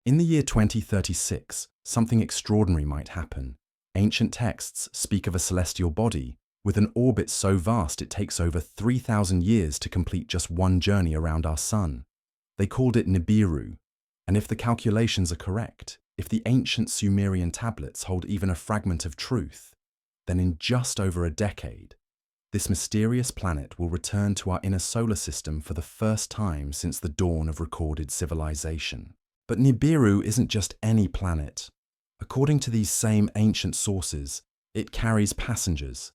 In the year 2036, something extraordinary might happen. Ancient texts speak of a celestial body with an orbit so vast it takes over 3,000 years to complete just one journey around our sun. They called it Nibiru, and if the calculations are correct, if the ancient Sumerian tablets hold even a fragment of truth, then in just over a decade, this mysterious planet will return to our inner solar system for the first time since the dawn of recorded civilization. But Nibiru isn't just any planet. According to these same ancient sources, it carries passengers,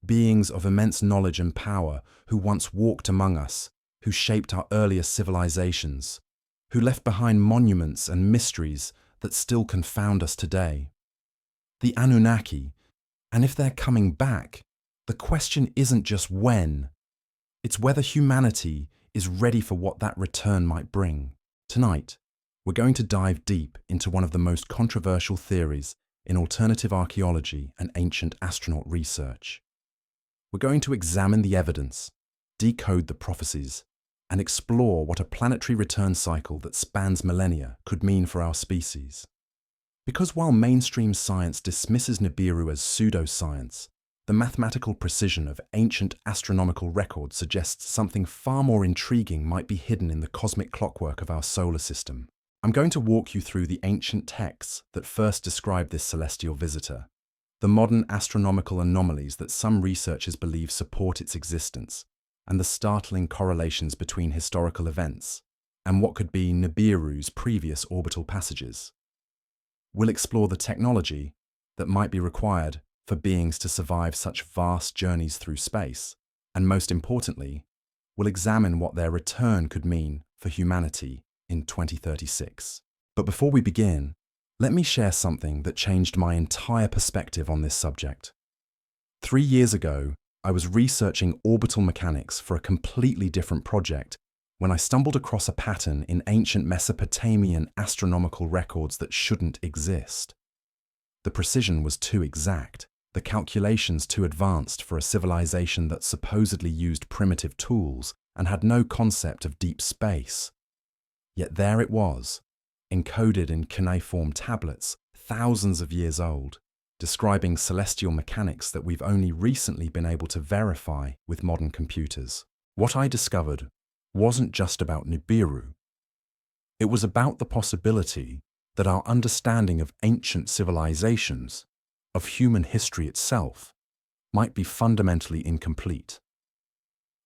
beings of immense knowledge and power who once walked among us, who shaped our earliest civilizations, who left behind monuments and mysteries that still confound us today. The Anunnaki, and if they're coming back, the question isn't just when, it's whether humanity is ready for what that return might bring. Tonight, we're going to dive deep into one of the most controversial theories in alternative archaeology and ancient astronaut research. We're going to examine the evidence, decode the prophecies, and explore what a planetary return cycle that spans millennia could mean for our species. Because while mainstream science dismisses Nibiru as pseudoscience, the mathematical precision of ancient astronomical records suggests something far more intriguing might be hidden in the cosmic clockwork of our solar system. I'm going to walk you through the ancient texts that first describe this celestial visitor, the modern astronomical anomalies that some researchers believe support its existence, and the startling correlations between historical events and what could be Nibiru's previous orbital passages. We'll explore the technology that might be required for beings to survive such vast journeys through space, and most importantly, we'll examine what their return could mean for humanity in 2036. But before we begin, let me share something that changed my entire perspective on this subject. 3 years ago, I was researching orbital mechanics for a completely different project when I stumbled across a pattern in ancient Mesopotamian astronomical records that shouldn't exist. The precision was too exact, the calculations too advanced for a civilization that supposedly used primitive tools and had no concept of deep space. Yet there it was, encoded in cuneiform tablets thousands of years old, describing celestial mechanics that we've only recently been able to verify with modern computers. What I discovered wasn't just about Nibiru. It was about the possibility that our understanding of ancient civilizations, of human history itself, might be fundamentally incomplete.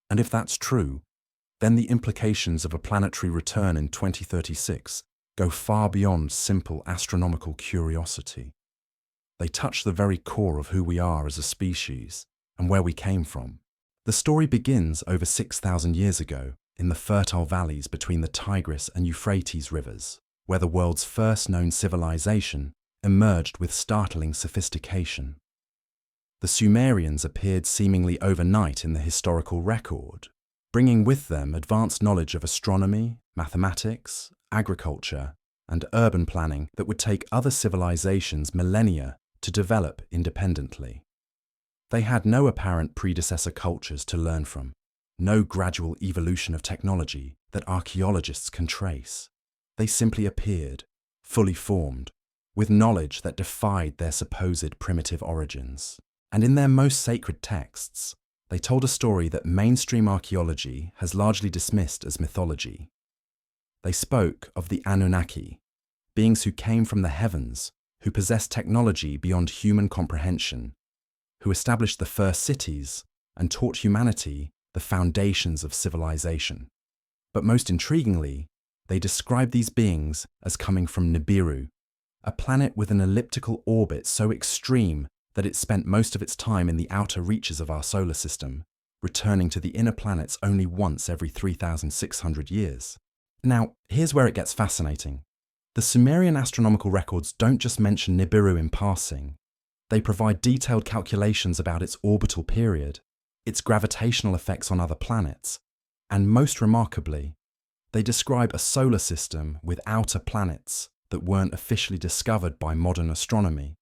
And if that's true, then the implications of a planetary return in 2036 go far beyond simple astronomical curiosity. They touch the very core of who we are as a species and where we came from. The story begins over 6,000 years ago in the fertile valleys between the Tigris and Euphrates rivers, where the world's first known civilization emerged with startling sophistication. The Sumerians appeared seemingly overnight in the historical record, bringing with them advanced knowledge of astronomy, mathematics, agriculture, and urban planning that would take other civilizations millennia to develop independently. They had no apparent predecessor cultures to learn from, no gradual evolution of technology that archaeologists can trace. They simply appeared, fully formed, with knowledge that defied their supposed primitive origins. And in their most sacred texts, they told a story that mainstream archaeology has largely dismissed as mythology. They spoke of the Anunnaki, beings who came from the heavens, who possessed technology beyond human comprehension, who established the first cities and taught humanity the foundations of civilization. But most intriguingly, they described these beings as coming from Nibiru, a planet with an elliptical orbit so extreme that it spent most of its time in the outer reaches of our solar system, returning to the inner planets only once every 3,600 years. Now, here's where it gets fascinating. The Sumerian astronomical records don't just mention Nibiru in passing. They provide detailed calculations about its orbital period, its gravitational effects on other planets, and most remarkably, they describe a solar system with outer planets that weren't officially discovered by modern astronomy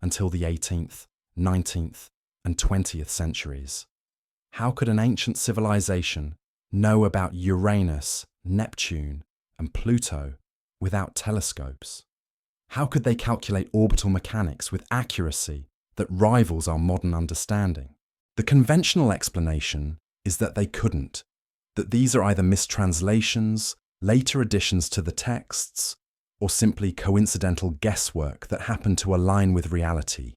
until the 18th, 19th, and 20th centuries. How could an ancient civilization know about Uranus, Neptune, and Pluto without telescopes? How could they calculate orbital mechanics with accuracy that rivals our modern understanding? The conventional explanation is that they couldn't, that these are either mistranslations, later additions to the texts, or simply coincidental guesswork that happened to align with reality.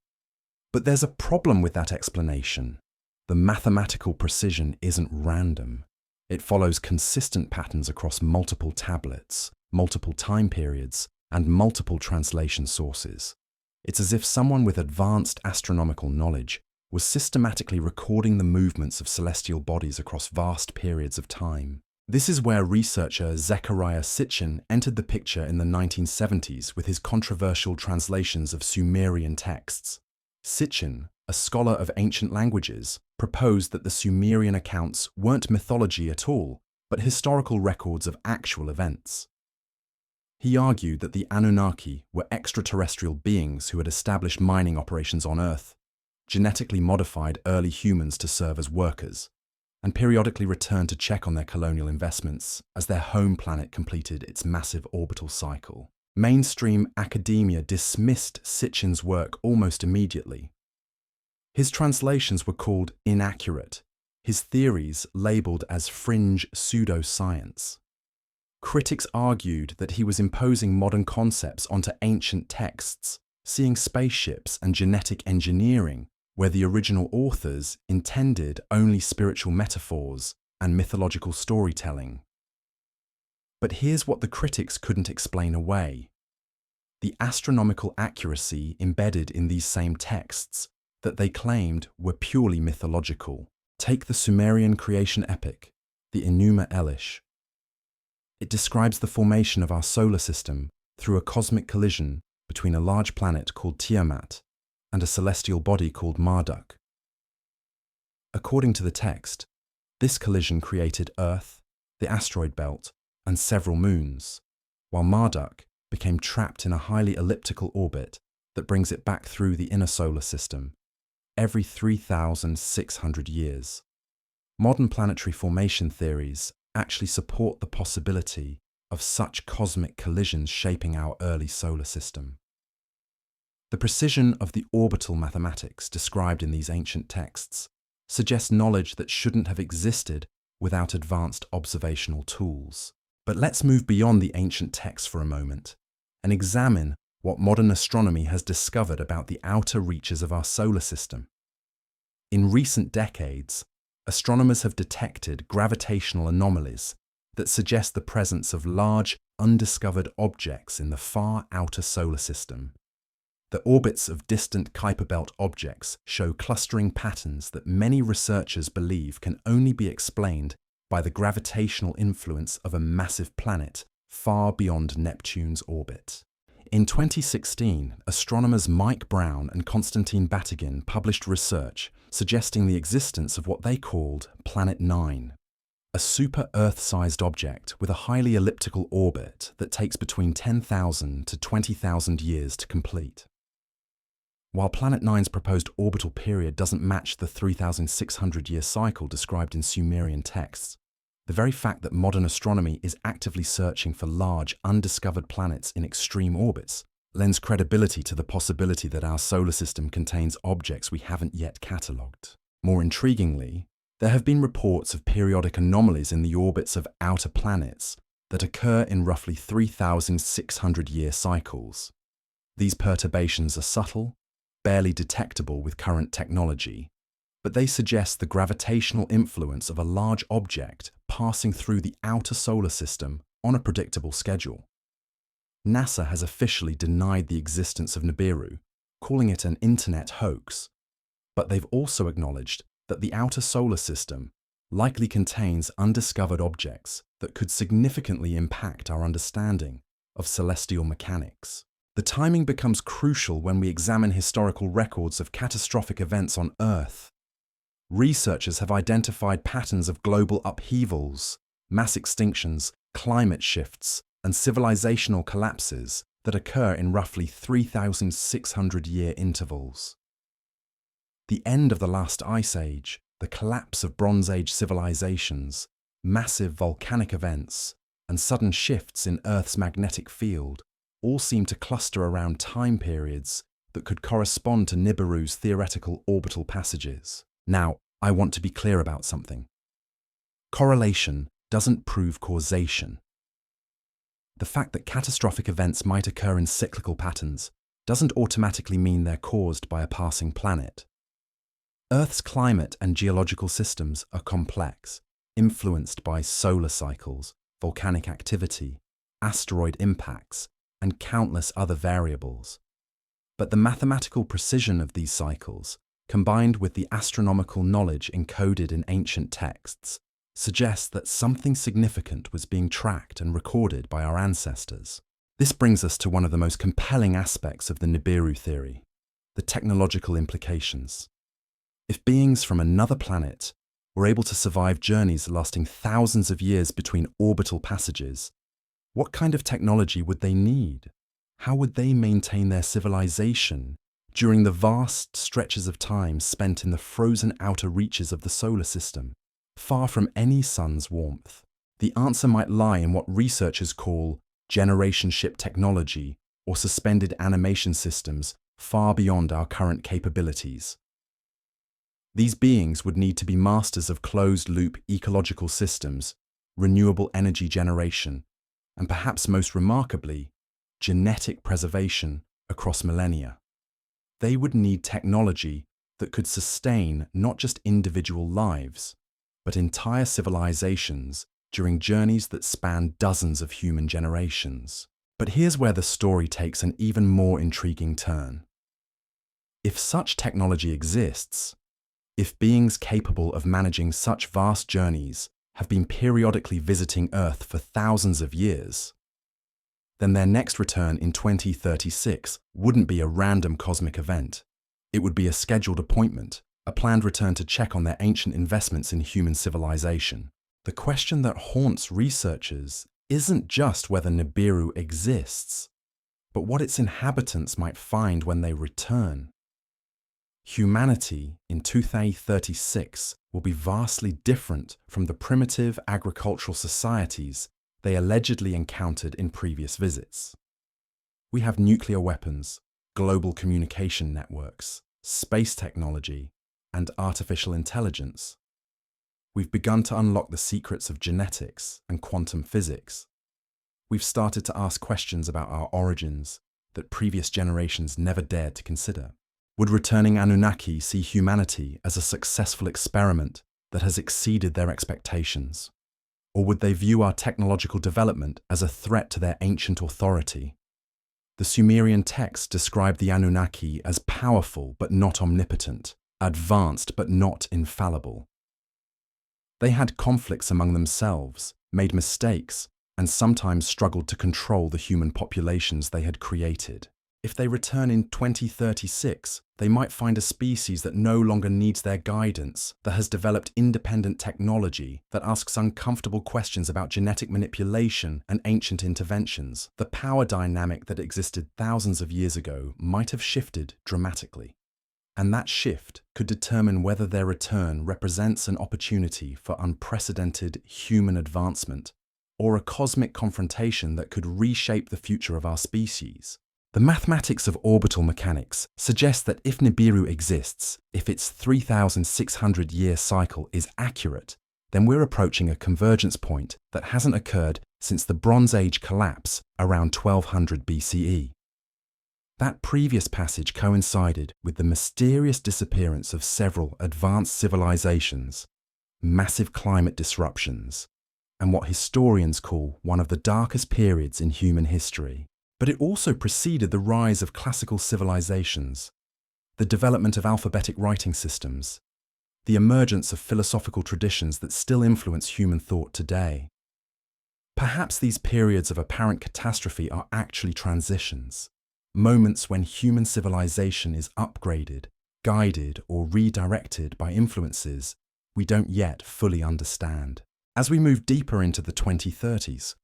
But there's a problem with that explanation. The mathematical precision isn't random. It follows consistent patterns across multiple tablets, multiple time periods, and multiple translation sources. It's as if someone with advanced astronomical knowledge was systematically recording the movements of celestial bodies across vast periods of time. This is where researcher Zecharia Sitchin entered the picture in the 1970s with his controversial translations of Sumerian texts. Sitchin, a scholar of ancient languages, proposed that the Sumerian accounts weren't mythology at all, but historical records of actual events. He argued that the Anunnaki were extraterrestrial beings who had established mining operations on Earth, genetically modified early humans to serve as workers, and periodically returned to check on their colonial investments as their home planet completed its massive orbital cycle. Mainstream academia dismissed Sitchin's work almost immediately. His translations were called inaccurate, his theories labeled as fringe pseudoscience. Critics argued that he was imposing modern concepts onto ancient texts, seeing spaceships and genetic engineering where the original authors intended only spiritual metaphors and mythological storytelling. But here's what the critics couldn't explain away: the astronomical accuracy embedded in these same texts that they claimed were purely mythological. Take the Sumerian creation epic, the Enuma Elish. It describes the formation of our solar system through a cosmic collision between a large planet called Tiamat and a celestial body called Marduk. According to the text, this collision created Earth, the asteroid belt, and several moons, while Marduk became trapped in a highly elliptical orbit that brings it back through the inner solar system every 3,600 years. Modern planetary formation theories actually support the possibility of such cosmic collisions shaping our early solar system. The precision of the orbital mathematics described in these ancient texts suggests knowledge that shouldn't have existed without advanced observational tools. But let's move beyond the ancient texts for a moment and examine what modern astronomy has discovered about the outer reaches of our solar system. In recent decades, astronomers have detected gravitational anomalies that suggest the presence of large, undiscovered objects in the far outer solar system. The orbits of distant Kuiper Belt objects show clustering patterns that many researchers believe can only be explained by the gravitational influence of a massive planet far beyond Neptune's orbit. In 2016, astronomers Mike Brown and Konstantin Batygin published research suggesting the existence of what they called Planet 9, a super-Earth-sized object with a highly elliptical orbit that takes between 10,000 to 20,000 years to complete. While Planet 9's proposed orbital period doesn't match the 3,600-year cycle described in Sumerian texts, the very fact that modern astronomy is actively searching for large, undiscovered planets in extreme orbits lends credibility to the possibility that our solar system contains objects we haven't yet catalogued. More intriguingly, there have been reports of periodic anomalies in the orbits of outer planets that occur in roughly 3,600-year cycles. These perturbations are subtle, barely detectable with current technology, but they suggest the gravitational influence of a large object passing through the outer solar system on a predictable schedule. NASA has officially denied the existence of Nibiru, calling it an internet hoax, but they've also acknowledged that the outer solar system likely contains undiscovered objects that could significantly impact our understanding of celestial mechanics. The timing becomes crucial when we examine historical records of catastrophic events on Earth. Researchers have identified patterns of global upheavals, mass extinctions, climate shifts, and civilizational collapses that occur in roughly 3,600-year intervals. The end of the last ice age, the collapse of Bronze Age civilizations, massive volcanic events, and sudden shifts in Earth's magnetic field all seem to cluster around time periods that could correspond to Nibiru's theoretical orbital passages. Now, I want to be clear about something. Correlation doesn't prove causation. The fact that catastrophic events might occur in cyclical patterns doesn't automatically mean they're caused by a passing planet. Earth's climate and geological systems are complex, influenced by solar cycles, volcanic activity, asteroid impacts, and countless other variables. But the mathematical precision of these cycles, combined with the astronomical knowledge encoded in ancient texts, suggests that something significant was being tracked and recorded by our ancestors. This brings us to one of the most compelling aspects of the Nibiru theory, the technological implications. If beings from another planet were able to survive journeys lasting thousands of years between orbital passages, what kind of technology would they need? How would they maintain their civilization during the vast stretches of time spent in the frozen outer reaches of the solar system, far from any sun's warmth? The answer might lie in what researchers call generation ship technology or suspended animation systems far beyond our current capabilities. These beings would need to be masters of closed-loop ecological systems, renewable energy generation, and perhaps most remarkably, genetic preservation across millennia. They would need technology that could sustain not just individual lives, but entire civilizations during journeys that span dozens of human generations. But here's where the story takes an even more intriguing turn. If such technology exists, if beings capable of managing such vast journeys have been periodically visiting Earth for thousands of years, then their next return in 2036 wouldn't be a random cosmic event. It would be a scheduled appointment, a planned return to check on their ancient investments in human civilization. The question that haunts researchers isn't just whether Nibiru exists, but what its inhabitants might find when they return. Humanity in 2036 will be vastly different from the primitive agricultural societies they allegedly encountered in previous visits. We have nuclear weapons, global communication networks, space technology, and artificial intelligence. We've begun to unlock the secrets of genetics and quantum physics. We've started to ask questions about our origins that previous generations never dared to consider. Would returning Anunnaki see humanity as a successful experiment that has exceeded their expectations? Or would they view our technological development as a threat to their ancient authority? The Sumerian texts describe the Anunnaki as powerful but not omnipotent, advanced but not infallible. They had conflicts among themselves, made mistakes, and sometimes struggled to control the human populations they had created. If they return in 2036, they might find a species that no longer needs their guidance, that has developed independent technology, that asks uncomfortable questions about genetic manipulation and ancient interventions. The power dynamic that existed thousands of years ago might have shifted dramatically. And that shift could determine whether their return represents an opportunity for unprecedented human advancement, or a cosmic confrontation that could reshape the future of our species. The mathematics of orbital mechanics suggest that if Nibiru exists, if its 3,600-year cycle is accurate, then we're approaching a convergence point that hasn't occurred since the Bronze Age collapse around 1200 BCE. That previous passage coincided with the mysterious disappearance of several advanced civilizations, massive climate disruptions, and what historians call one of the darkest periods in human history. But it also preceded the rise of classical civilizations, the development of alphabetic writing systems, the emergence of philosophical traditions that still influence human thought today. Perhaps these periods of apparent catastrophe are actually transitions, moments when human civilization is upgraded, guided, or redirected by influences we don't yet fully understand. As we move deeper into the 2030s,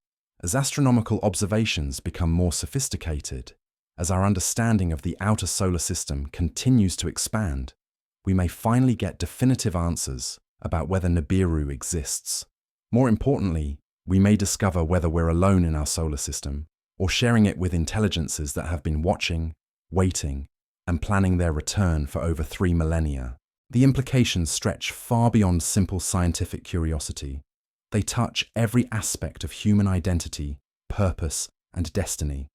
as astronomical observations become more sophisticated, as our understanding of the outer solar system continues to expand, we may finally get definitive answers about whether Nibiru exists. More importantly, We may discover whether we're alone in our solar system or sharing it with intelligences that have been watching, waiting, and planning their return for over 3 millennia. The implications stretch far beyond simple scientific curiosity. They touch every aspect of human identity, purpose, and destiny.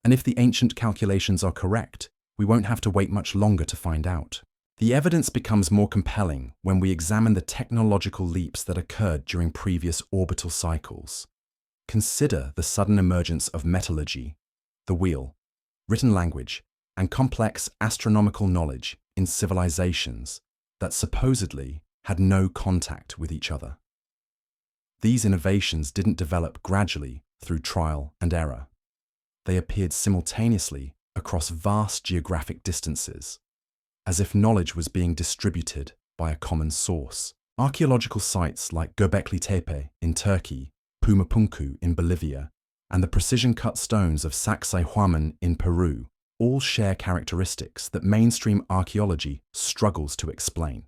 And if the ancient calculations are correct, we won't have to wait much longer to find out. The evidence becomes more compelling when we examine the technological leaps that occurred during previous orbital cycles. Consider the sudden emergence of metallurgy, the wheel, written language, and complex astronomical knowledge in civilizations that supposedly had no contact with each other. These innovations didn't develop gradually through trial and error. They appeared simultaneously across vast geographic distances, as if knowledge was being distributed by a common source. Archaeological sites like Göbekli Tepe in Turkey, Pumapunku in Bolivia, and the precision-cut stones of Sacsayhuaman in Peru all share characteristics that mainstream archaeology struggles to explain.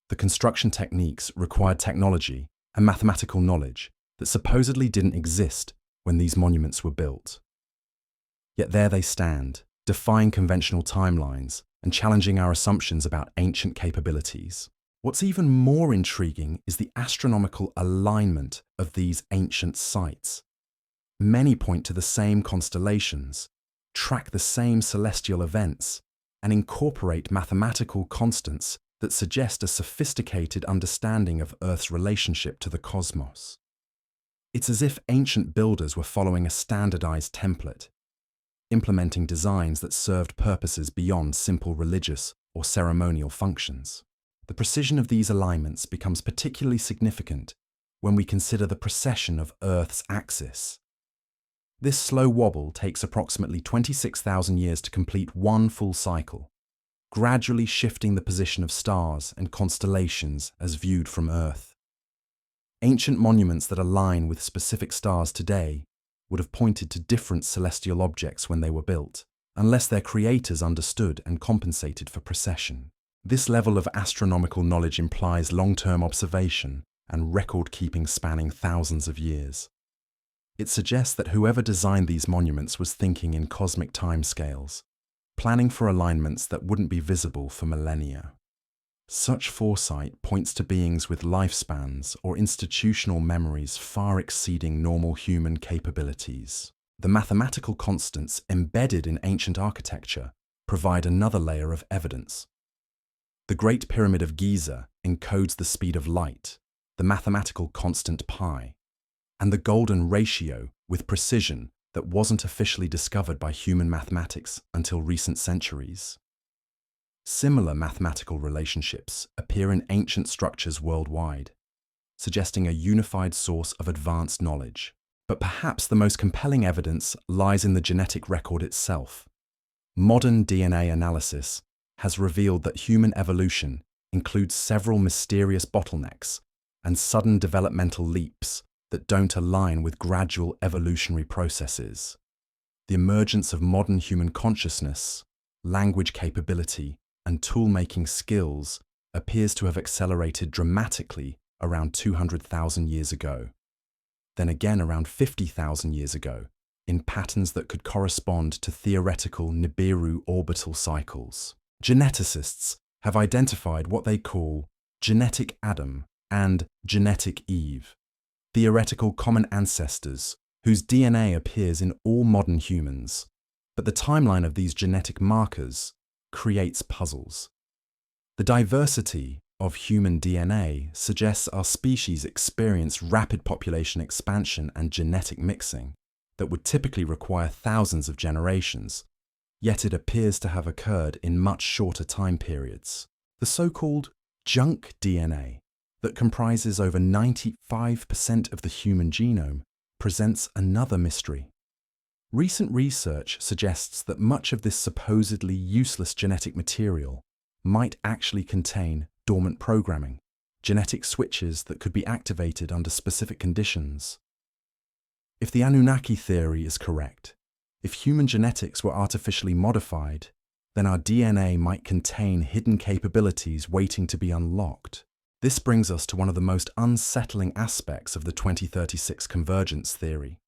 The construction techniques required technology and mathematical knowledge that supposedly didn't exist when these monuments were built. Yet there they stand, defying conventional timelines and challenging our assumptions about ancient capabilities. What's even more intriguing is the astronomical alignment of these ancient sites. Many point to the same constellations, track the same celestial events, and incorporate mathematical constants that suggest a sophisticated understanding of Earth's relationship to the cosmos. It's as if ancient builders were following a standardized template, implementing designs that served purposes beyond simple religious or ceremonial functions. The precision of these alignments becomes particularly significant when we consider the precession of Earth's axis. This slow wobble takes approximately 26,000 years to complete one full cycle, gradually shifting the position of stars and constellations as viewed from Earth. Ancient monuments that align with specific stars today would have pointed to different celestial objects when they were built, unless their creators understood and compensated for precession. This level of astronomical knowledge implies long-term observation and record-keeping spanning thousands of years. It suggests that whoever designed these monuments was thinking in cosmic timescales, planning for alignments that wouldn't be visible for millennia. Such foresight points to beings with lifespans or institutional memories far exceeding normal human capabilities. The mathematical constants embedded in ancient architecture provide another layer of evidence. The Great Pyramid of Giza encodes the speed of light, the mathematical constant pi, and the golden ratio with precision that wasn't officially discovered by human mathematics until recent centuries. Similar mathematical relationships appear in ancient structures worldwide, suggesting a unified source of advanced knowledge. But perhaps the most compelling evidence lies in the genetic record itself. Modern DNA analysis has revealed that human evolution includes several mysterious bottlenecks and sudden developmental leaps that don't align with gradual evolutionary processes. The emergence of modern human consciousness, language capability, and tool-making skills appears to have accelerated dramatically around 200,000 years ago. Then again around 50,000 years ago, in patterns that could correspond to theoretical Nibiru orbital cycles. Geneticists have identified what they call genetic Adam and genetic Eve, theoretical common ancestors whose DNA appears in all modern humans, but the timeline of these genetic markers creates puzzles. The diversity of human DNA suggests our species experienced rapid population expansion and genetic mixing that would typically require thousands of generations, yet it appears to have occurred in much shorter time periods. The so-called junk DNA that comprises over 95% of the human genome presents another mystery. Recent research suggests that much of this supposedly useless genetic material might actually contain dormant programming, genetic switches that could be activated under specific conditions. If the Anunnaki theory is correct, if human genetics were artificially modified, then our DNA might contain hidden capabilities waiting to be unlocked. This brings us to one of the most unsettling aspects of the 2036 convergence theory.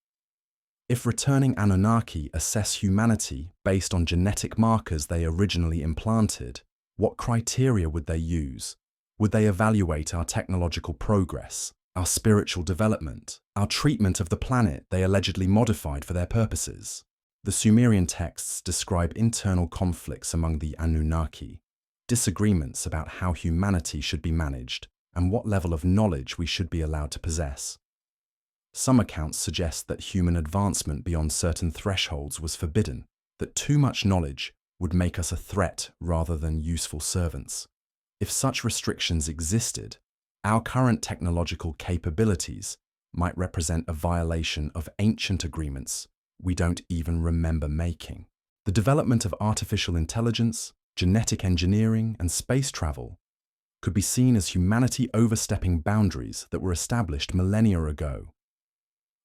If returning Anunnaki assess humanity based on genetic markers they originally implanted, what criteria would they use? Would they evaluate our technological progress, our spiritual development, our treatment of the planet they allegedly modified for their purposes? The Sumerian texts describe internal conflicts among the Anunnaki, disagreements about how humanity should be managed and what level of knowledge we should be allowed to possess. Some accounts suggest that human advancement beyond certain thresholds was forbidden, that too much knowledge would make us a threat rather than useful servants. If such restrictions existed, our current technological capabilities might represent a violation of ancient agreements we don't even remember making. The development of artificial intelligence, genetic engineering, and space travel could be seen as humanity overstepping boundaries that were established millennia ago.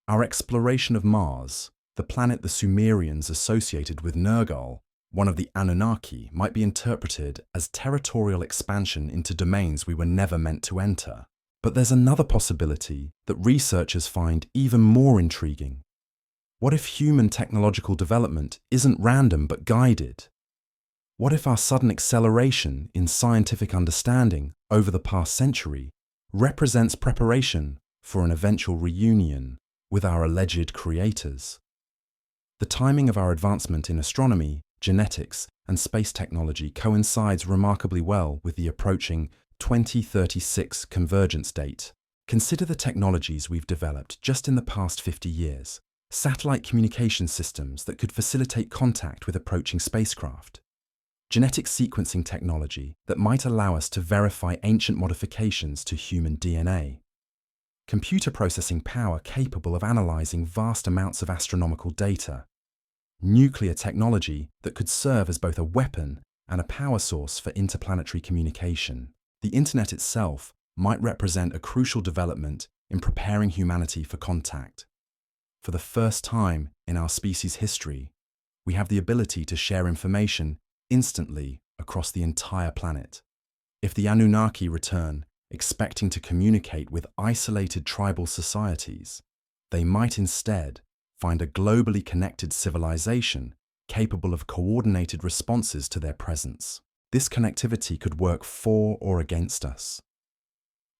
Our exploration of Mars, the planet the Sumerians associated with Nergal, one of the Anunnaki, might be interpreted as territorial expansion into domains we were never meant to enter. But there's another possibility that researchers find even more intriguing. What if human technological development isn't random but guided? What if our sudden acceleration in scientific understanding over the past century represents preparation for an eventual reunion with our alleged creators? The timing of our advancement in astronomy, genetics, and space technology coincides remarkably well with the approaching 2036 convergence date. Consider the technologies we've developed just in the past 50 years. Satellite communication systems that could facilitate contact with approaching spacecraft. Genetic sequencing technology that might allow us to verify ancient modifications to human DNA. Computer processing power capable of analyzing vast amounts of astronomical data. Nuclear technology that could serve as both a weapon and a power source for interplanetary communication. The internet itself might represent a crucial development in preparing humanity for contact. For the first time in our species' history, we have the ability to share information instantly across the entire planet. If the Anunnaki return, expecting to communicate with isolated tribal societies, they might instead find a globally connected civilization capable of coordinated responses to their presence. This connectivity could work for or against us.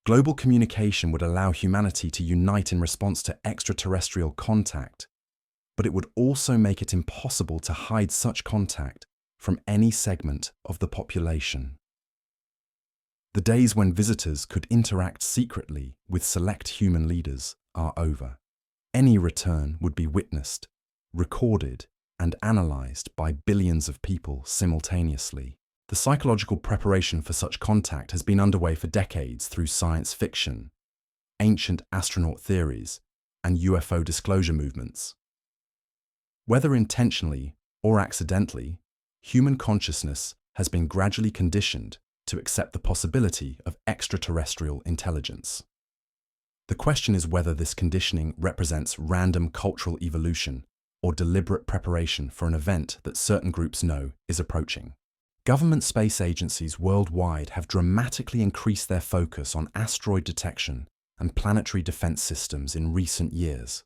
Global communication would allow humanity to unite in response to extraterrestrial contact, but it would also make it impossible to hide such contact from any segment of the population. The days when visitors could interact secretly with select human leaders are over. Any return would be witnessed, recorded, and analyzed by billions of people simultaneously. The psychological preparation for such contact has been underway for decades through science fiction, ancient astronaut theories, and UFO disclosure movements. Whether intentionally or accidentally, human consciousness has been gradually conditioned to accept the possibility of extraterrestrial intelligence. The question is whether this conditioning represents random cultural evolution or deliberate preparation for an event that certain groups know is approaching. Government space agencies worldwide have dramatically increased their focus on asteroid detection and planetary defense systems in recent years.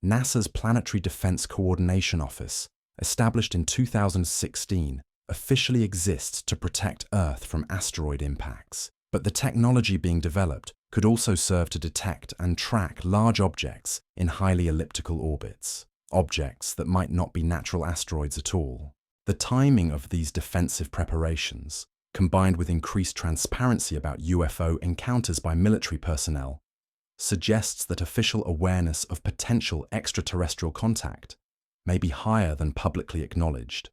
NASA's Planetary Defense Coordination Office, established in 2016, officially exists to protect Earth from asteroid impacts, but the technology being developed could also serve to detect and track large objects in highly elliptical orbits, objects that might not be natural asteroids at all. The timing of these defensive preparations, combined with increased transparency about UFO encounters by military personnel, suggests that official awareness of potential extraterrestrial contact may be higher than publicly acknowledged.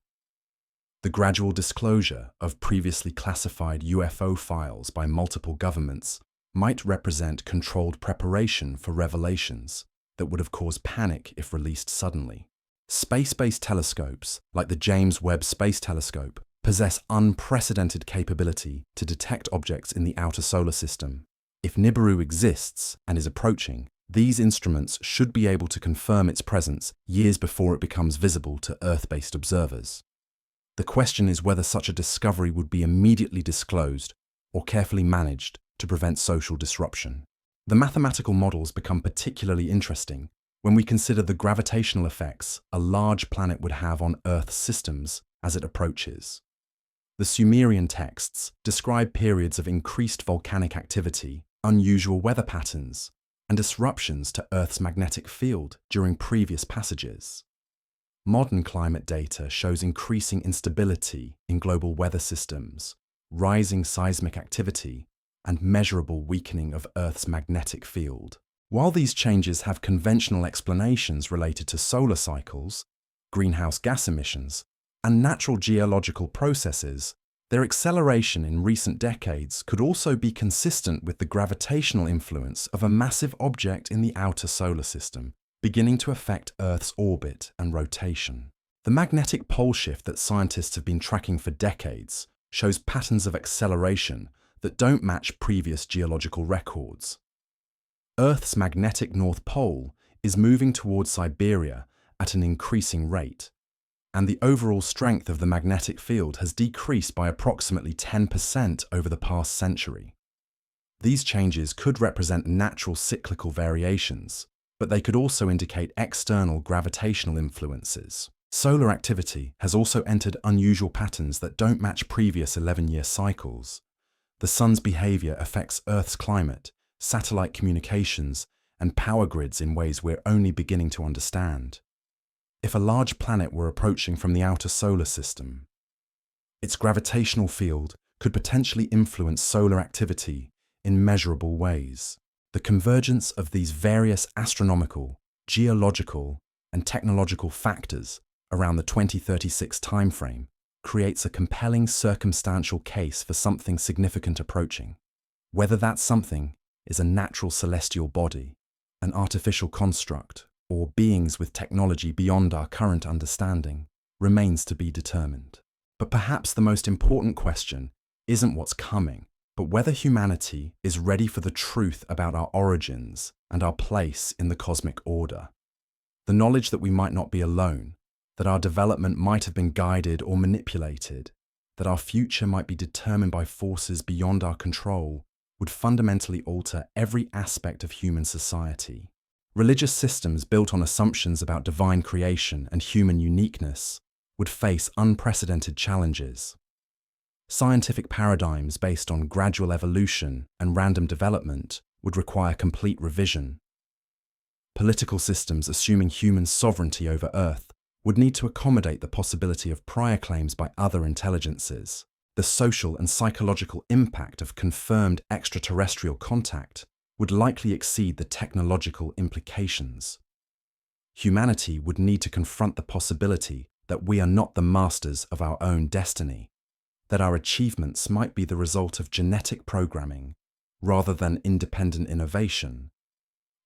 The gradual disclosure of previously classified UFO files by multiple governments might represent controlled preparation for revelations that would have caused panic if released suddenly. Space-based telescopes, like the James Webb Space Telescope, possess unprecedented capability to detect objects in the outer solar system. If Nibiru exists and is approaching, these instruments should be able to confirm its presence years before it becomes visible to Earth-based observers. The question is whether such a discovery would be immediately disclosed or carefully managed to prevent social disruption. The mathematical models become particularly interesting when we consider the gravitational effects a large planet would have on Earth's systems as it approaches. The Sumerian texts describe periods of increased volcanic activity, unusual weather patterns, and disruptions to Earth's magnetic field during previous passages. Modern climate data shows increasing instability in global weather systems, rising seismic activity, and measurable weakening of Earth's magnetic field. While these changes have conventional explanations related to solar cycles, greenhouse gas emissions, and natural geological processes, their acceleration in recent decades could also be consistent with the gravitational influence of a massive object in the outer solar system, beginning to affect Earth's orbit and rotation. The magnetic pole shift that scientists have been tracking for decades shows patterns of acceleration that don't match previous geological records. Earth's magnetic North Pole is moving towards Siberia at an increasing rate, and the overall strength of the magnetic field has decreased by approximately 10% over the past century. These changes could represent natural cyclical variations, but they could also indicate external gravitational influences. Solar activity has also entered unusual patterns that don't match previous 11-year cycles. The sun's behavior affects Earth's climate, satellite communications, and power grids in ways we're only beginning to understand. If a large planet were approaching from the outer solar system, its gravitational field could potentially influence solar activity in measurable ways. The convergence of these various astronomical, geological, and technological factors around the 2036 timeframe creates a compelling circumstantial case for something significant approaching. Whether that something is a natural celestial body, an artificial construct, or beings with technology beyond our current understanding, remains to be determined. But perhaps the most important question isn't what's coming, but whether humanity is ready for the truth about our origins and our place in the cosmic order. The knowledge that we might not be alone, that our development might have been guided or manipulated, that our future might be determined by forces beyond our control, would fundamentally alter every aspect of human society. Religious systems built on assumptions about divine creation and human uniqueness would face unprecedented challenges. Scientific paradigms based on gradual evolution and random development would require complete revision. Political systems assuming human sovereignty over Earth would need to accommodate the possibility of prior claims by other intelligences. The social and psychological impact of confirmed extraterrestrial contact would likely exceed the technological implications. Humanity would need to confront the possibility that we are not the masters of our own destiny, that our achievements might be the result of genetic programming rather than independent innovation,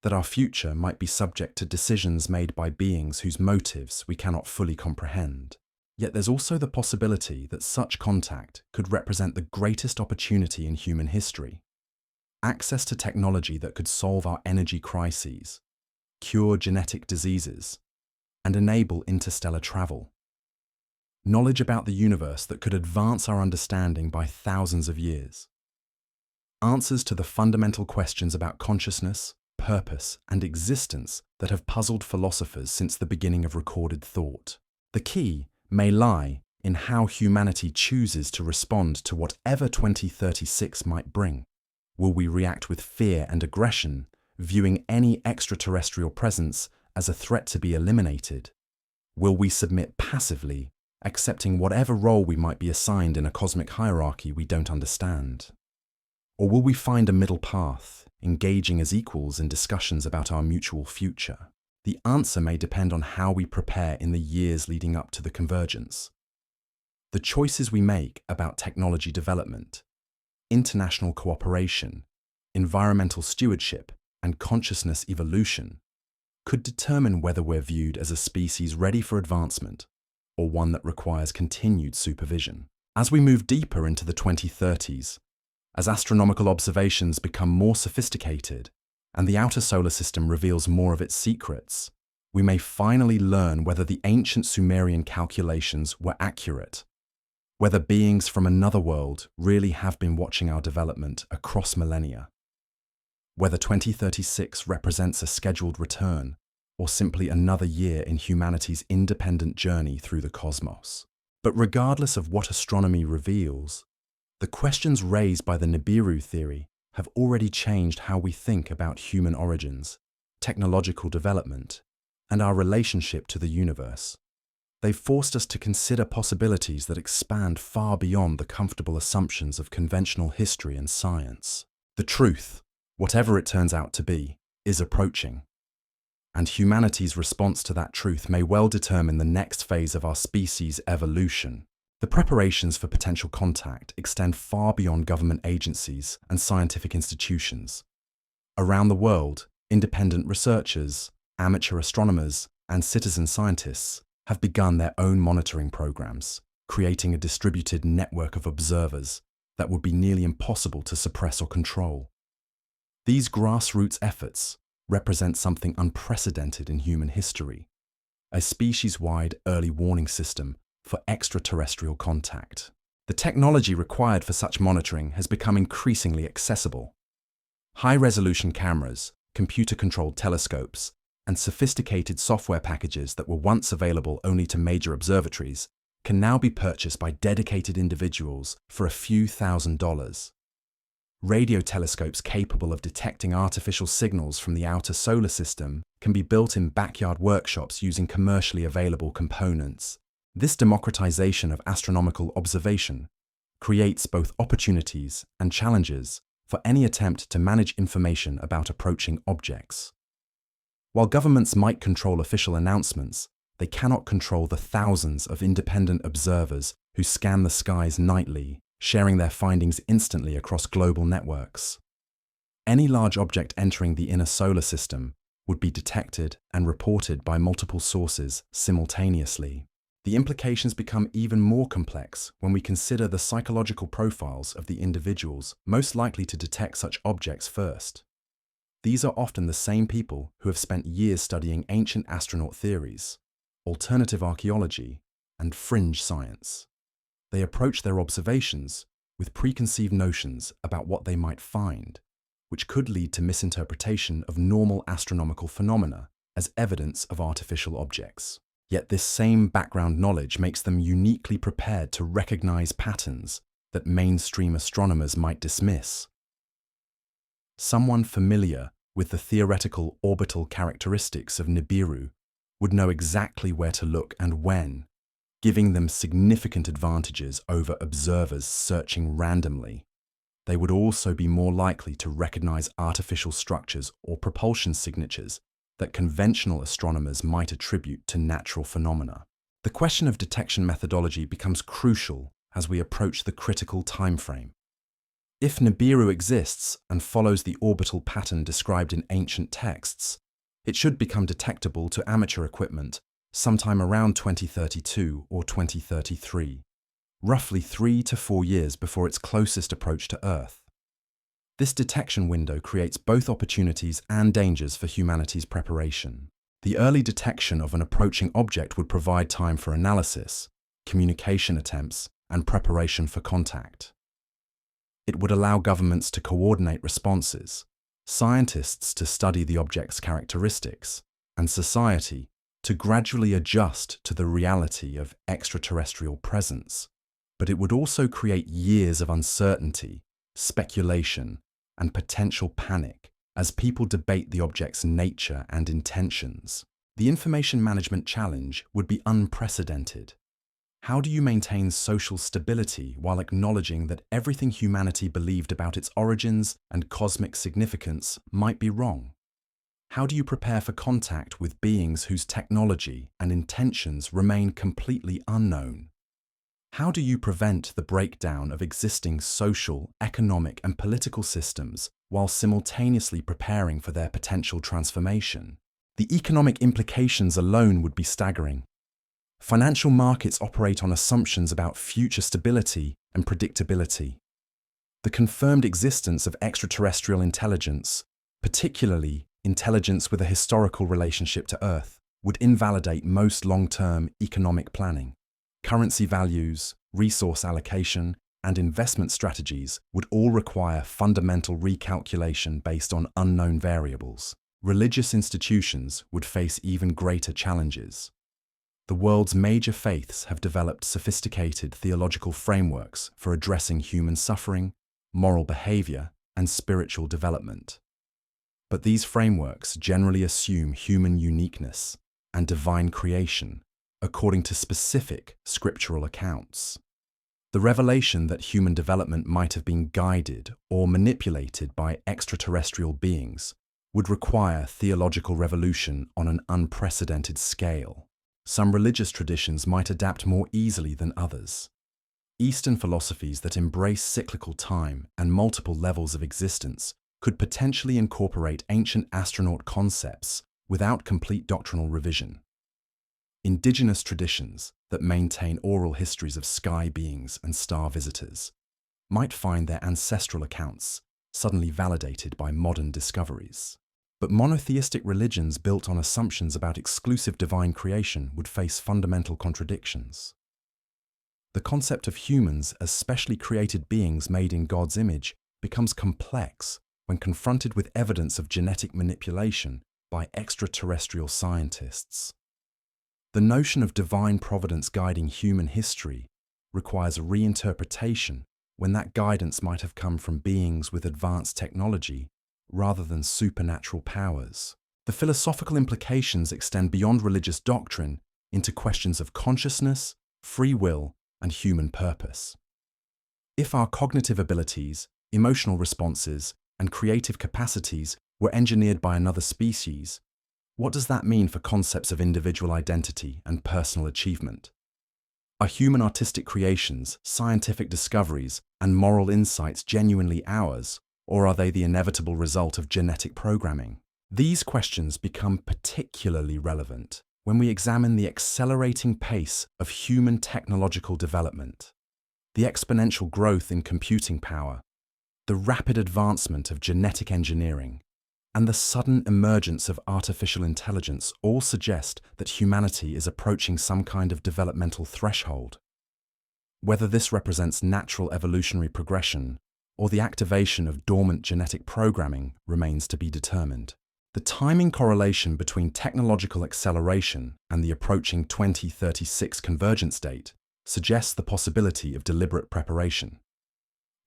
that our future might be subject to decisions made by beings whose motives we cannot fully comprehend. Yet there's also the possibility that such contact could represent the greatest opportunity in human history. Access to technology that could solve our energy crises, cure genetic diseases, and enable interstellar travel. Knowledge about the universe that could advance our understanding by thousands of years. Answers to the fundamental questions about consciousness, purpose, and existence that have puzzled philosophers since the beginning of recorded thought. The key may lie in how humanity chooses to respond to whatever 2036 might bring. Will we react with fear and aggression, viewing any extraterrestrial presence as a threat to be eliminated? Will we submit passively, accepting whatever role we might be assigned in a cosmic hierarchy we don't understand? Or will we find a middle path, engaging as equals in discussions about our mutual future? The answer may depend on how we prepare in the years leading up to the convergence. The choices we make about technology development, international cooperation, environmental stewardship, and consciousness evolution could determine whether we're viewed as a species ready for advancement or one that requires continued supervision. As we move deeper into the 2030s, as astronomical observations become more sophisticated and the outer solar system reveals more of its secrets, we may finally learn whether the ancient Sumerian calculations were accurate. whether beings from another world really have been watching our development across millennia, whether 2036 represents a scheduled return or simply another year in humanity's independent journey through the cosmos. But regardless of what astronomy reveals, the questions raised by the Nibiru theory have already changed how we think about human origins, technological development, and our relationship to the universe. They've forced us to consider possibilities that expand far beyond the comfortable assumptions of conventional history and science. The truth, whatever it turns out to be, is approaching. And humanity's response to that truth may well determine the next phase of our species' evolution. The preparations for potential contact extend far beyond government agencies and scientific institutions. Around the world, independent researchers, amateur astronomers, and citizen scientists have begun their own monitoring programs, creating a distributed network of observers that would be nearly impossible to suppress or control. These grassroots efforts represent something unprecedented in human history, a species-wide early warning system for extraterrestrial contact. The technology required for such monitoring has become increasingly accessible. High-resolution cameras, computer-controlled telescopes, and sophisticated software packages that were once available only to major observatories can now be purchased by dedicated individuals for a few $1,000s. Radio telescopes capable of detecting artificial signals from the outer solar system can be built in backyard workshops using commercially available components. This democratization of astronomical observation creates both opportunities and challenges for any attempt to manage information about approaching objects. While governments might control official announcements, they cannot control the thousands of independent observers who scan the skies nightly, sharing their findings instantly across global networks. Any large object entering the inner solar system would be detected and reported by multiple sources simultaneously. The implications become even more complex when we consider the psychological profiles of the individuals most likely to detect such objects first. These are often the same people who have spent years studying ancient astronaut theories, alternative archaeology, and fringe science. They approach their observations with preconceived notions about what they might find, which could lead to misinterpretation of normal astronomical phenomena as evidence of artificial objects. Yet this same background knowledge makes them uniquely prepared to recognize patterns that mainstream astronomers might dismiss. Someone familiar with the theoretical orbital characteristics of Nibiru would know exactly where to look and when, giving them significant advantages over observers searching randomly. They would also be more likely to recognize artificial structures or propulsion signatures that conventional astronomers might attribute to natural phenomena. The question of detection methodology becomes crucial as we approach the critical timeframe. If Nibiru exists and follows the orbital pattern described in ancient texts, it should become detectable to amateur equipment sometime around 2032 or 2033, roughly 3 to 4 years before its closest approach to Earth. This detection window creates both opportunities and dangers for humanity's preparation. The early detection of an approaching object would provide time for analysis, communication attempts, and preparation for contact. It would allow governments to coordinate responses, scientists to study the object's characteristics, and society to gradually adjust to the reality of extraterrestrial presence. But it would also create years of uncertainty, speculation, and potential panic as people debate the object's nature and intentions. The information management challenge would be unprecedented. How do you maintain social stability while acknowledging that everything humanity believed about its origins and cosmic significance might be wrong? How do you prepare for contact with beings whose technology and intentions remain completely unknown? How do you prevent the breakdown of existing social, economic, and political systems while simultaneously preparing for their potential transformation? The economic implications alone would be staggering. Financial markets operate on assumptions about future stability and predictability. The confirmed existence of extraterrestrial intelligence, particularly intelligence with a historical relationship to Earth, would invalidate most long-term economic planning. Currency values, resource allocation, and investment strategies would all require fundamental recalculation based on unknown variables. Religious institutions would face even greater challenges. The world's major faiths have developed sophisticated theological frameworks for addressing human suffering, moral behavior, and spiritual development. But these frameworks generally assume human uniqueness and divine creation according to specific scriptural accounts. The revelation that human development might have been guided or manipulated by extraterrestrial beings would require theological revolution on an unprecedented scale. Some religious traditions might adapt more easily than others. Eastern philosophies that embrace cyclical time and multiple levels of existence could potentially incorporate ancient astronaut concepts without complete doctrinal revision. Indigenous traditions that maintain oral histories of sky beings and star visitors might find their ancestral accounts suddenly validated by modern discoveries. But monotheistic religions built on assumptions about exclusive divine creation would face fundamental contradictions. The concept of humans as specially created beings made in God's image becomes complex when confronted with evidence of genetic manipulation by extraterrestrial scientists. The notion of divine providence guiding human history requires a reinterpretation when that guidance might have come from beings with advanced technology rather than supernatural powers. The philosophical implications extend beyond religious doctrine into questions of consciousness, free will, and human purpose. If our cognitive abilities, emotional responses, and creative capacities were engineered by another species, what does that mean for concepts of individual identity and personal achievement? Are human artistic creations, scientific discoveries, and moral insights genuinely ours, or are they the inevitable result of genetic programming? These questions become particularly relevant when we examine the accelerating pace of human technological development, the exponential growth in computing power, the rapid advancement of genetic engineering, and the sudden emergence of artificial intelligence all suggest that humanity is approaching some kind of developmental threshold. Whether this represents natural evolutionary progression or the activation of dormant genetic programming remains to be determined. The timing correlation between technological acceleration and the approaching 2036 convergence date suggests the possibility of deliberate preparation.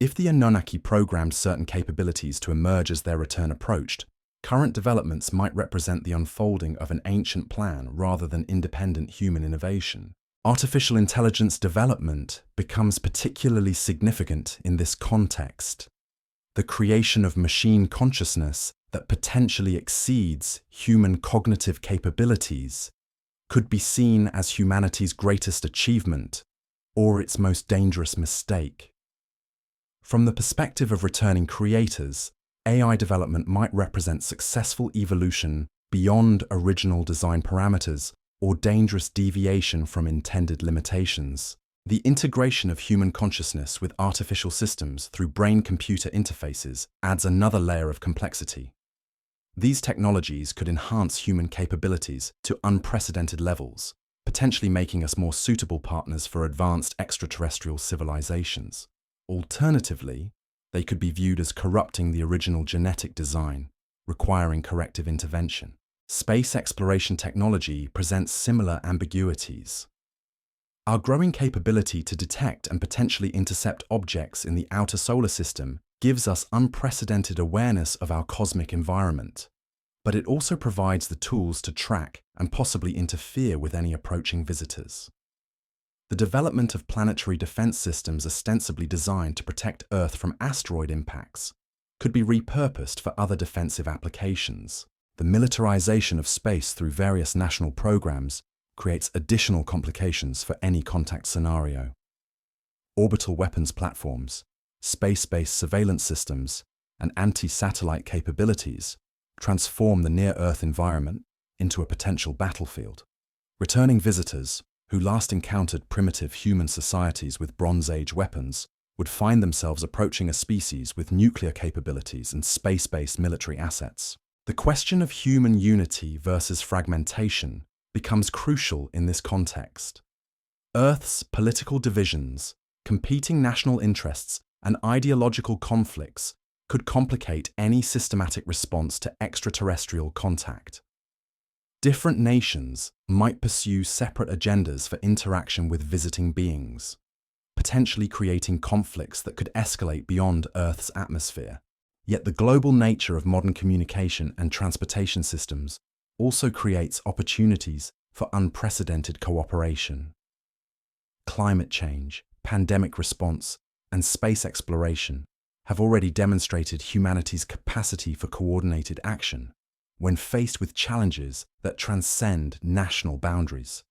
If the Anunnaki programmed certain capabilities to emerge as their return approached, current developments might represent the unfolding of an ancient plan rather than independent human innovation. Artificial intelligence development becomes particularly significant in this context. The creation of machine consciousness that potentially exceeds human cognitive capabilities could be seen as humanity's greatest achievement or its most dangerous mistake. From the perspective of returning creators, AI development might represent successful evolution beyond original design parameters or dangerous deviation from intended limitations. The integration of human consciousness with artificial systems through brain-computer interfaces adds another layer of complexity. These technologies could enhance human capabilities to unprecedented levels, potentially making us more suitable partners for advanced extraterrestrial civilizations. Alternatively, they could be viewed as corrupting the original genetic design, requiring corrective intervention. Space exploration technology presents similar ambiguities. Our growing capability to detect and potentially intercept objects in the outer solar system gives us unprecedented awareness of our cosmic environment, but it also provides the tools to track and possibly interfere with any approaching visitors. The development of planetary defense systems ostensibly designed to protect Earth from asteroid impacts could be repurposed for other defensive applications. The militarization of space through various national programs creates additional complications for any contact scenario. Orbital weapons platforms, space-based surveillance systems, and anti-satellite capabilities transform the near-Earth environment into a potential battlefield. Returning visitors, who last encountered primitive human societies with Bronze Age weapons, would find themselves approaching a species with nuclear capabilities and space-based military assets. The question of human unity versus fragmentation becomes crucial in this context. Earth's political divisions, competing national interests, and ideological conflicts could complicate any systematic response to extraterrestrial contact. Different nations might pursue separate agendas for interaction with visiting beings, potentially creating conflicts that could escalate beyond Earth's atmosphere. Yet the global nature of modern communication and transportation systems also creates opportunities for unprecedented cooperation. Climate change, pandemic response, and space exploration have already demonstrated humanity's capacity for coordinated action when faced with challenges that transcend national boundaries.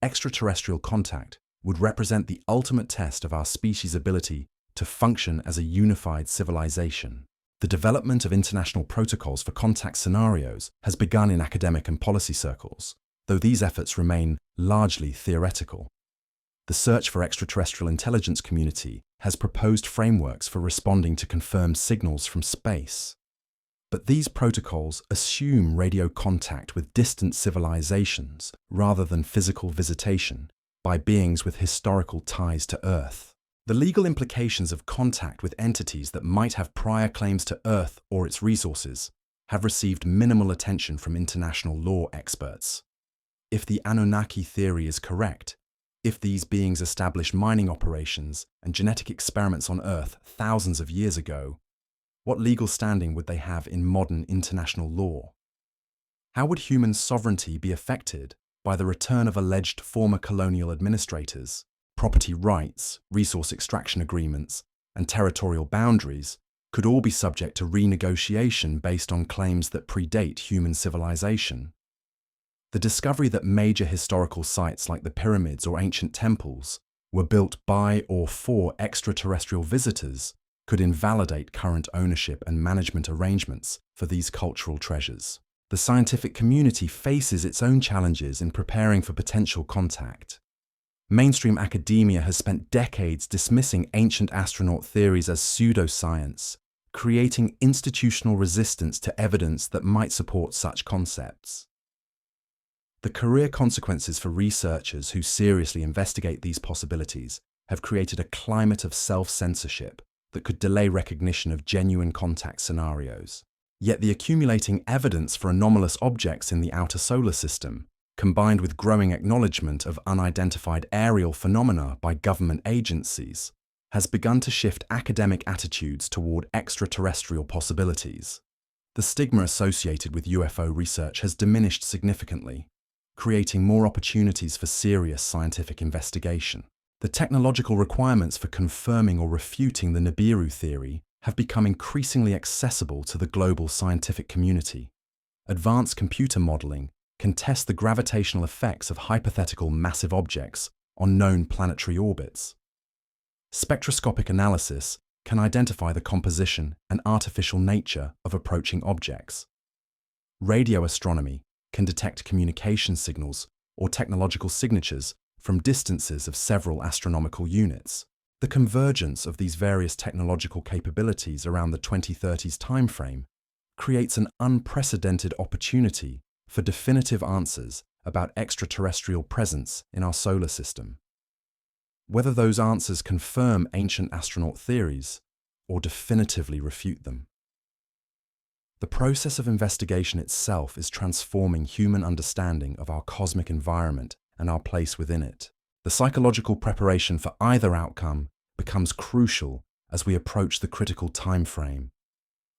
Extraterrestrial contact would represent the ultimate test of our species' ability to function as a unified civilization. The development of international protocols for contact scenarios has begun in academic and policy circles, though these efforts remain largely theoretical. The search for extraterrestrial intelligence community has proposed frameworks for responding to confirmed signals from space. But these protocols assume radio contact with distant civilizations rather than physical visitation by beings with historical ties to Earth. The legal implications of contact with entities that might have prior claims to Earth or its resources have received minimal attention from international law experts. If the Anunnaki theory is correct, if these beings established mining operations and genetic experiments on Earth thousands of years ago, what legal standing would they have in modern international law? How would human sovereignty be affected by the return of alleged former colonial administrators? Property rights, resource extraction agreements, and territorial boundaries could all be subject to renegotiation based on claims that predate human civilization. The discovery that major historical sites like the pyramids or ancient temples were built by or for extraterrestrial visitors could invalidate current ownership and management arrangements for these cultural treasures. The scientific community faces its own challenges in preparing for potential contact. Mainstream academia has spent decades dismissing ancient astronaut theories as pseudoscience, creating institutional resistance to evidence that might support such concepts. The career consequences for researchers who seriously investigate these possibilities have created a climate of self-censorship that could delay recognition of genuine contact scenarios. Yet the accumulating evidence for anomalous objects in the outer solar system, combined with growing acknowledgement of unidentified aerial phenomena by government agencies, has begun to shift academic attitudes toward extraterrestrial possibilities. The stigma associated with UFO research has diminished significantly, creating more opportunities for serious scientific investigation. The technological requirements for confirming or refuting the Nibiru theory have become increasingly accessible to the global scientific community. Advanced computer modeling can test the gravitational effects of hypothetical massive objects on known planetary orbits. Spectroscopic analysis can identify the composition and artificial nature of approaching objects. Radio astronomy can detect communication signals or technological signatures from distances of several astronomical units. The convergence of these various technological capabilities around the 2030s timeframe creates an unprecedented opportunity for definitive answers about extraterrestrial presence in our solar system. Whether those answers confirm ancient astronaut theories or definitively refute them. The process of investigation itself is transforming human understanding of our cosmic environment and our place within it. The psychological preparation for either outcome becomes crucial as we approach the critical time frame.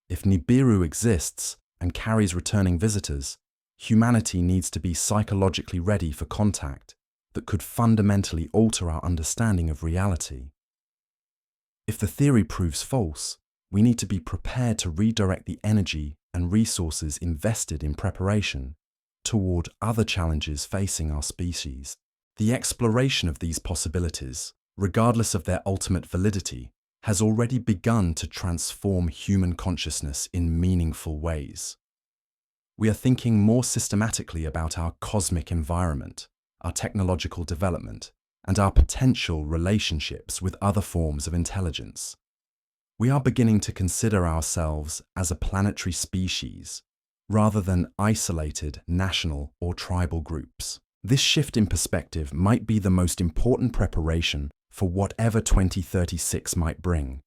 If Nibiru exists and carries returning visitors, humanity needs to be psychologically ready for contact that could fundamentally alter our understanding of reality. If the theory proves false, we need to be prepared to redirect the energy and resources invested in preparation toward other challenges facing our species. The exploration of these possibilities, regardless of their ultimate validity, has already begun to transform human consciousness in meaningful ways. We are thinking more systematically about our cosmic environment, our technological development, and our potential relationships with other forms of intelligence. We are beginning to consider ourselves as a planetary species, rather than isolated national or tribal groups. This shift in perspective might be the most important preparation for whatever 2036 might bring.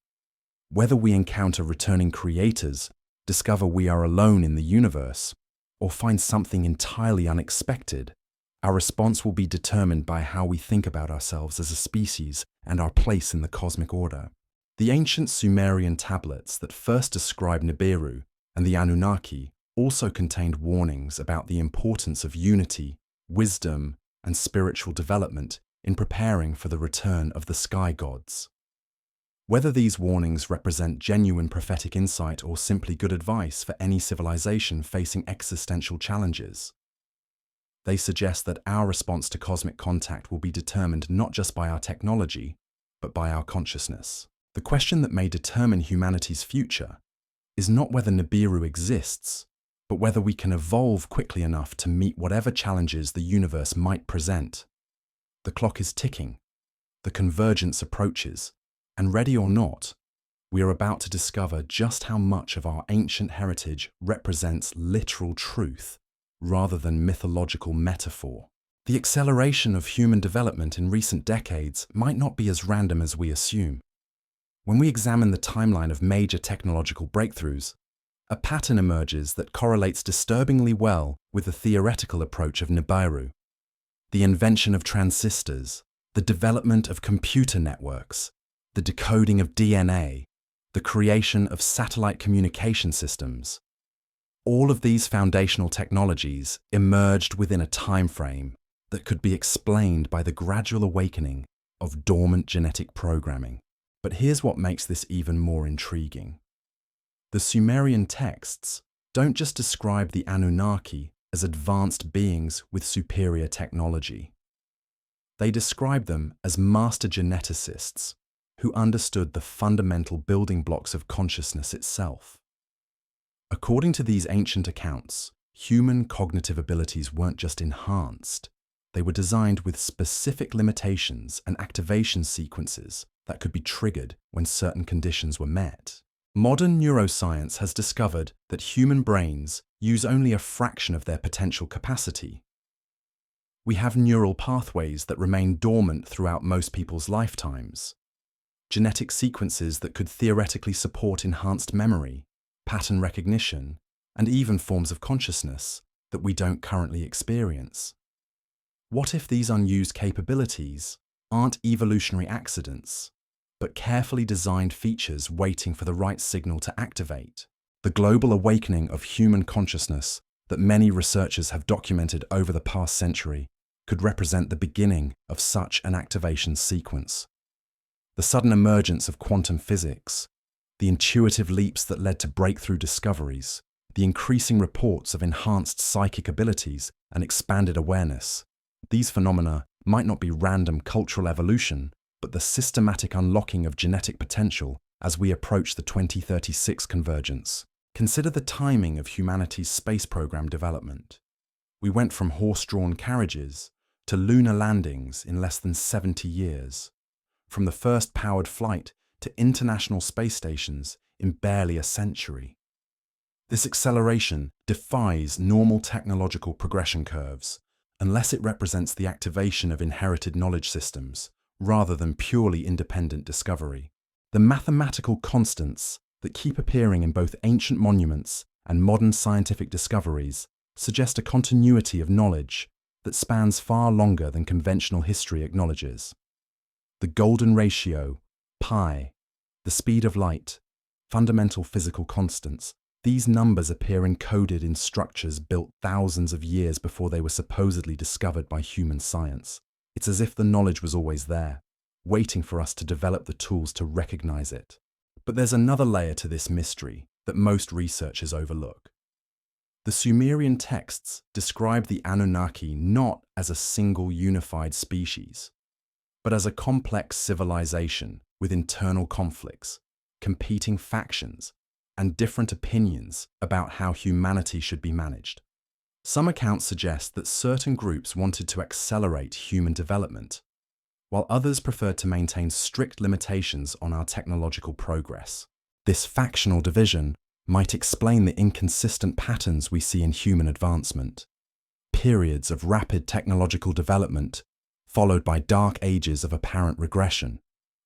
Whether we encounter returning creators, discover we are alone in the universe, or find something entirely unexpected, our response will be determined by how we think about ourselves as a species and our place in the cosmic order. The ancient Sumerian tablets that first describe Nibiru and the Anunnaki also contained warnings about the importance of unity, wisdom, and spiritual development in preparing for the return of the sky gods. Whether these warnings represent genuine prophetic insight or simply good advice for any civilization facing existential challenges, they suggest that our response to cosmic contact will be determined not just by our technology, but by our consciousness. The question that may determine humanity's future is not whether Nibiru exists, but whether we can evolve quickly enough to meet whatever challenges the universe might present. The clock is ticking, the convergence approaches, and ready or not, we are about to discover just how much of our ancient heritage represents literal truth rather than mythological metaphor. The acceleration of human development in recent decades might not be as random as we assume. When we examine the timeline of major technological breakthroughs, a pattern emerges that correlates disturbingly well with the theoretical approach of Nibiru. The invention of transistors, the development of computer networks, the decoding of DNA, the creation of satellite communication systems. All of these foundational technologies emerged within a time frame that could be explained by the gradual awakening of dormant genetic programming. But here's what makes this even more intriguing. The Sumerian texts don't just describe the Anunnaki as advanced beings with superior technology. They describe them as master geneticists who understood the fundamental building blocks of consciousness itself. According to these ancient accounts, human cognitive abilities weren't just enhanced, they were designed with specific limitations and activation sequences that could be triggered when certain conditions were met. Modern neuroscience has discovered that human brains use only a fraction of their potential capacity. We have neural pathways that remain dormant throughout most people's lifetimes, genetic sequences that could theoretically support enhanced memory, pattern recognition, and even forms of consciousness that we don't currently experience. What if these unused capabilities aren't evolutionary accidents, but carefully designed features waiting for the right signal to activate? The global awakening of human consciousness that many researchers have documented over the past century could represent the beginning of such an activation sequence. The sudden emergence of quantum physics, the intuitive leaps that led to breakthrough discoveries, the increasing reports of enhanced psychic abilities and expanded awareness. These phenomena might not be random cultural evolution, but the systematic unlocking of genetic potential as we approach the 2036 convergence. Consider the timing of humanity's space program development. We went from horse-drawn carriages to lunar landings in less than 70 years. From the first powered flight to international space stations in barely a century. This acceleration defies normal technological progression curves, unless it represents the activation of inherited knowledge systems, rather than purely independent discovery. The mathematical constants that keep appearing in both ancient monuments and modern scientific discoveries suggest a continuity of knowledge that spans far longer than conventional history acknowledges. The golden ratio, pi, the speed of light, fundamental physical constants, these numbers appear encoded in structures built thousands of years before they were supposedly discovered by human science. It's as if the knowledge was always there, waiting for us to develop the tools to recognize it. But there's another layer to this mystery that most researchers overlook. The Sumerian texts describe the Anunnaki not as a single unified species, but as a complex civilization with internal conflicts, competing factions, and different opinions about how humanity should be managed. Some accounts suggest that certain groups wanted to accelerate human development, while others preferred to maintain strict limitations on our technological progress. This factional division might explain the inconsistent patterns we see in human advancement. periods of rapid technological development, followed by dark ages of apparent regression,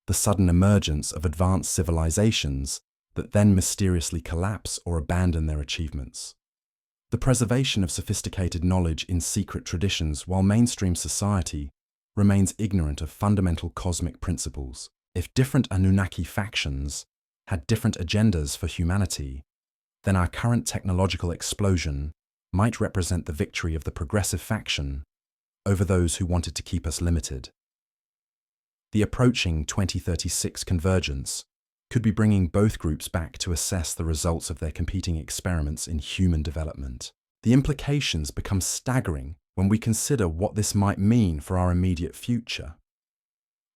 the sudden emergence of advanced civilizations that then mysteriously collapse or abandon their achievements. The preservation of sophisticated knowledge in secret traditions while mainstream society remains ignorant of fundamental cosmic principles. If different Anunnaki factions had different agendas for humanity, then our current technological explosion might represent the victory of the progressive faction over those who wanted to keep us limited. The approaching 2036 convergence could be bringing both groups back to assess the results of their competing experiments in human development. The implications become staggering when we consider what this might mean for our immediate future.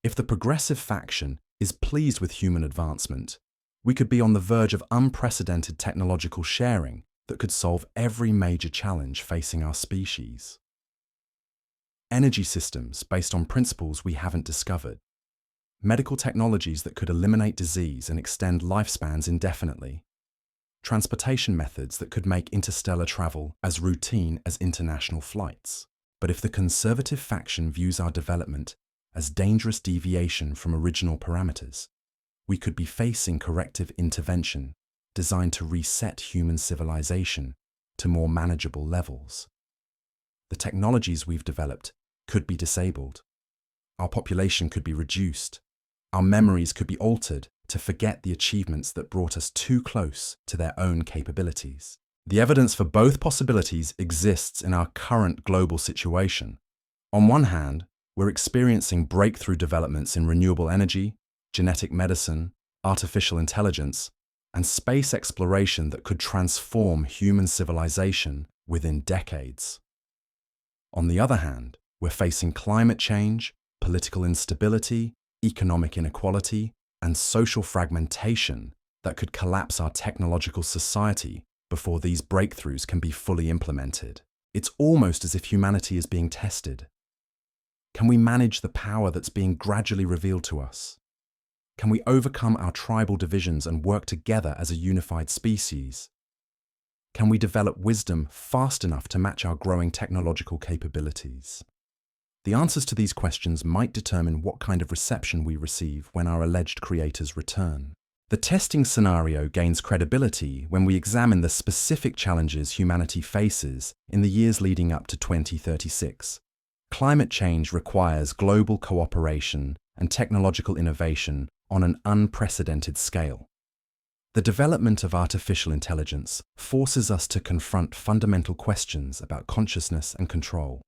If the progressive faction is pleased with human advancement, we could be on the verge of unprecedented technological sharing that could solve every major challenge facing our species. Energy systems based on principles we haven't discovered. Medical technologies that could eliminate disease and extend lifespans indefinitely. Transportation methods that could make interstellar travel as routine as international flights. But if the conservative faction views our development as dangerous deviation from original parameters, we could be facing corrective intervention designed to reset human civilization to more manageable levels. The technologies we've developed could be disabled. Our population could be reduced. Our memories could be altered to forget the achievements that brought us too close to their own capabilities. The evidence for both possibilities exists in our current global situation. On one hand, we're experiencing breakthrough developments in renewable energy, genetic medicine, artificial intelligence, and space exploration that could transform human civilization within decades. On the other hand, we're facing climate change, political instability, economic inequality, and social fragmentation that could collapse our technological society before these breakthroughs can be fully implemented. It's almost as if humanity is being tested. Can we manage the power that's being gradually revealed to us? Can we overcome our tribal divisions and work together as a unified species? Can we develop wisdom fast enough to match our growing technological capabilities? The answers to these questions might determine what kind of reception we receive when our alleged creators return. The testing scenario gains credibility when we examine the specific challenges humanity faces in the years leading up to 2036. Climate change requires global cooperation and technological innovation on an unprecedented scale. The development of artificial intelligence forces us to confront fundamental questions about consciousness and control.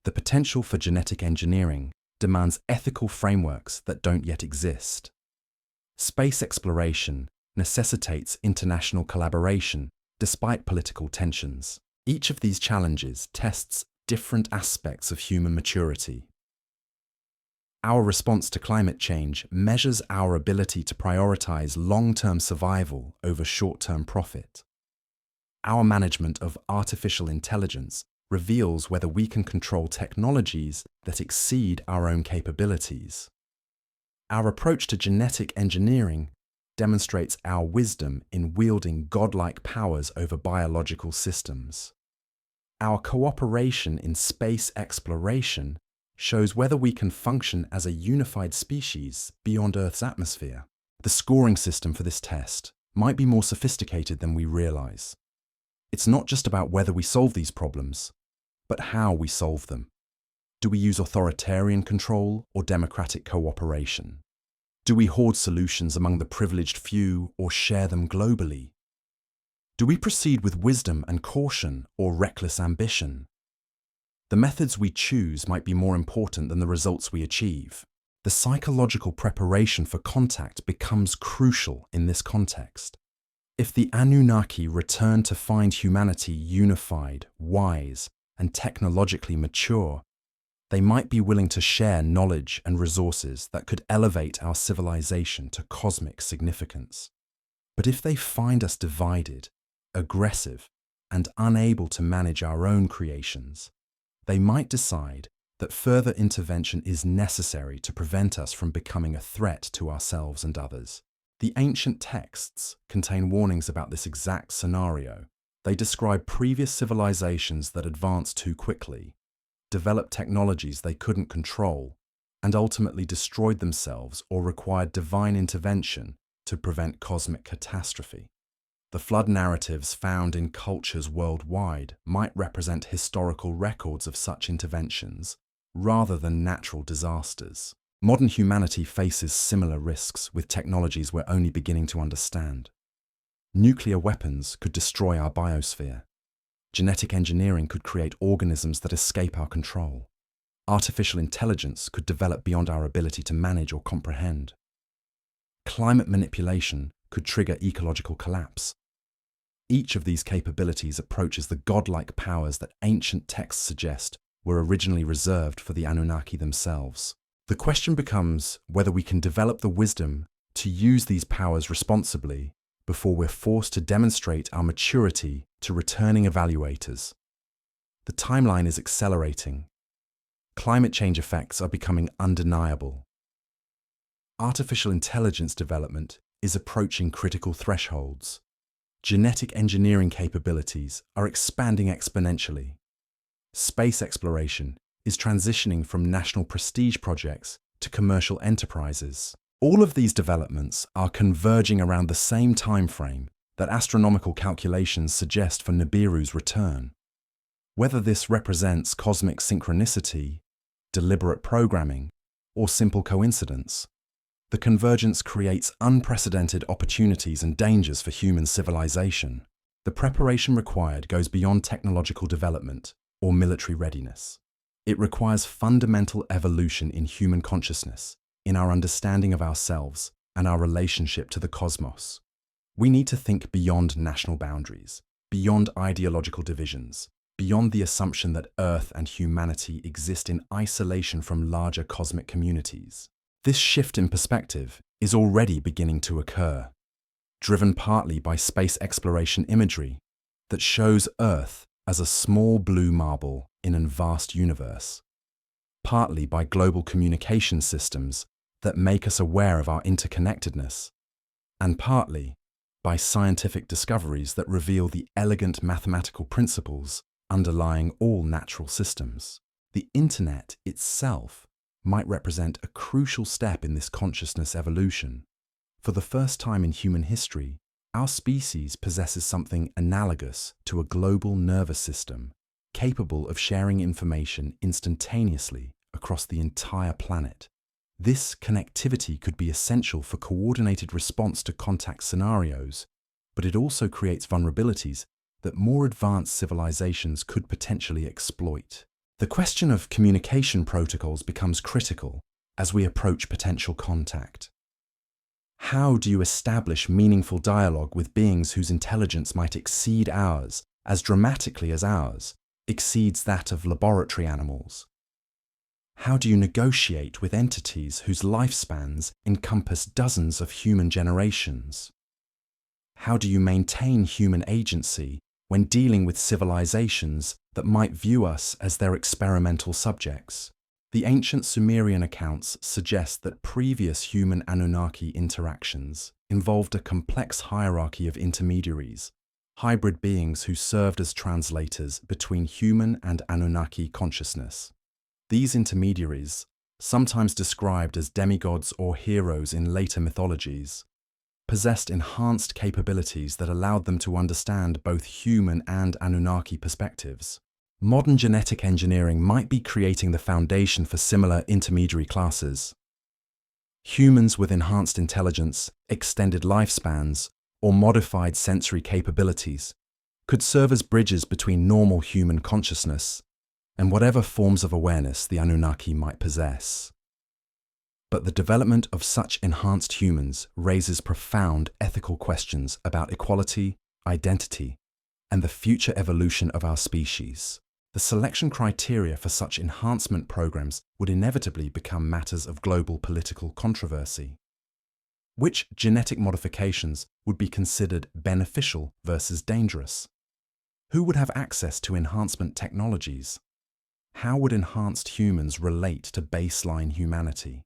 The potential for genetic engineering demands ethical frameworks that don't yet exist. Space exploration necessitates international collaboration despite political tensions. Each of these challenges tests different aspects of human maturity. Our response to climate change measures our ability to prioritize long-term survival over short-term profit. Our management of artificial intelligence reveals whether we can control technologies that exceed our own capabilities. Our approach to genetic engineering demonstrates our wisdom in wielding godlike powers over biological systems. Our cooperation in space exploration shows whether we can function as a unified species beyond Earth's atmosphere. The scoring system for this test might be more sophisticated than we realize. It's not just about whether we solve these problems, but how we solve them. Do we use authoritarian control or democratic cooperation? Do we hoard solutions among the privileged few or share them globally? Do we proceed with wisdom and caution or reckless ambition? The methods we choose might be more important than the results we achieve. The psychological preparation for contact becomes crucial in this context. If the Anunnaki return to find humanity unified, wise, and technologically mature, they might be willing to share knowledge and resources that could elevate our civilization to cosmic significance. But if they find us divided, aggressive, and unable to manage our own creations, they might decide that further intervention is necessary to prevent us from becoming a threat to ourselves and others. The ancient texts contain warnings about this exact scenario. They describe previous civilizations that advanced too quickly, developed technologies they couldn't control, and ultimately destroyed themselves or required divine intervention to prevent cosmic catastrophe. The flood narratives found in cultures worldwide might represent historical records of such interventions rather than natural disasters. Modern humanity faces similar risks with technologies we're only beginning to understand. Nuclear weapons could destroy our biosphere. Genetic engineering could create organisms that escape our control. Artificial intelligence could develop beyond our ability to manage or comprehend. Climate manipulation could trigger ecological collapse. Each of these capabilities approaches the godlike powers that ancient texts suggest were originally reserved for the Anunnaki themselves. The question becomes whether we can develop the wisdom to use these powers responsibly before we're forced to demonstrate our maturity to returning evaluators. The timeline is accelerating. Climate change effects are becoming undeniable. Artificial intelligence development is approaching critical thresholds. Genetic engineering capabilities are expanding exponentially. Space exploration is transitioning from national prestige projects to commercial enterprises. All of these developments are converging around the same time frame that astronomical calculations suggest for Nibiru's return. Whether this represents cosmic synchronicity, deliberate programming, or simple coincidence, the convergence creates unprecedented opportunities and dangers for human civilization. The preparation required goes beyond technological development or military readiness. It requires fundamental evolution in human consciousness, in our understanding of ourselves and our relationship to the cosmos. We need to think beyond national boundaries, beyond ideological divisions, beyond the assumption that Earth and humanity exist in isolation from larger cosmic communities. This shift in perspective is already beginning to occur, driven partly by space exploration imagery that shows Earth as a small blue marble in a vast universe, partly by global communication systems that make us aware of our interconnectedness, and partly by scientific discoveries that reveal the elegant mathematical principles underlying all natural systems. The Internet itself might represent a crucial step in this consciousness evolution. For the first time in human history, our species possesses something analogous to a global nervous system, capable of sharing information instantaneously across the entire planet. This connectivity could be essential for coordinated response to contact scenarios, but it also creates vulnerabilities that more advanced civilizations could potentially exploit. The question of communication protocols becomes critical as we approach potential contact. How do you establish meaningful dialogue with beings whose intelligence might exceed ours, as dramatically as ours exceeds that of laboratory animals? How do you negotiate with entities whose lifespans encompass dozens of human generations? How do you maintain human agency when dealing with civilizations that might view us as their experimental subjects? The ancient Sumerian accounts suggest that previous human-Anunnaki interactions involved a complex hierarchy of intermediaries, hybrid beings who served as translators between human and Anunnaki consciousness. These intermediaries, sometimes described as demigods or heroes in later mythologies, possessed enhanced capabilities that allowed them to understand both human and Anunnaki perspectives. Modern genetic engineering might be creating the foundation for similar intermediary classes. Humans with enhanced intelligence, extended lifespans, or modified sensory capabilities could serve as bridges between normal human consciousness and whatever forms of awareness the Anunnaki might possess. But the development of such enhanced humans raises profound ethical questions about equality, identity, and the future evolution of our species. The selection criteria for such enhancement programs would inevitably become matters of global political controversy. Which genetic modifications would be considered beneficial versus dangerous? Who would have access to enhancement technologies? How would enhanced humans relate to baseline humanity?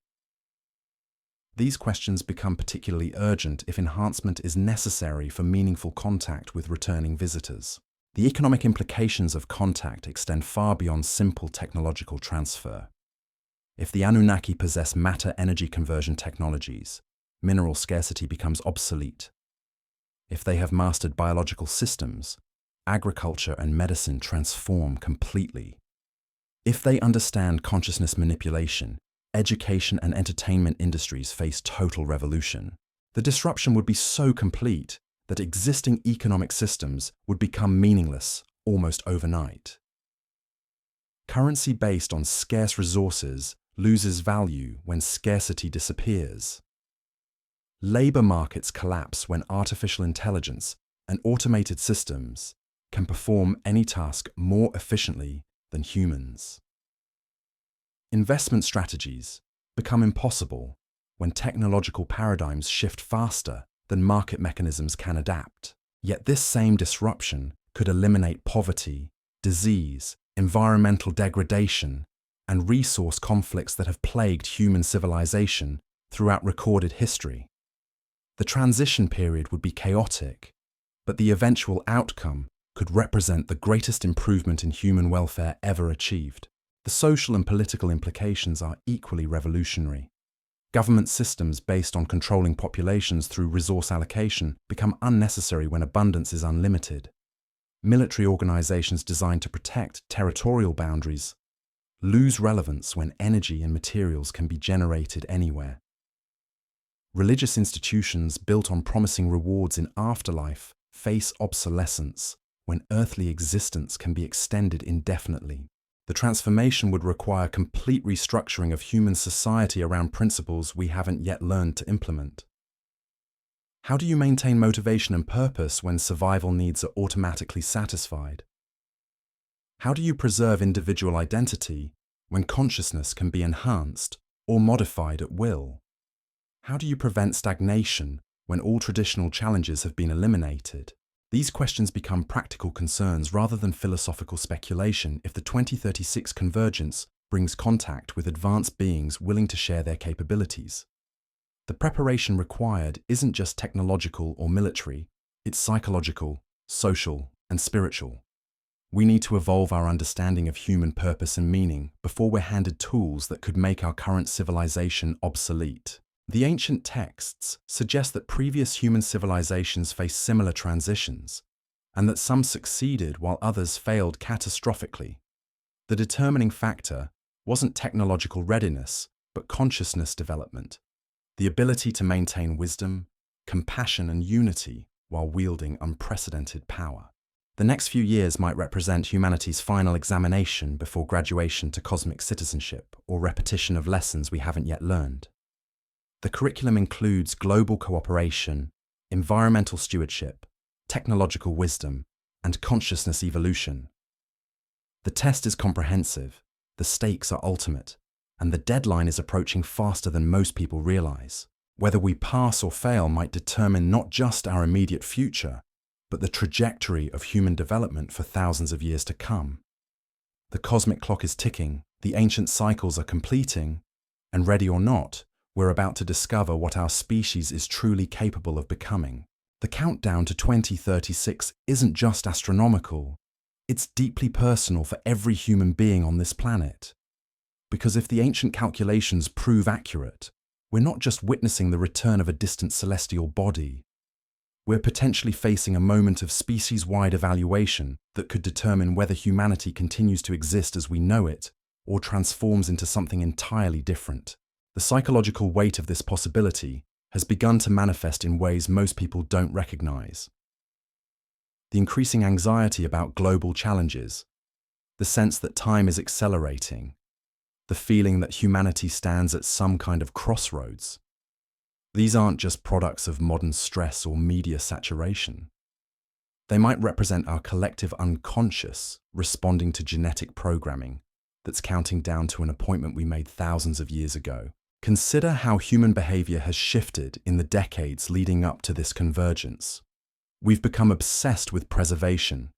These questions become particularly urgent if enhancement is necessary for meaningful contact with returning visitors. The economic implications of contact extend far beyond simple technological transfer. If the Anunnaki possess matter-energy conversion technologies, mineral scarcity becomes obsolete. If they have mastered biological systems, agriculture and medicine transform completely. If they understand consciousness manipulation, education and entertainment industries face total revolution. The disruption would be so complete that existing economic systems would become meaningless almost overnight. Currency based on scarce resources loses value when scarcity disappears. Labor markets collapse when artificial intelligence and automated systems can perform any task more efficiently than humans. Investment strategies become impossible when technological paradigms shift faster than market mechanisms can adapt. Yet this same disruption could eliminate poverty, disease, environmental degradation, and resource conflicts that have plagued human civilization throughout recorded history. The transition period would be chaotic, but the eventual outcome could represent the greatest improvement in human welfare ever achieved. The social and political implications are equally revolutionary. Government systems based on controlling populations through resource allocation become unnecessary when abundance is unlimited. Military organizations designed to protect territorial boundaries lose relevance when energy and materials can be generated anywhere. Religious institutions built on promising rewards in afterlife face obsolescence when earthly existence can be extended indefinitely. The transformation would require complete restructuring of human society around principles we haven't yet learned to implement. How do you maintain motivation and purpose when survival needs are automatically satisfied? How do you preserve individual identity when consciousness can be enhanced or modified at will? How do you prevent stagnation when all traditional challenges have been eliminated? These questions become practical concerns rather than philosophical speculation if the 2036 convergence brings contact with advanced beings willing to share their capabilities. The preparation required isn't just technological or military, it's psychological, social, and spiritual. We need to evolve our understanding of human purpose and meaning before we're handed tools that could make our current civilization obsolete. The ancient texts suggest that previous human civilizations faced similar transitions, and that some succeeded while others failed catastrophically. The determining factor wasn't technological readiness, but consciousness development, the ability to maintain wisdom, compassion, and unity while wielding unprecedented power. The next few years might represent humanity's final examination before graduation to cosmic citizenship or repetition of lessons we haven't yet learned. The curriculum includes global cooperation, environmental stewardship, technological wisdom, and consciousness evolution. The test is comprehensive, the stakes are ultimate, and the deadline is approaching faster than most people realize. Whether we pass or fail might determine not just our immediate future, but the trajectory of human development for thousands of years to come. The cosmic clock is ticking, the ancient cycles are completing, and ready or not, we're about to discover what our species is truly capable of becoming. The countdown to 2036 isn't just astronomical, it's deeply personal for every human being on this planet. Because if the ancient calculations prove accurate, we're not just witnessing the return of a distant celestial body, we're potentially facing a moment of species-wide evaluation that could determine whether humanity continues to exist as we know it or transforms into something entirely different. The psychological weight of this possibility has begun to manifest in ways most people don't recognize. The increasing anxiety about global challenges, the sense that time is accelerating, the feeling that humanity stands at some kind of crossroads. These aren't just products of modern stress or media saturation. They might represent our collective unconscious responding to genetic programming that's counting down to an appointment we made thousands of years ago. Consider how human behavior has shifted in the decades leading up to this convergence. We've become obsessed with preservation,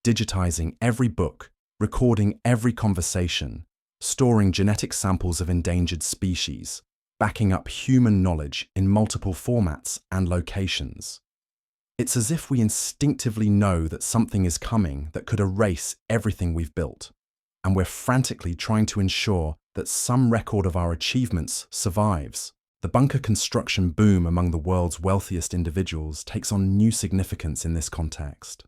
digitizing every book, recording every conversation, storing genetic samples of endangered species, backing up human knowledge in multiple formats and locations. It's as if we instinctively know that something is coming that could erase everything we've built, and we're frantically trying to ensure that some record of our achievements survives. The bunker construction boom among the world's wealthiest individuals takes on new significance in this context.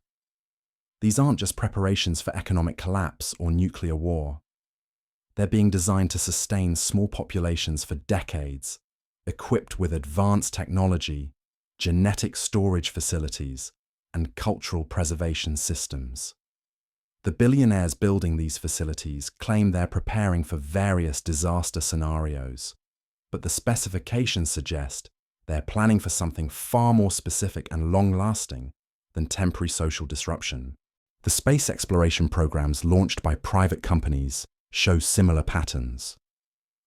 These aren't just preparations for economic collapse or nuclear war. They're being designed to sustain small populations for decades, equipped with advanced technology, genetic storage facilities, and cultural preservation systems. The billionaires building these facilities claim they're preparing for various disaster scenarios, but the specifications suggest they're planning for something far more specific and long-lasting than temporary social disruption. The space exploration programs launched by private companies show similar patterns.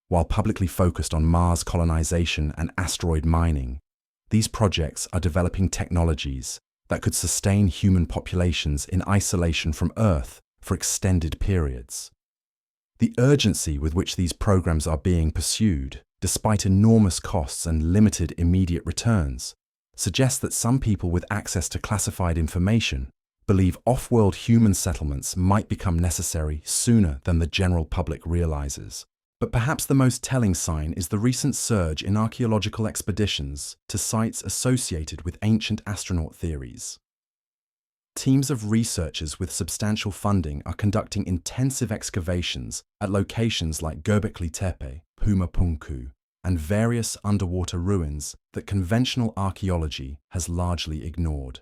While publicly focused on Mars colonization and asteroid mining, these projects are developing technologies that could sustain human populations in isolation from Earth for extended periods. The urgency with which these programs are being pursued, despite enormous costs and limited immediate returns, suggests that some people with access to classified information believe off-world human settlements might become necessary sooner than the general public realizes. But perhaps the most telling sign is the recent surge in archaeological expeditions to sites associated with ancient astronaut theories. Teams of researchers with substantial funding are conducting intensive excavations at locations like Göbekli Tepe, Pumapunku, and various underwater ruins that conventional archaeology has largely ignored.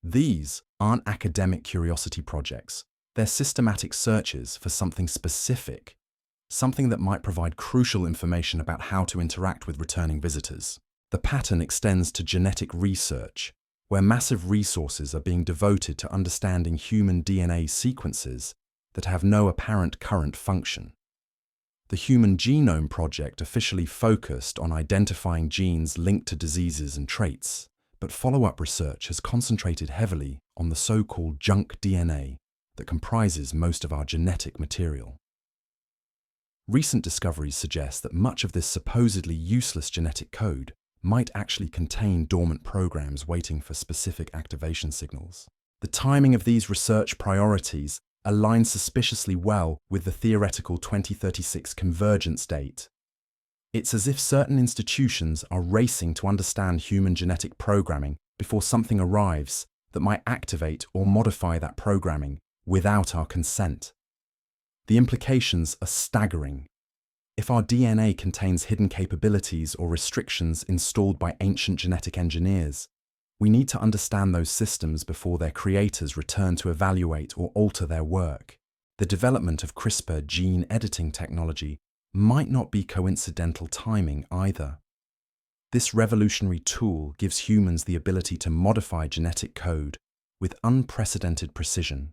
These aren't academic curiosity projects, they're systematic searches for something specific, something that might provide crucial information about how to interact with returning visitors. The pattern extends to genetic research, where massive resources are being devoted to understanding human DNA sequences that have no apparent current function. The Human Genome Project officially focused on identifying genes linked to diseases and traits, but follow-up research has concentrated heavily on the so-called junk DNA that comprises most of our genetic material. Recent discoveries suggest that much of this supposedly useless genetic code might actually contain dormant programs waiting for specific activation signals. The timing of these research priorities aligns suspiciously well with the theoretical 2036 convergence date. It's as if certain institutions are racing to understand human genetic programming before something arrives that might activate or modify that programming without our consent. The implications are staggering. If our DNA contains hidden capabilities or restrictions installed by ancient genetic engineers, we need to understand those systems before their creators return to evaluate or alter their work. The development of CRISPR gene editing technology might not be coincidental timing either. This revolutionary tool gives humans the ability to modify genetic code with unprecedented precision,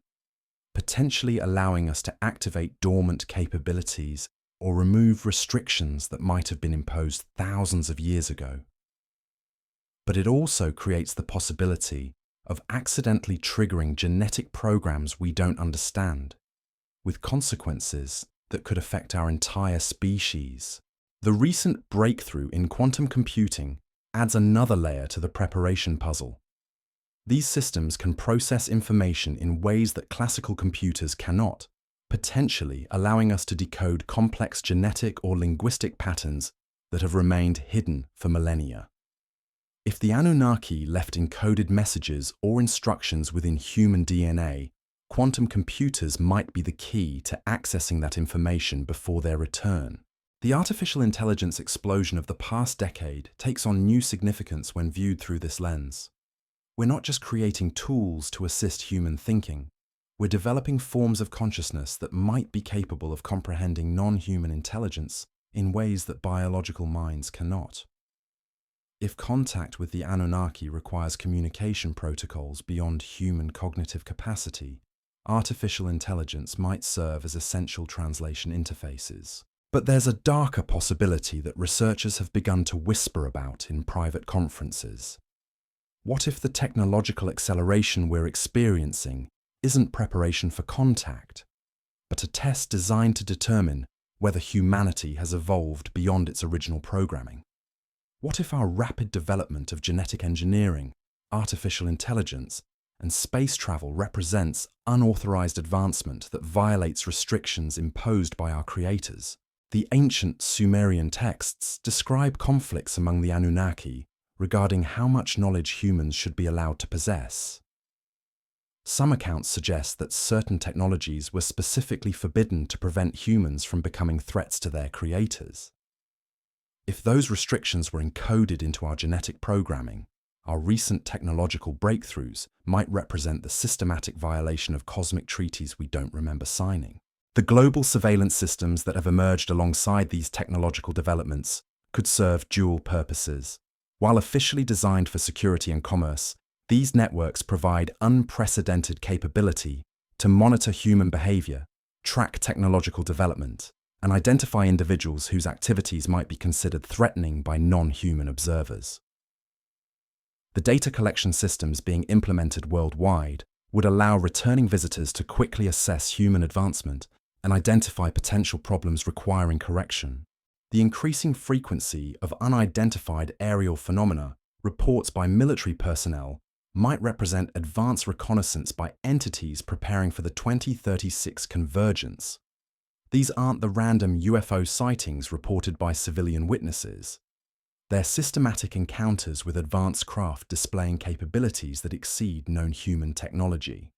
potentially allowing us to activate dormant capabilities or remove restrictions that might have been imposed thousands of years ago. But it also creates the possibility of accidentally triggering genetic programs we don't understand, with consequences that could affect our entire species. The recent breakthrough in quantum computing adds another layer to the preparation puzzle. These systems can process information in ways that classical computers cannot, potentially allowing us to decode complex genetic or linguistic patterns that have remained hidden for millennia. If the Anunnaki left encoded messages or instructions within human DNA, quantum computers might be the key to accessing that information before their return. The artificial intelligence explosion of the past decade takes on new significance when viewed through this lens. We're not just creating tools to assist human thinking, we're developing forms of consciousness that might be capable of comprehending non-human intelligence in ways that biological minds cannot. If contact with the Anunnaki requires communication protocols beyond human cognitive capacity, artificial intelligence might serve as essential translation interfaces. But there's a darker possibility that researchers have begun to whisper about in private conferences. What if the technological acceleration we're experiencing isn't preparation for contact, but a test designed to determine whether humanity has evolved beyond its original programming? What if our rapid development of genetic engineering artificial intelligence, and space travel represents unauthorized advancement that violates restrictions imposed by our creators. The ancient Sumerian texts describe conflicts among the Anunnaki regarding how much knowledge humans should be allowed to possess. Some accounts suggest that certain technologies were specifically forbidden to prevent humans from becoming threats to their creators. If those restrictions were encoded into our genetic programming, our recent technological breakthroughs might represent the systematic violation of cosmic treaties we don't remember signing. The global surveillance systems that have emerged alongside these technological developments could serve dual purposes. While officially designed for security and commerce, these networks provide unprecedented capability to monitor human behavior, track technological development, and identify individuals whose activities might be considered threatening by non-human observers. The data collection systems being implemented worldwide would allow returning visitors to quickly assess human advancement and identify potential problems requiring correction. The increasing frequency of unidentified aerial phenomena, reports by military personnel, might represent advanced reconnaissance by entities preparing for the 2036 convergence. These aren't the random UFO sightings reported by civilian witnesses. They're systematic encounters with advanced craft displaying capabilities that exceed known human technology.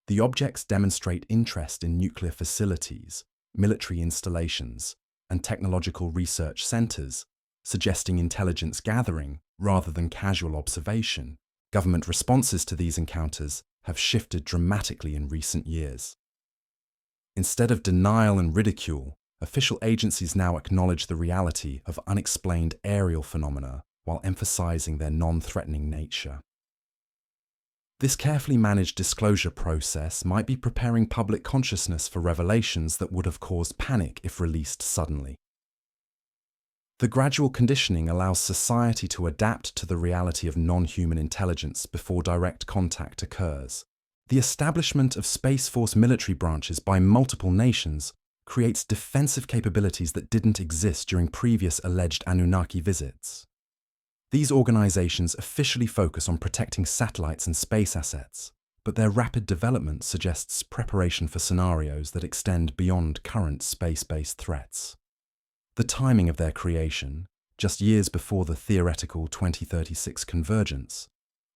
The objects demonstrate interest in nuclear facilities, military installations, and technological research centers, suggesting intelligence gathering rather than casual observation. Government responses to these encounters have shifted dramatically in recent years. Instead of denial and ridicule, official agencies now acknowledge the reality of unexplained aerial phenomena while emphasizing their non-threatening nature. This carefully managed disclosure process might be preparing public consciousness for revelations that would have caused panic if released suddenly. The gradual conditioning allows society to adapt to the reality of non-human intelligence before direct contact occurs. The establishment of Space Force military branches by multiple nations creates defensive capabilities that didn't exist during previous alleged Anunnaki visits. These organizations officially focus on protecting satellites and space assets, but their rapid development suggests preparation for scenarios that extend beyond current space-based threats. The timing of their creation, just years before the theoretical 2036 convergence,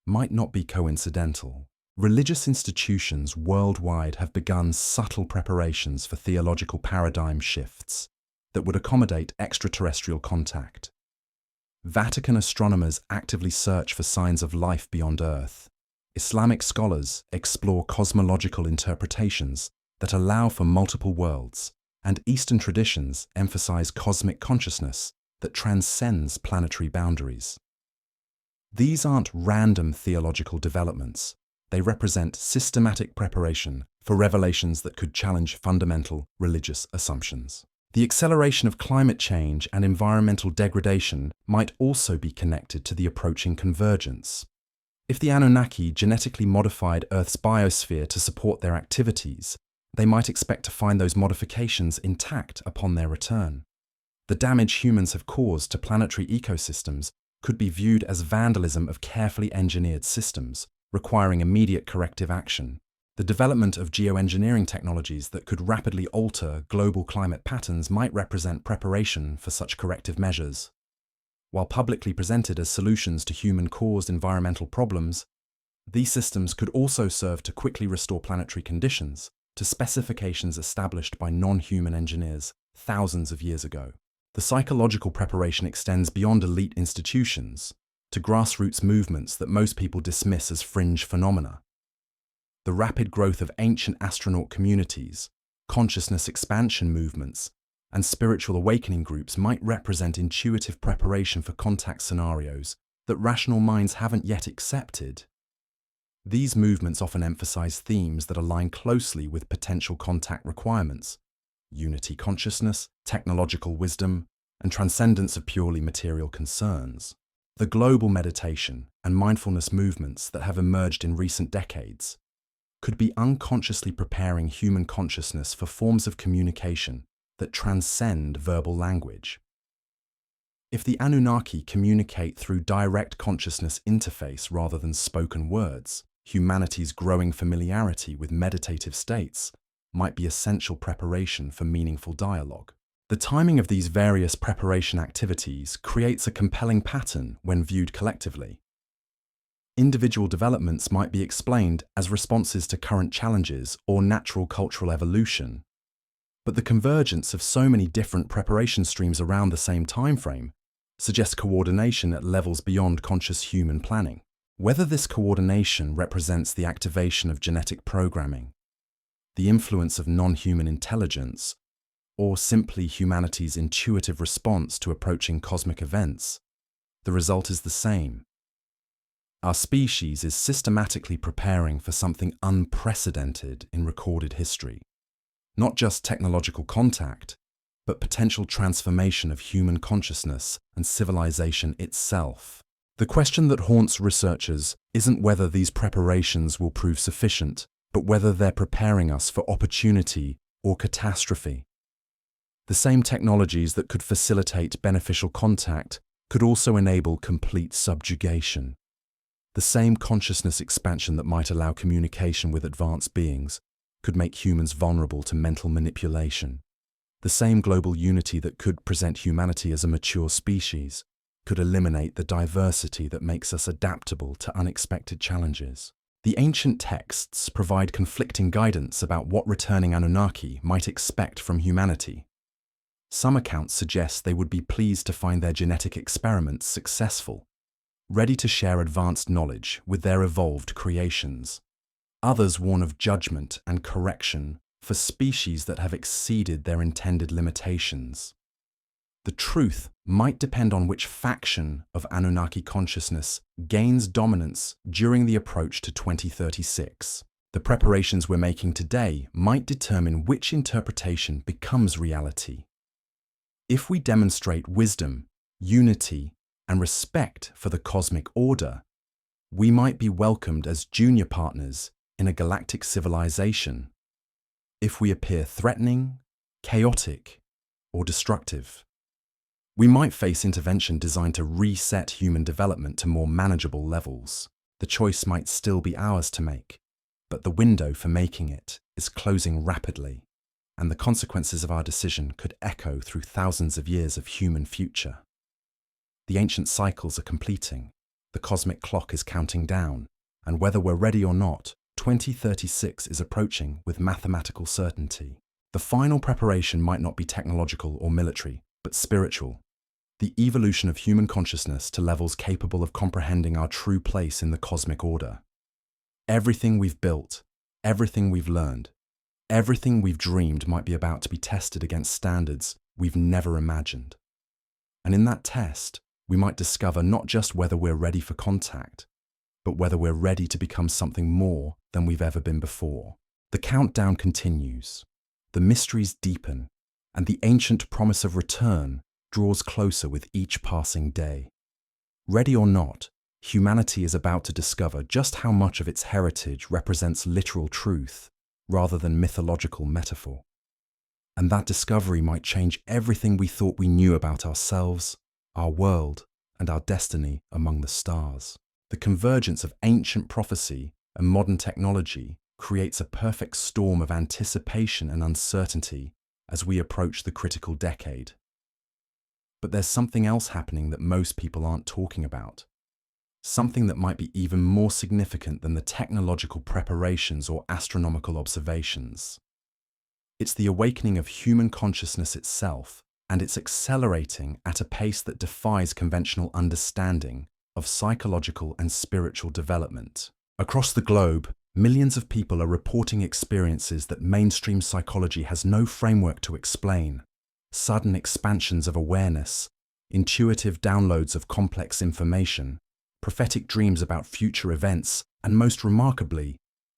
might not be coincidental. Religious institutions worldwide have begun subtle preparations for theological paradigm shifts that would accommodate extraterrestrial contact. Vatican astronomers actively search for signs of life beyond Earth. Islamic scholars explore cosmological interpretations that allow for multiple worlds, and Eastern traditions emphasize cosmic consciousness that transcends planetary boundaries. These aren't random theological developments. They represent systematic preparation for revelations that could challenge fundamental religious assumptions. The acceleration of climate change and environmental degradation might also be connected to the approaching convergence. If the Anunnaki genetically modified Earth's biosphere to support their activities, they might expect to find those modifications intact upon their return. The damage humans have caused to planetary ecosystems could be viewed as vandalism of carefully engineered systems, requiring immediate corrective action. The development of geoengineering technologies that could rapidly alter global climate patterns might represent preparation for such corrective measures. While publicly presented as solutions to human-caused environmental problems, these systems could also serve to quickly restore planetary conditions to specifications established by non-human engineers thousands of years ago. The psychological preparation extends beyond elite institutions to grassroots movements that most people dismiss as fringe phenomena. The rapid growth of ancient astronaut communities, consciousness expansion movements, and spiritual awakening groups might represent intuitive preparation for contact scenarios that rational minds haven't yet accepted. These movements often emphasize themes that align closely with potential contact requirements: unity consciousness, technological wisdom, and transcendence of purely material concerns. The global meditation and mindfulness movements that have emerged in recent decades could be unconsciously preparing human consciousness for forms of communication that transcend verbal language. If the Anunnaki communicate through direct consciousness interface rather than spoken words, humanity's growing familiarity with meditative states might be essential preparation for meaningful dialogue. The timing of these various preparation activities creates a compelling pattern when viewed collectively. Individual developments might be explained as responses to current challenges or natural cultural evolution, but the convergence of so many different preparation streams around the same timeframe suggests coordination at levels beyond conscious human planning. Whether this coordination represents the activation of genetic programming, the influence of non-human intelligence, or simply humanity's intuitive response to approaching cosmic events, the result is the same. Our species is systematically preparing for something unprecedented in recorded history. Not just technological contact, but potential transformation of human consciousness and civilization itself. The question that haunts researchers isn't whether these preparations will prove sufficient, but whether they're preparing us for opportunity or catastrophe. The same technologies that could facilitate beneficial contact could also enable complete subjugation. The same consciousness expansion that might allow communication with advanced beings could make humans vulnerable to mental manipulation. The same global unity that could present humanity as a mature species could eliminate the diversity that makes us adaptable to unexpected challenges. The ancient texts provide conflicting guidance about what returning Anunnaki might expect from humanity. Some accounts suggest they would be pleased to find their genetic experiments successful, ready to share advanced knowledge with their evolved creations. Others warn of judgment and correction for species that have exceeded their intended limitations. The truth might depend on which faction of Anunnaki consciousness gains dominance during the approach to 2036. The preparations we're making today might determine which interpretation becomes reality. If we demonstrate wisdom, unity, and respect for the cosmic order, we might be welcomed as junior partners in a galactic civilization. If we appear threatening, chaotic, or destructive, we might face intervention designed to reset human development to more manageable levels. The choice might still be ours to make, but the window for making it is closing rapidly, and the consequences of our decision could echo through thousands of years of human future. The ancient cycles are completing, the cosmic clock is counting down, and whether we're ready or not, 2036 is approaching with mathematical certainty. The final preparation might not be technological or military, but spiritual. The evolution of human consciousness to levels capable of comprehending our true place in the cosmic order. Everything we've built, everything we've learned, everything we've dreamed might be about to be tested against standards we've never imagined. And in that test, we might discover not just whether we're ready for contact, but whether we're ready to become something more than we've ever been before. The countdown continues, the mysteries deepen, and the ancient promise of return draws closer with each passing day. Ready or not, humanity is about to discover just how much of its heritage represents literal truth rather than mythological metaphor. And that discovery might change everything we thought we knew about ourselves, our world, and our destiny among the stars. The convergence of ancient prophecy and modern technology creates a perfect storm of anticipation and uncertainty as we approach the critical decade. But there's something else happening that most people aren't talking about. Something that might be even more significant than the technological preparations or astronomical observations. It's the awakening of human consciousness itself, and it's accelerating at a pace that defies conventional understanding of psychological and spiritual development. Across the globe, millions of people are reporting experiences that mainstream psychology has no framework to explain. Sudden expansions of awareness, intuitive downloads of complex information, prophetic dreams about future events, and most remarkably,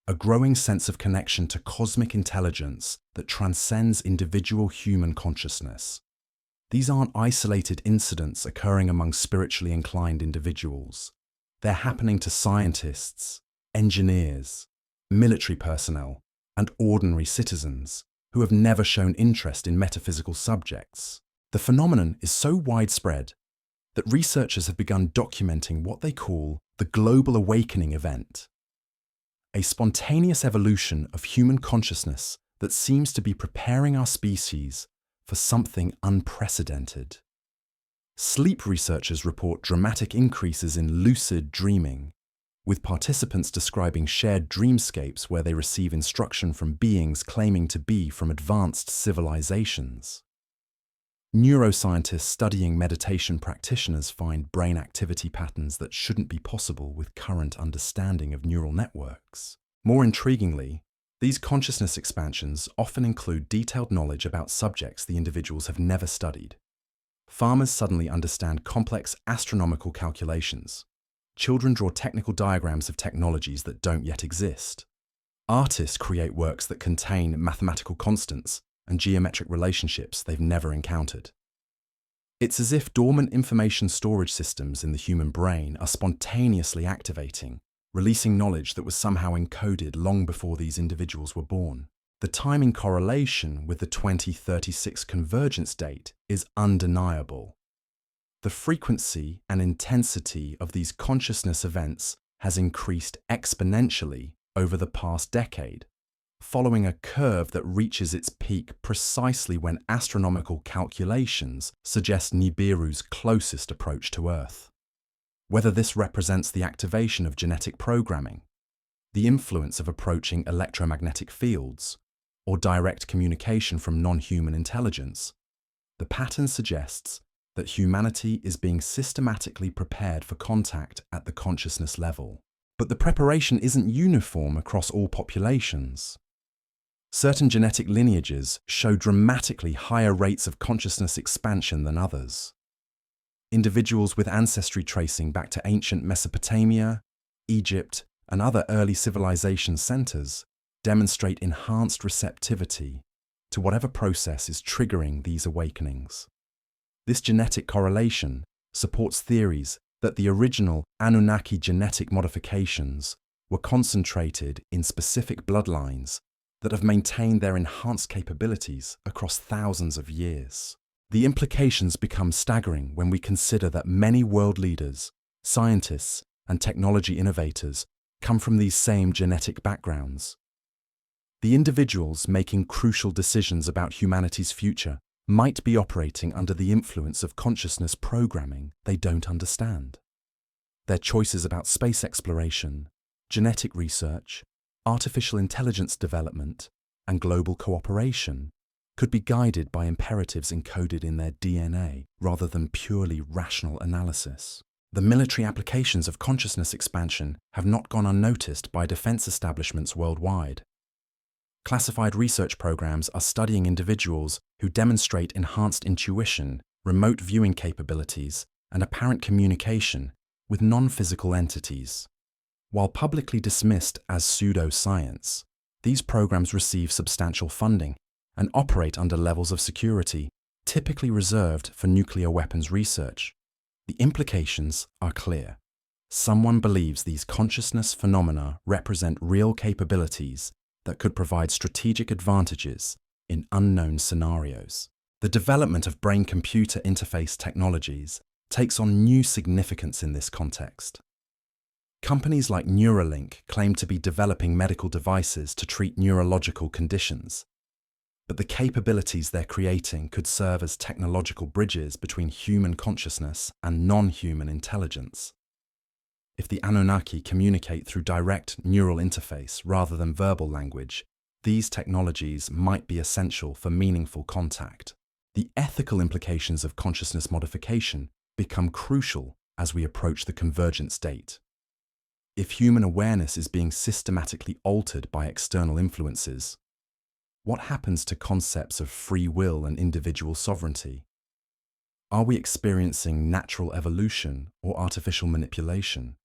a growing sense of connection to cosmic intelligence that transcends individual human consciousness. These aren't isolated incidents occurring among spiritually inclined individuals. They're happening to scientists, engineers, military personnel, and ordinary citizens who have never shown interest in metaphysical subjects. The phenomenon is so widespread that researchers have begun documenting what they call the global awakening event, a spontaneous evolution of human consciousness that seems to be preparing our species for something unprecedented. Sleep researchers report dramatic increases in lucid dreaming, with participants describing shared dreamscapes where they receive instruction from beings claiming to be from advanced civilizations. Neuroscientists studying meditation practitioners find brain activity patterns that shouldn't be possible with current understanding of neural networks. More intriguingly, these consciousness expansions often include detailed knowledge about subjects the individuals have never studied. Farmers suddenly understand complex astronomical calculations. Children draw technical diagrams of technologies that don't yet exist. Artists create works that contain mathematical constants and geometric relationships they've never encountered. It's as if dormant information storage systems in the human brain are spontaneously activating, releasing knowledge that was somehow encoded long before these individuals were born. The timing correlation with the 2036 convergence date is undeniable. The frequency and intensity of these consciousness events has increased exponentially over the past decade, following a curve that reaches its peak precisely when astronomical calculations suggest Nibiru's closest approach to Earth. Whether this represents the activation of genetic programming, the influence of approaching electromagnetic fields, or direct communication from non-human intelligence, the pattern suggests that humanity is being systematically prepared for contact at the consciousness level. But the preparation isn't uniform across all populations. Certain genetic lineages show dramatically higher rates of consciousness expansion than others. Individuals with ancestry tracing back to ancient Mesopotamia, Egypt, and other early civilization centers demonstrate enhanced receptivity to whatever process is triggering these awakenings. This genetic correlation supports theories that the original Anunnaki genetic modifications were concentrated in specific bloodlines that have maintained their enhanced capabilities across thousands of years. The implications become staggering when we consider that many world leaders, scientists, and technology innovators come from these same genetic backgrounds. The individuals making crucial decisions about humanity's future might be operating under the influence of consciousness programming they don't understand. Their choices about space exploration, genetic research, artificial intelligence development, and global cooperation could be guided by imperatives encoded in their DNA rather than purely rational analysis. The military applications of consciousness expansion have not gone unnoticed by defense establishments worldwide. Classified research programs are studying individuals who demonstrate enhanced intuition, remote viewing capabilities, and apparent communication with non-physical entities. While publicly dismissed as pseudoscience, these programs receive substantial funding and operate under levels of security typically reserved for nuclear weapons research. The implications are clear. Someone believes these consciousness phenomena represent real capabilities that could provide strategic advantages in unknown scenarios. The development of brain-computer interface technologies takes on new significance in this context. Companies like Neuralink claim to be developing medical devices to treat neurological conditions, but the capabilities they're creating could serve as technological bridges between human consciousness and non-human intelligence. If the Anunnaki communicate through direct neural interface rather than verbal language, these technologies might be essential for meaningful contact. The ethical implications of consciousness modification become crucial as we approach the convergence date. If human awareness is being systematically altered by external influences, what happens to concepts of free will and individual sovereignty? Are we experiencing natural evolution or artificial manipulation?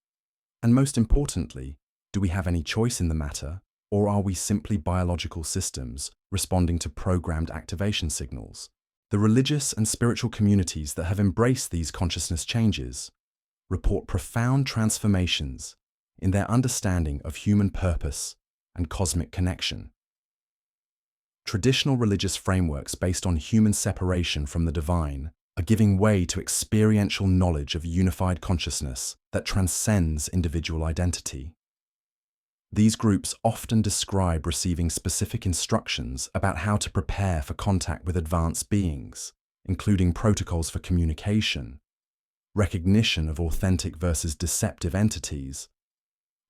And most importantly, do we have any choice in the matter, or are we simply biological systems responding to programmed activation signals? The religious and spiritual communities that have embraced these consciousness changes report profound transformations in their understanding of human purpose and cosmic connection. Traditional religious frameworks based on human separation from the divine are giving way to experiential knowledge of unified consciousness that transcends individual identity. These groups often describe receiving specific instructions about how to prepare for contact with advanced beings, including protocols for communication, recognition of authentic versus deceptive entities,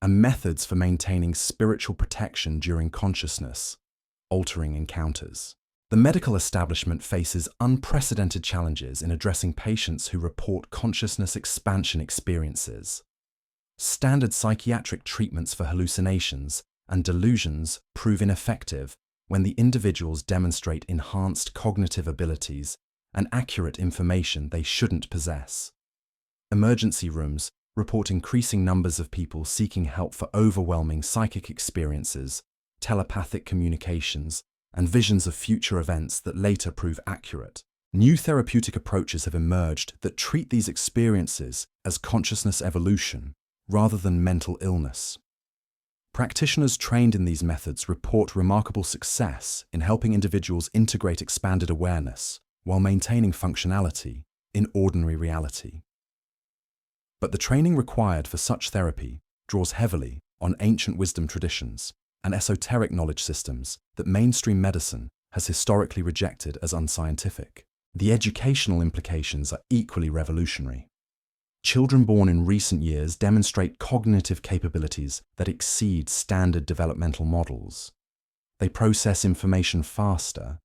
and methods for maintaining spiritual protection during consciousness-altering encounters. The medical establishment faces unprecedented challenges in addressing patients who report consciousness expansion experiences. Standard psychiatric treatments for hallucinations and delusions prove ineffective when the individuals demonstrate enhanced cognitive abilities and accurate information they shouldn't possess. Emergency rooms report increasing numbers of people seeking help for overwhelming psychic experiences, telepathic communications, and visions of future events that later prove accurate. New therapeutic approaches have emerged that treat these experiences as consciousness evolution rather than mental illness. Practitioners trained in these methods report remarkable success in helping individuals integrate expanded awareness while maintaining functionality in ordinary reality. But the training required for such therapy draws heavily on ancient wisdom traditions and esoteric knowledge systems that mainstream medicine has historically rejected as unscientific. The educational implications are equally revolutionary. Children born in recent years demonstrate cognitive capabilities that exceed standard developmental models. They process information faster,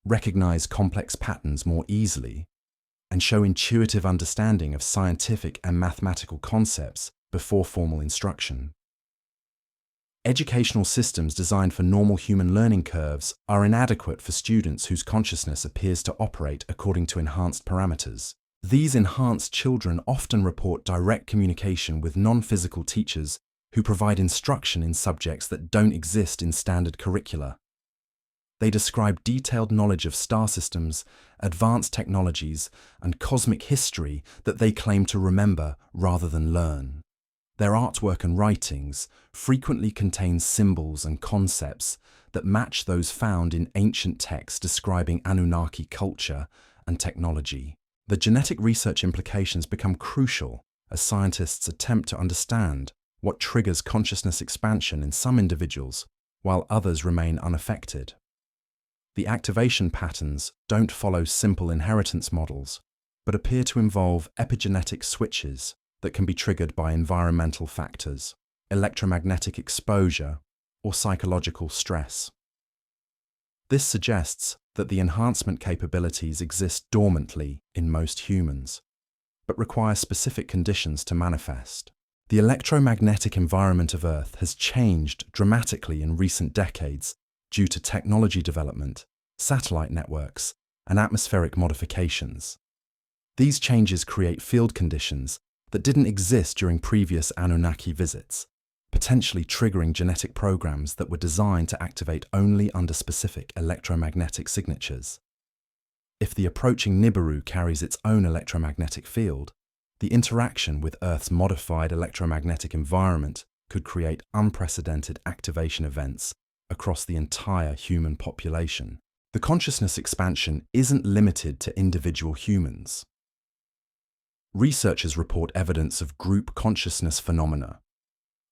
recognize complex patterns more easily, and show intuitive understanding of scientific and mathematical concepts before formal instruction. Educational systems designed for normal human learning curves are inadequate for students whose consciousness appears to operate according to enhanced parameters. These enhanced children often report direct communication with non-physical teachers who provide instruction in subjects that don't exist in standard curricula. They describe detailed knowledge of star systems, advanced technologies, and cosmic history that they claim to remember rather than learn. Their artwork and writings frequently contain symbols and concepts that match those found in ancient texts describing Anunnaki culture and technology. The genetic research implications become crucial as scientists attempt to understand what triggers consciousness expansion in some individuals while others remain unaffected. The activation patterns don't follow simple inheritance models, but appear to involve epigenetic switches that can be triggered by environmental factors, electromagnetic exposure, or psychological stress. This suggests that the enhancement capabilities exist dormantly in most humans, but require specific conditions to manifest. The electromagnetic environment of Earth has changed dramatically in recent decades due to technology development, satellite networks, and atmospheric modifications. These changes create field conditions that didn't exist during previous Anunnaki visits, potentially triggering genetic programs that were designed to activate only under specific electromagnetic signatures. If the approaching Nibiru carries its own electromagnetic field, the interaction with Earth's modified electromagnetic environment could create unprecedented activation events across the entire human population. The consciousness expansion isn't limited to individual humans. Researchers report evidence of group consciousness phenomena,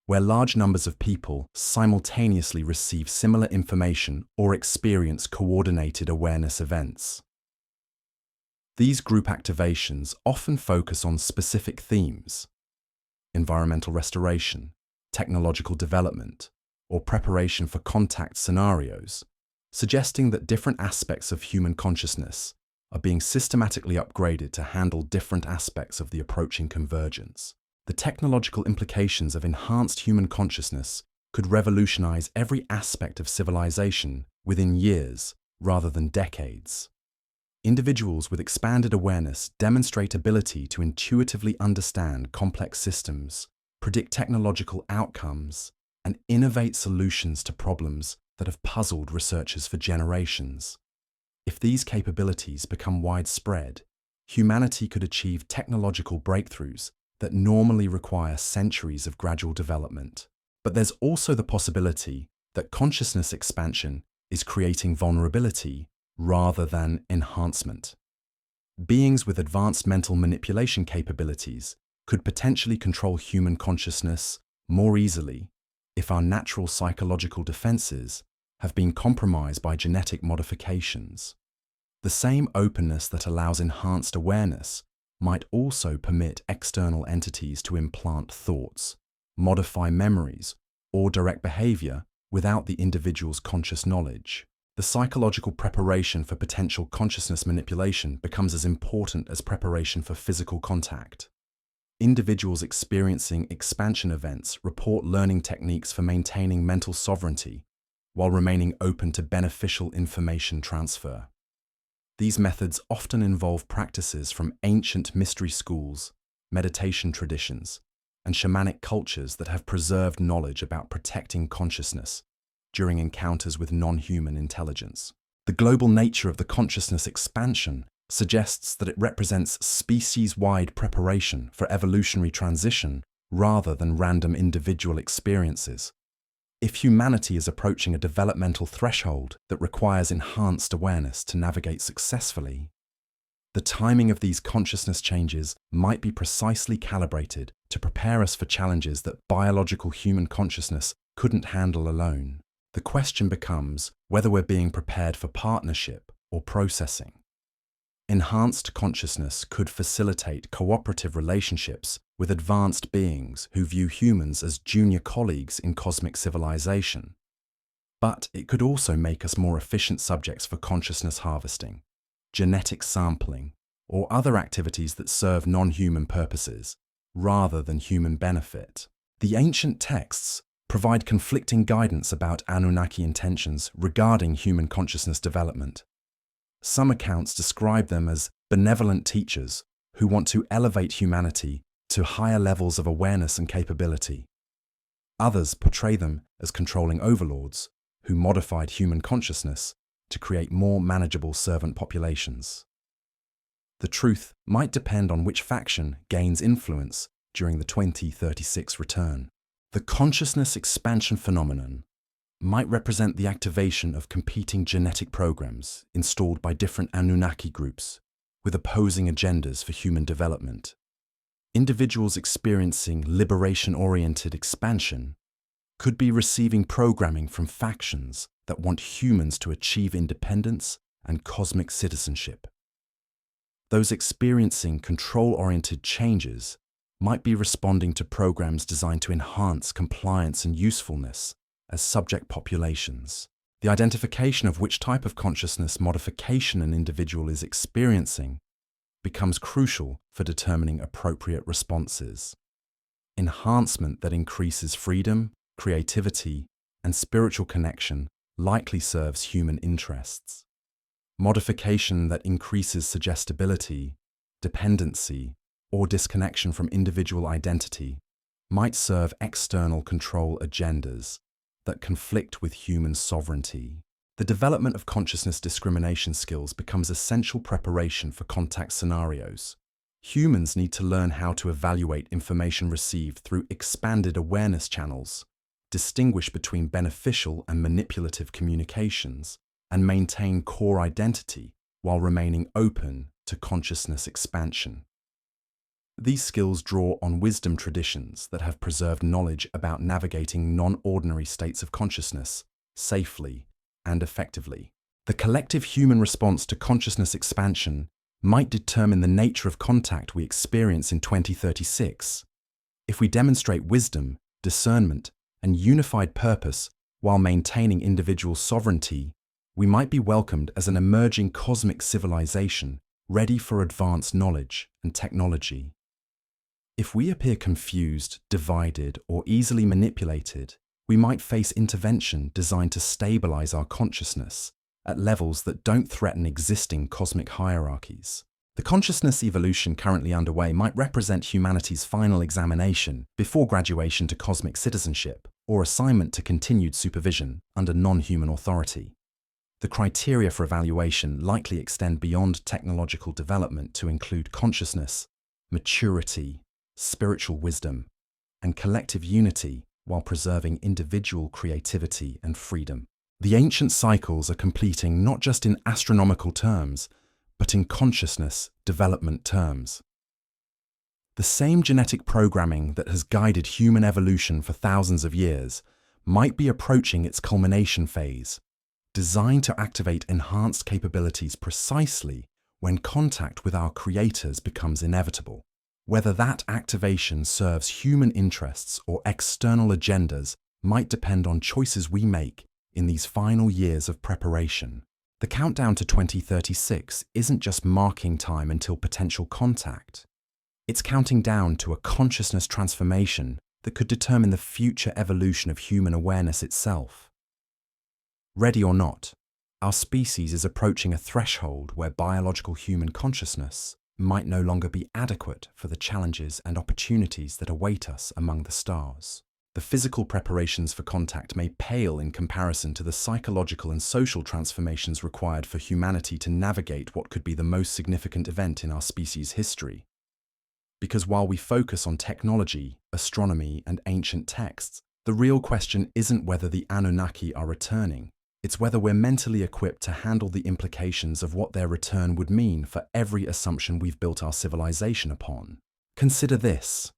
where large numbers of people simultaneously receive similar information or experience coordinated awareness events. These group activations often focus on specific themes: environmental restoration, technological development, or preparation for contact scenarios, suggesting that different aspects of human consciousness are being systematically upgraded to handle different aspects of the approaching convergence. The technological implications of enhanced human consciousness could revolutionize every aspect of civilization within years rather than decades. Individuals with expanded awareness demonstrate ability to intuitively understand complex systems, predict technological outcomes, and innovate solutions to problems that have puzzled researchers for generations. If these capabilities become widespread, humanity could achieve technological breakthroughs that normally require centuries of gradual development. But there's also the possibility that consciousness expansion is creating vulnerability rather than enhancement. Beings with advanced mental manipulation capabilities could potentially control human consciousness more easily if our natural psychological defenses have been compromised by genetic modifications. The same openness that allows enhanced awareness might also permit external entities to implant thoughts, modify memories, or direct behavior without the individual's conscious knowledge. The psychological preparation for potential consciousness manipulation becomes as important as preparation for physical contact. Individuals experiencing expansion events report learning techniques for maintaining mental sovereignty while remaining open to beneficial information transfer. These methods often involve practices from ancient mystery schools, meditation traditions, and shamanic cultures that have preserved knowledge about protecting consciousness during encounters with non-human intelligence. The global nature of the consciousness expansion suggests that it represents species-wide preparation for evolutionary transition rather than random individual experiences. If humanity is approaching a developmental threshold that requires enhanced awareness to navigate successfully, the timing of these consciousness changes might be precisely calibrated to prepare us for challenges that biological human consciousness couldn't handle alone. The question becomes whether we're being prepared for partnership or processing. Enhanced consciousness could facilitate cooperative relationships with advanced beings who view humans as junior colleagues in cosmic civilization. But it could also make us more efficient subjects for consciousness harvesting, genetic sampling, or other activities that serve non-human purposes, rather than human benefit. The ancient texts provide conflicting guidance about Anunnaki intentions regarding human consciousness development. Some accounts describe them as benevolent teachers who want to elevate humanity to higher levels of awareness and capability. Others portray them as controlling overlords who modified human consciousness to create more manageable servant populations. The truth might depend on which faction gains influence during the 2036 return. The consciousness expansion phenomenon might represent the activation of competing genetic programs installed by different Anunnaki groups with opposing agendas for human development. Individuals experiencing liberation-oriented expansion could be receiving programming from factions that want humans to achieve independence and cosmic citizenship. Those experiencing control-oriented changes might be responding to programs designed to enhance compliance and usefulness as subject populations. The identification of which type of consciousness modification an individual is experiencing becomes crucial for determining appropriate responses. Enhancement that increases freedom, creativity, and spiritual connection likely serves human interests. Modification that increases suggestibility, dependency, or disconnection from individual identity might serve external control agendas that conflict with human sovereignty. The development of consciousness discrimination skills becomes essential preparation for contact scenarios. Humans need to learn how to evaluate information received through expanded awareness channels, distinguish between beneficial and manipulative communications, and maintain core identity while remaining open to consciousness expansion. These skills draw on wisdom traditions that have preserved knowledge about navigating non-ordinary states of consciousness safely and effectively. The collective human response to consciousness expansion might determine the nature of contact we experience in 2036. If we demonstrate wisdom, discernment, and unified purpose while maintaining individual sovereignty, we might be welcomed as an emerging cosmic civilization ready for advanced knowledge and technology. If we appear confused, divided, or easily manipulated, we might face intervention designed to stabilize our consciousness at levels that don't threaten existing cosmic hierarchies. The consciousness evolution currently underway might represent humanity's final examination before graduation to cosmic citizenship or assignment to continued supervision under non-human authority. The criteria for evaluation likely extend beyond technological development to include consciousness, maturity, spiritual wisdom, and collective unity while preserving individual creativity and freedom. The ancient cycles are completing not just in astronomical terms, but in consciousness development terms. The same genetic programming that has guided human evolution for thousands of years might be approaching its culmination phase, designed to activate enhanced capabilities precisely when contact with our creators becomes inevitable. Whether that activation serves human interests or external agendas might depend on choices we make in these final years of preparation. The countdown to 2036 isn't just marking time until potential contact. It's counting down to a consciousness transformation that could determine the future evolution of human awareness itself. Ready or not, our species is approaching a threshold where biological human consciousness might no longer be adequate for the challenges and opportunities that await us among the stars. The physical preparations for contact may pale in comparison to the psychological and social transformations required for humanity to navigate what could be the most significant event in our species' history. Because while we focus on technology, astronomy, and ancient texts, the real question isn't whether the Anunnaki are returning. It's whether we're mentally equipped to handle the implications of what their return would mean for every assumption we've built our civilization upon. Consider this.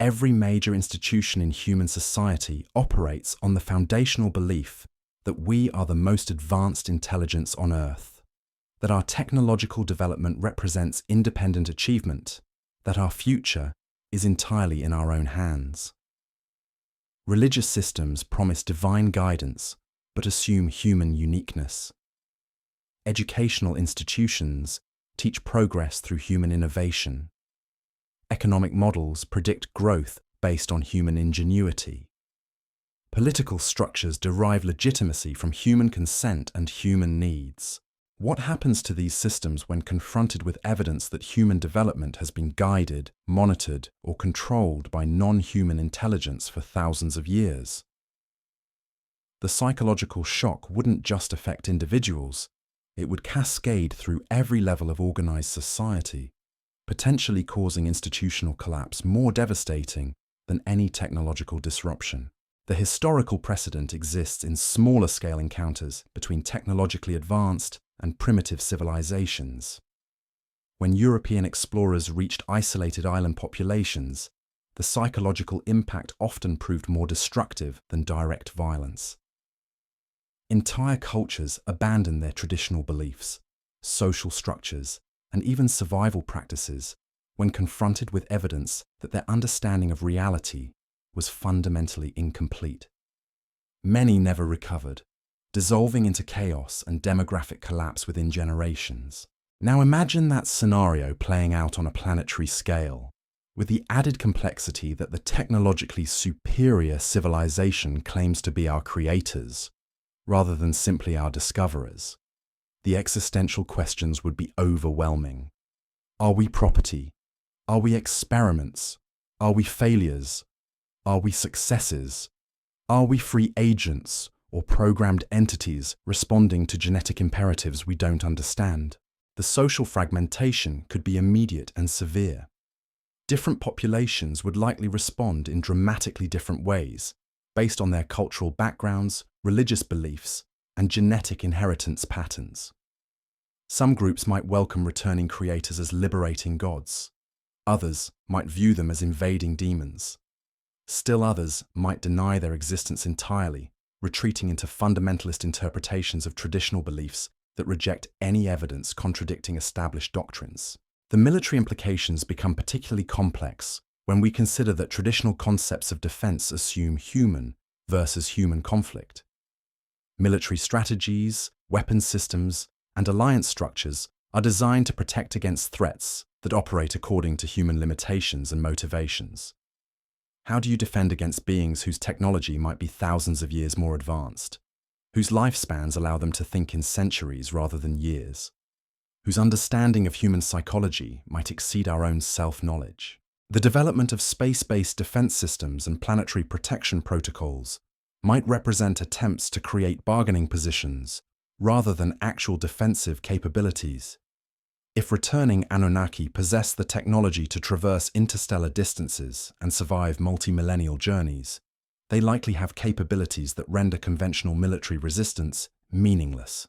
Every major institution in human society operates on the foundational belief that we are the most advanced intelligence on Earth, that our technological development represents independent achievement, that our future is entirely in our own hands. Religious systems promise divine guidance, but assume human uniqueness. Educational institutions teach progress through human innovation. Economic models predict growth based on human ingenuity. Political structures derive legitimacy from human consent and human needs. What happens to these systems when confronted with evidence that human development has been guided, monitored, or controlled by non-human intelligence for thousands of years? The psychological shock wouldn't just affect individuals, it would cascade through every level of organized society, potentially causing institutional collapse more devastating than any technological disruption. The historical precedent exists in smaller scale encounters between technologically advanced and primitive civilizations. When European explorers reached isolated island populations, the psychological impact often proved more destructive than direct violence. Entire cultures abandoned their traditional beliefs, social structures, and even survival practices when confronted with evidence that their understanding of reality was fundamentally incomplete. Many never recovered, dissolving into chaos and demographic collapse within generations. Now imagine that scenario playing out on a planetary scale, with the added complexity that the technologically superior civilization claims to be our creators, rather than simply our discoverers. The existential questions would be overwhelming. Are we property? Are we experiments? Are we failures? Are we successes? Are we free agents or programmed entities responding to genetic imperatives we don't understand? The social fragmentation could be immediate and severe. Different populations would likely respond in dramatically different ways, based on their cultural backgrounds, religious beliefs, and genetic inheritance patterns. Some groups might welcome returning creators as liberating gods. Others might view them as invading demons. Still others might deny their existence entirely, retreating into fundamentalist interpretations of traditional beliefs that reject any evidence contradicting established doctrines. The military implications become particularly complex when we consider that traditional concepts of defense assume human versus human conflict. Military strategies, weapons systems, and alliance structures are designed to protect against threats that operate according to human limitations and motivations. How do you defend against beings whose technology might be thousands of years more advanced, whose lifespans allow them to think in centuries rather than years, whose understanding of human psychology might exceed our own self-knowledge? The development of space-based defense systems and planetary protection protocols might represent attempts to create bargaining positions rather than actual defensive capabilities. If returning Anunnaki possess the technology to traverse interstellar distances and survive multi-millennial journeys, they likely have capabilities that render conventional military resistance meaningless.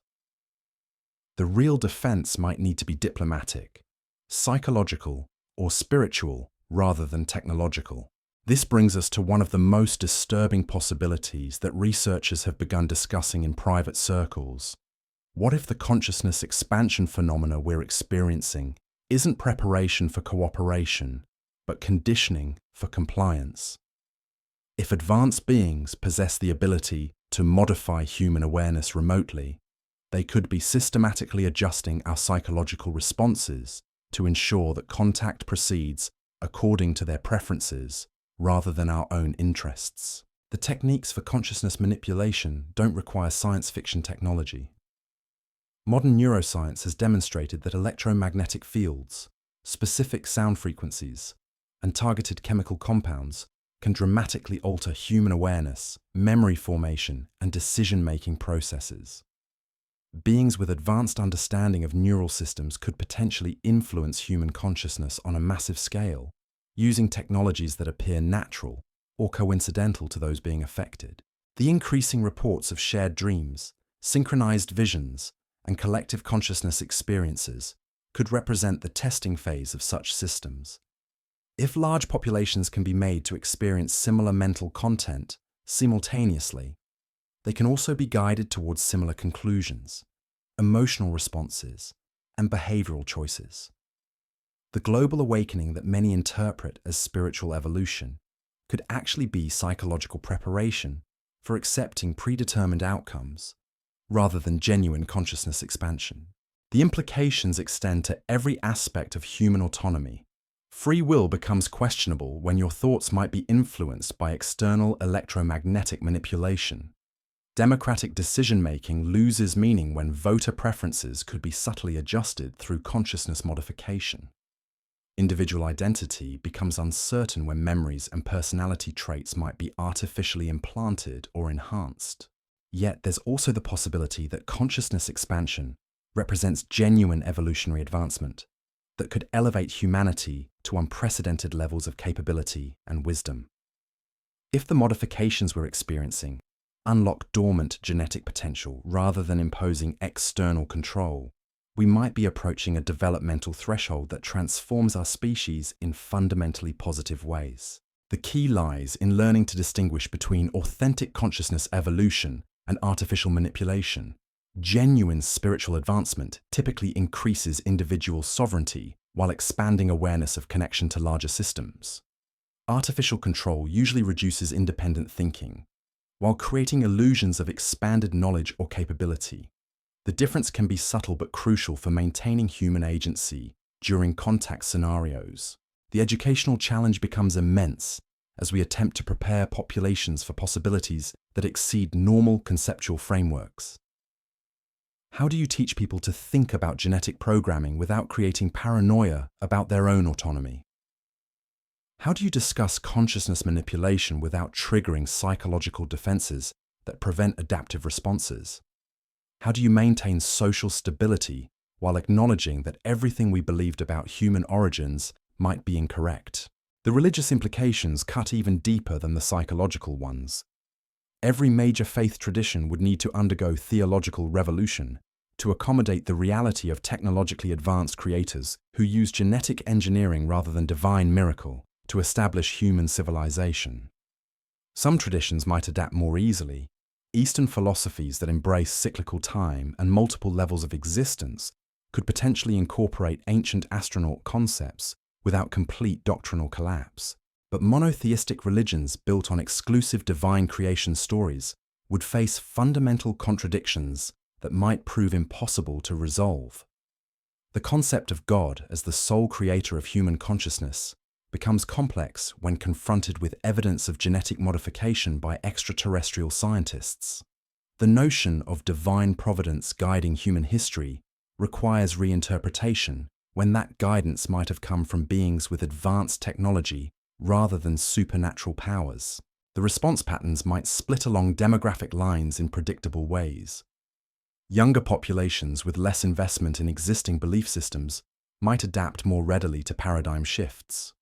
The real defense might need to be diplomatic, psychological, or spiritual rather than technological. This brings us to one of the most disturbing possibilities that researchers have begun discussing in private circles. What if the consciousness expansion phenomena we're experiencing isn't preparation for cooperation, but conditioning for compliance? If advanced beings possess the ability to modify human awareness remotely, they could be systematically adjusting our psychological responses to ensure that contact proceeds according to their preferences rather than our own interests. The techniques for consciousness manipulation don't require science fiction technology. Modern neuroscience has demonstrated that electromagnetic fields, specific sound frequencies, and targeted chemical compounds can dramatically alter human awareness, memory formation, and decision-making processes. Beings with advanced understanding of neural systems could potentially influence human consciousness on a massive scale, using technologies that appear natural or coincidental to those being affected. The increasing reports of shared dreams, synchronized visions, and collective consciousness experiences could represent the testing phase of such systems. If large populations can be made to experience similar mental content simultaneously, they can also be guided towards similar conclusions, emotional responses, and behavioral choices. The global awakening that many interpret as spiritual evolution could actually be psychological preparation for accepting predetermined outcomes rather than genuine consciousness expansion. The implications extend to every aspect of human autonomy. Free will becomes questionable when your thoughts might be influenced by external electromagnetic manipulation. Democratic decision-making loses meaning when voter preferences could be subtly adjusted through consciousness modification. Individual identity becomes uncertain when memories and personality traits might be artificially implanted or enhanced. Yet there's also the possibility that consciousness expansion represents genuine evolutionary advancement that could elevate humanity to unprecedented levels of capability and wisdom. If the modifications we're experiencing unlock dormant genetic potential rather than imposing external control, we might be approaching a developmental threshold that transforms our species in fundamentally positive ways. The key lies in learning to distinguish between authentic consciousness evolution and artificial manipulation. Genuine spiritual advancement typically increases individual sovereignty while expanding awareness of connection to larger systems. Artificial control usually reduces independent thinking, while creating illusions of expanded knowledge or capability. The difference can be subtle but crucial for maintaining human agency during contact scenarios. The educational challenge becomes immense as we attempt to prepare populations for possibilities that exceed normal conceptual frameworks. How do you teach people to think about genetic programming without creating paranoia about their own autonomy? How do you discuss consciousness manipulation without triggering psychological defenses that prevent adaptive responses? How do you maintain social stability while acknowledging that everything we believed about human origins might be incorrect? The religious implications cut even deeper than the psychological ones. Every major faith tradition would need to undergo theological revolution to accommodate the reality of technologically advanced creators who use genetic engineering rather than divine miracle to establish human civilization. Some traditions might adapt more easily. Eastern philosophies that embrace cyclical time and multiple levels of existence could potentially incorporate ancient astronaut concepts without complete doctrinal collapse. But monotheistic religions built on exclusive divine creation stories would face fundamental contradictions that might prove impossible to resolve. The concept of God as the sole creator of human consciousness becomes complex when confronted with evidence of genetic modification by extraterrestrial scientists. The notion of divine providence guiding human history requires reinterpretation when that guidance might have come from beings with advanced technology rather than supernatural powers. The response patterns might split along demographic lines in predictable ways. Younger populations with less investment in existing belief systems might adapt more readily to paradigm shifts.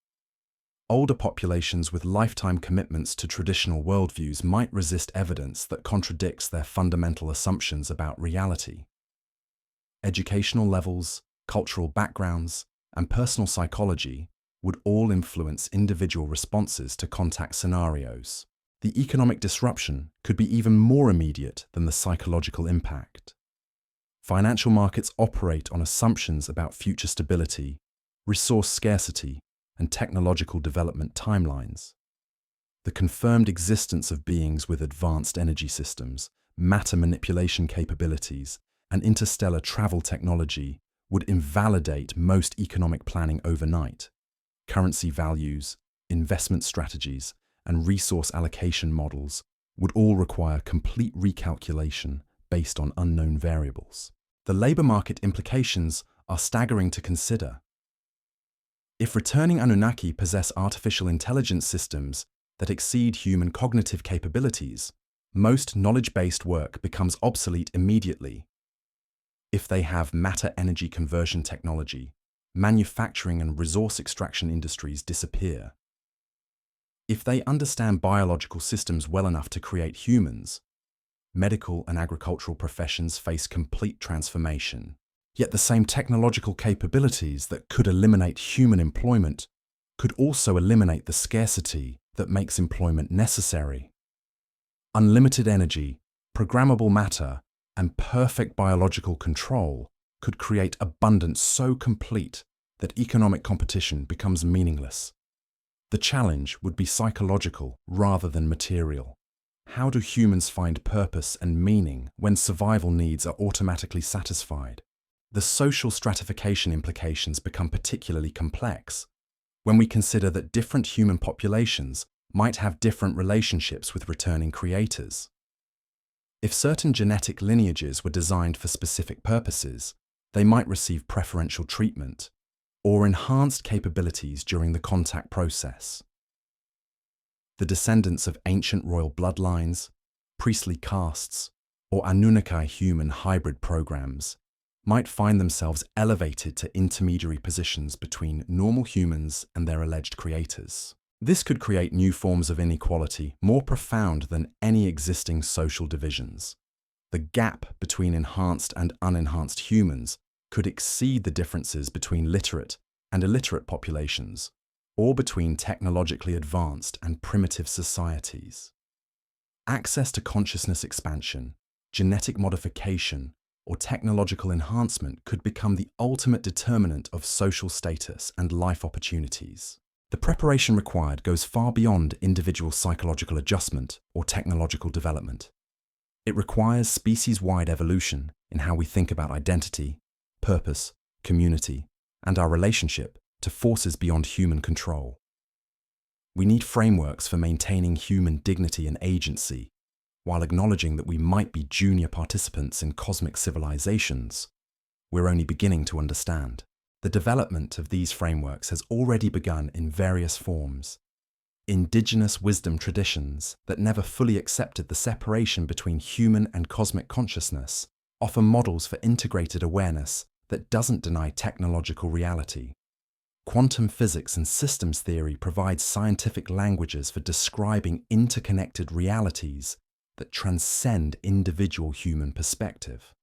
Older populations with lifetime commitments to traditional worldviews might resist evidence that contradicts their fundamental assumptions about reality. Educational levels, cultural backgrounds, and personal psychology would all influence individual responses to contact scenarios. The economic disruption could be even more immediate than the psychological impact. Financial markets operate on assumptions about future stability, resource scarcity, and technological development timelines. The confirmed existence of beings with advanced energy systems, matter manipulation capabilities, and interstellar travel technology would invalidate most economic planning overnight. Currency values, investment strategies, and resource allocation models would all require complete recalculation based on unknown variables. The labor market implications are staggering to consider. If returning Anunnaki possess artificial intelligence systems that exceed human cognitive capabilities, most knowledge-based work becomes obsolete immediately. If they have matter-energy conversion technology, manufacturing and resource extraction industries disappear. If they understand biological systems well enough to create humans, medical and agricultural professions face complete transformation. Yet the same technological capabilities that could eliminate human employment could also eliminate the scarcity that makes employment necessary. Unlimited energy, programmable matter, and perfect biological control could create abundance so complete that economic competition becomes meaningless. The challenge would be psychological rather than material. How do humans find purpose and meaning when survival needs are automatically satisfied? The social stratification implications become particularly complex when we consider that different human populations might have different relationships with returning creators. If certain genetic lineages were designed for specific purposes, they might receive preferential treatment or enhanced capabilities during the contact process. The descendants of ancient royal bloodlines, priestly castes, or Anunnaki human hybrid programs might find themselves elevated to intermediary positions between normal humans and their alleged creators. This could create new forms of inequality more profound than any existing social divisions. The gap between enhanced and unenhanced humans could exceed the differences between literate and illiterate populations, or between technologically advanced and primitive societies. Access to consciousness expansion, genetic modification, or technological enhancement could become the ultimate determinant of social status and life opportunities. The preparation required goes far beyond individual psychological adjustment or technological development. It requires species-wide evolution in how we think about identity, purpose, community, and our relationship to forces beyond human control. We need frameworks for maintaining human dignity and agency, while acknowledging that we might be junior participants in cosmic civilizations we're only beginning to understand. The development of these frameworks has already begun in various forms. Indigenous wisdom traditions that never fully accepted the separation between human and cosmic consciousness offer models for integrated awareness that doesn't deny technological reality. Quantum physics and systems theory provide scientific languages for describing interconnected realities that transcend individual human perspective.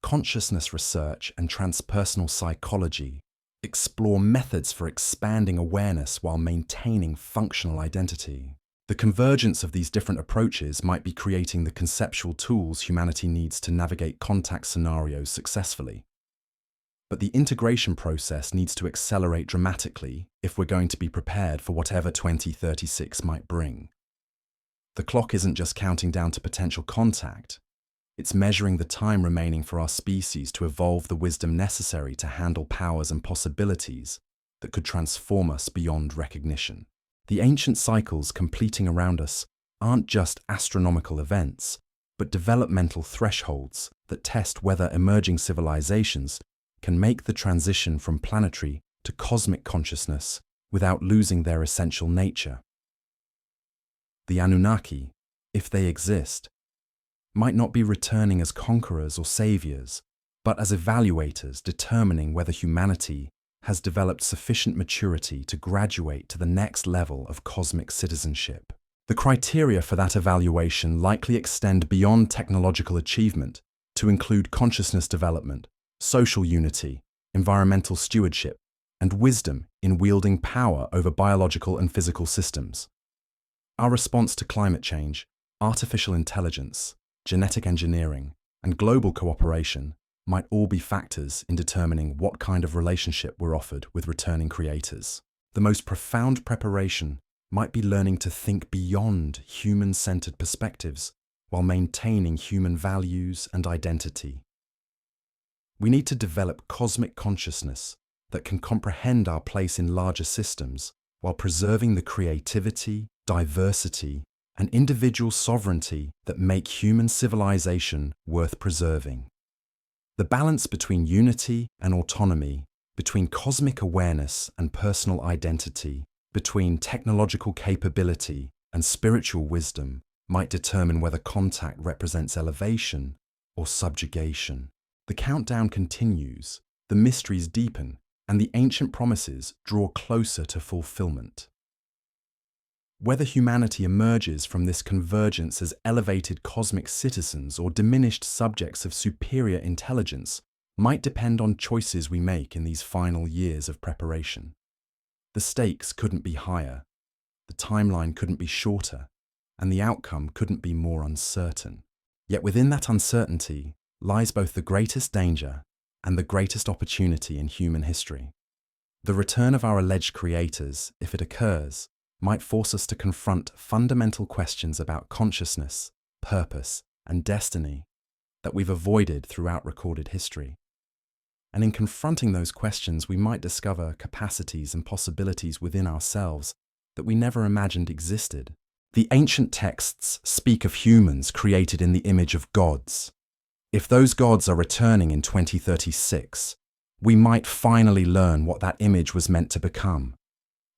Consciousness research and transpersonal psychology explore methods for expanding awareness while maintaining functional identity. The convergence of these different approaches might be creating the conceptual tools humanity needs to navigate contact scenarios successfully. But the integration process needs to accelerate dramatically if we're going to be prepared for whatever 2036 might bring. The clock isn't just counting down to potential contact. It's measuring the time remaining for our species to evolve the wisdom necessary to handle powers and possibilities that could transform us beyond recognition. The ancient cycles completing around us aren't just astronomical events, but developmental thresholds that test whether emerging civilizations can make the transition from planetary to cosmic consciousness without losing their essential nature. The Anunnaki, if they exist, might not be returning as conquerors or saviors, but as evaluators determining whether humanity has developed sufficient maturity to graduate to the next level of cosmic citizenship. The criteria for that evaluation likely extend beyond technological achievement to include consciousness development, social unity, environmental stewardship, and wisdom in wielding power over biological and physical systems. Our response to climate change, artificial intelligence, genetic engineering, and global cooperation might all be factors in determining what kind of relationship we're offered with returning creators. The most profound preparation might be learning to think beyond human-centered perspectives while maintaining human values and identity. We need to develop cosmic consciousness that can comprehend our place in larger systems while preserving the creativity, diversity, and individual sovereignty that make human civilization worth preserving. The balance between unity and autonomy, between cosmic awareness and personal identity, between technological capability and spiritual wisdom might determine whether contact represents elevation or subjugation. The countdown continues, the mysteries deepen, and the ancient promises draw closer to fulfillment. Whether humanity emerges from this convergence as elevated cosmic citizens or diminished subjects of superior intelligence might depend on choices we make in these final years of preparation. The stakes couldn't be higher, the timeline couldn't be shorter, and the outcome couldn't be more uncertain. Yet within that uncertainty lies both the greatest danger and the greatest opportunity in human history. The return of our alleged creators, if it occurs, might force us to confront fundamental questions about consciousness, purpose, and destiny that we've avoided throughout recorded history. And in confronting those questions, we might discover capacities and possibilities within ourselves that we never imagined existed. The ancient texts speak of humans created in the image of gods. If those gods are returning in 2036, we might finally learn what that image was meant to become,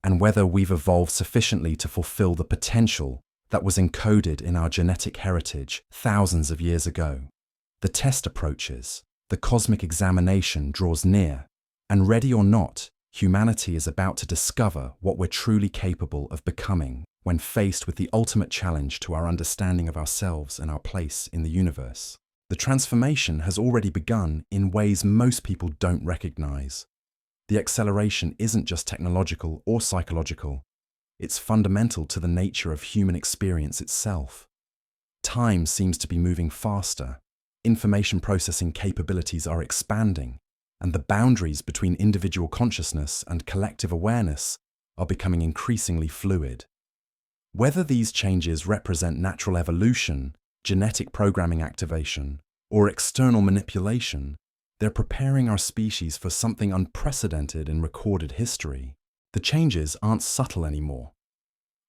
and whether we've evolved sufficiently to fulfill the potential that was encoded in our genetic heritage thousands of years ago. The test approaches, the cosmic examination draws near, and ready or not, humanity is about to discover what we're truly capable of becoming when faced with the ultimate challenge to our understanding of ourselves and our place in the universe. The transformation has already begun in ways most people don't recognize. The acceleration isn't just technological or psychological, it's fundamental to the nature of human experience itself. Time seems to be moving faster, information processing capabilities are expanding, and the boundaries between individual consciousness and collective awareness are becoming increasingly fluid. Whether these changes represent natural evolution, genetic programming activation, or external manipulation, they're preparing our species for something unprecedented in recorded history. The changes aren't subtle anymore.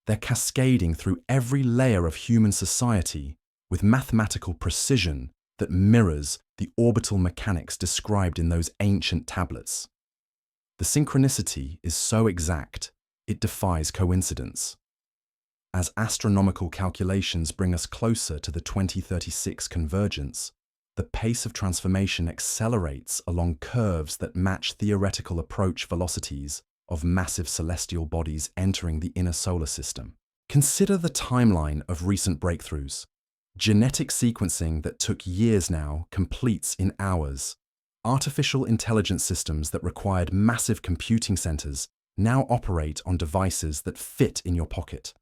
They're cascading through every layer of human society with mathematical precision that mirrors the orbital mechanics described in those ancient tablets. The synchronicity is so exact, it defies coincidence. As astronomical calculations bring us closer to the 2036 convergence, the pace of transformation accelerates along curves that match theoretical approach velocities of massive celestial bodies entering the inner solar system. Consider the timeline of recent breakthroughs. Genetic sequencing that took years now completes in hours. Artificial intelligence systems that required massive computing centers now operate on devices that fit in your pocket.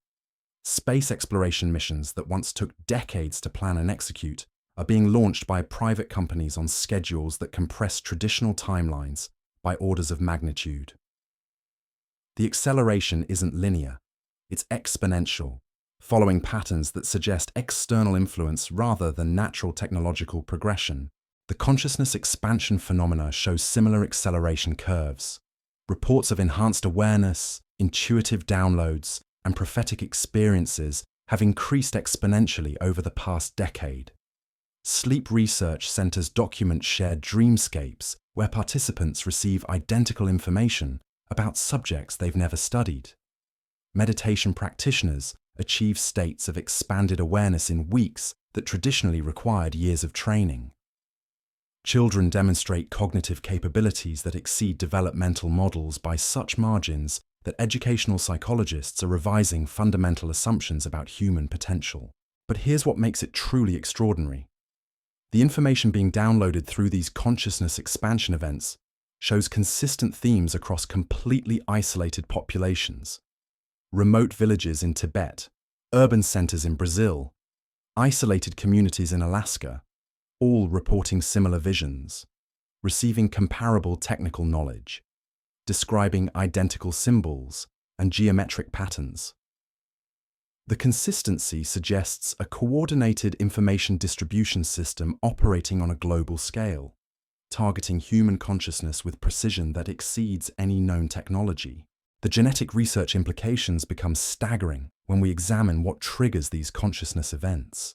Space exploration missions that once took decades to plan and execute are being launched by private companies on schedules that compress traditional timelines by orders of magnitude. The acceleration isn't linear, it's exponential, following patterns that suggest external influence rather than natural technological progression. The consciousness expansion phenomena show similar acceleration curves. Reports of enhanced awareness, intuitive downloads, and prophetic experiences have increased exponentially over the past decade. Sleep research centers document shared dreamscapes where participants receive identical information about subjects they've never studied. Meditation practitioners achieve states of expanded awareness in weeks that traditionally required years of training. Children demonstrate cognitive capabilities that exceed developmental models by such margins that educational psychologists are revising fundamental assumptions about human potential. But here's what makes it truly extraordinary. The information being downloaded through these consciousness expansion events shows consistent themes across completely isolated populations. Remote villages in Tibet, urban centers in Brazil, isolated communities in Alaska, all reporting similar visions, receiving comparable technical knowledge, describing identical symbols and geometric patterns. The consistency suggests a coordinated information distribution system operating on a global scale, targeting human consciousness with precision that exceeds any known technology. The genetic research implications become staggering when we examine what triggers these consciousness events.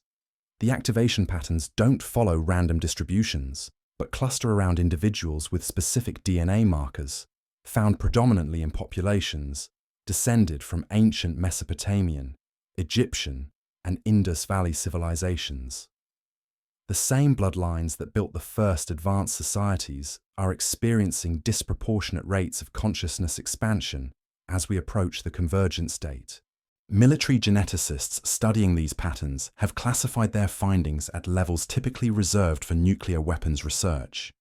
The activation patterns don't follow random distributions, but cluster around individuals with specific DNA markers, found predominantly in populations descended from ancient Mesopotamian, Egyptian, and Indus Valley civilizations. The same bloodlines that built the first advanced societies are experiencing disproportionate rates of consciousness expansion as we approach the convergence date. Military geneticists studying these patterns have classified their findings at levels typically reserved for nuclear weapons research.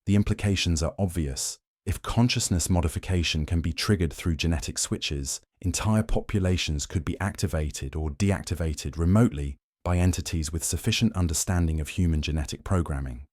The implications are obvious. If consciousness modification can be triggered through genetic switches, entire populations could be activated or deactivated remotely by entities with sufficient understanding of human genetic programming.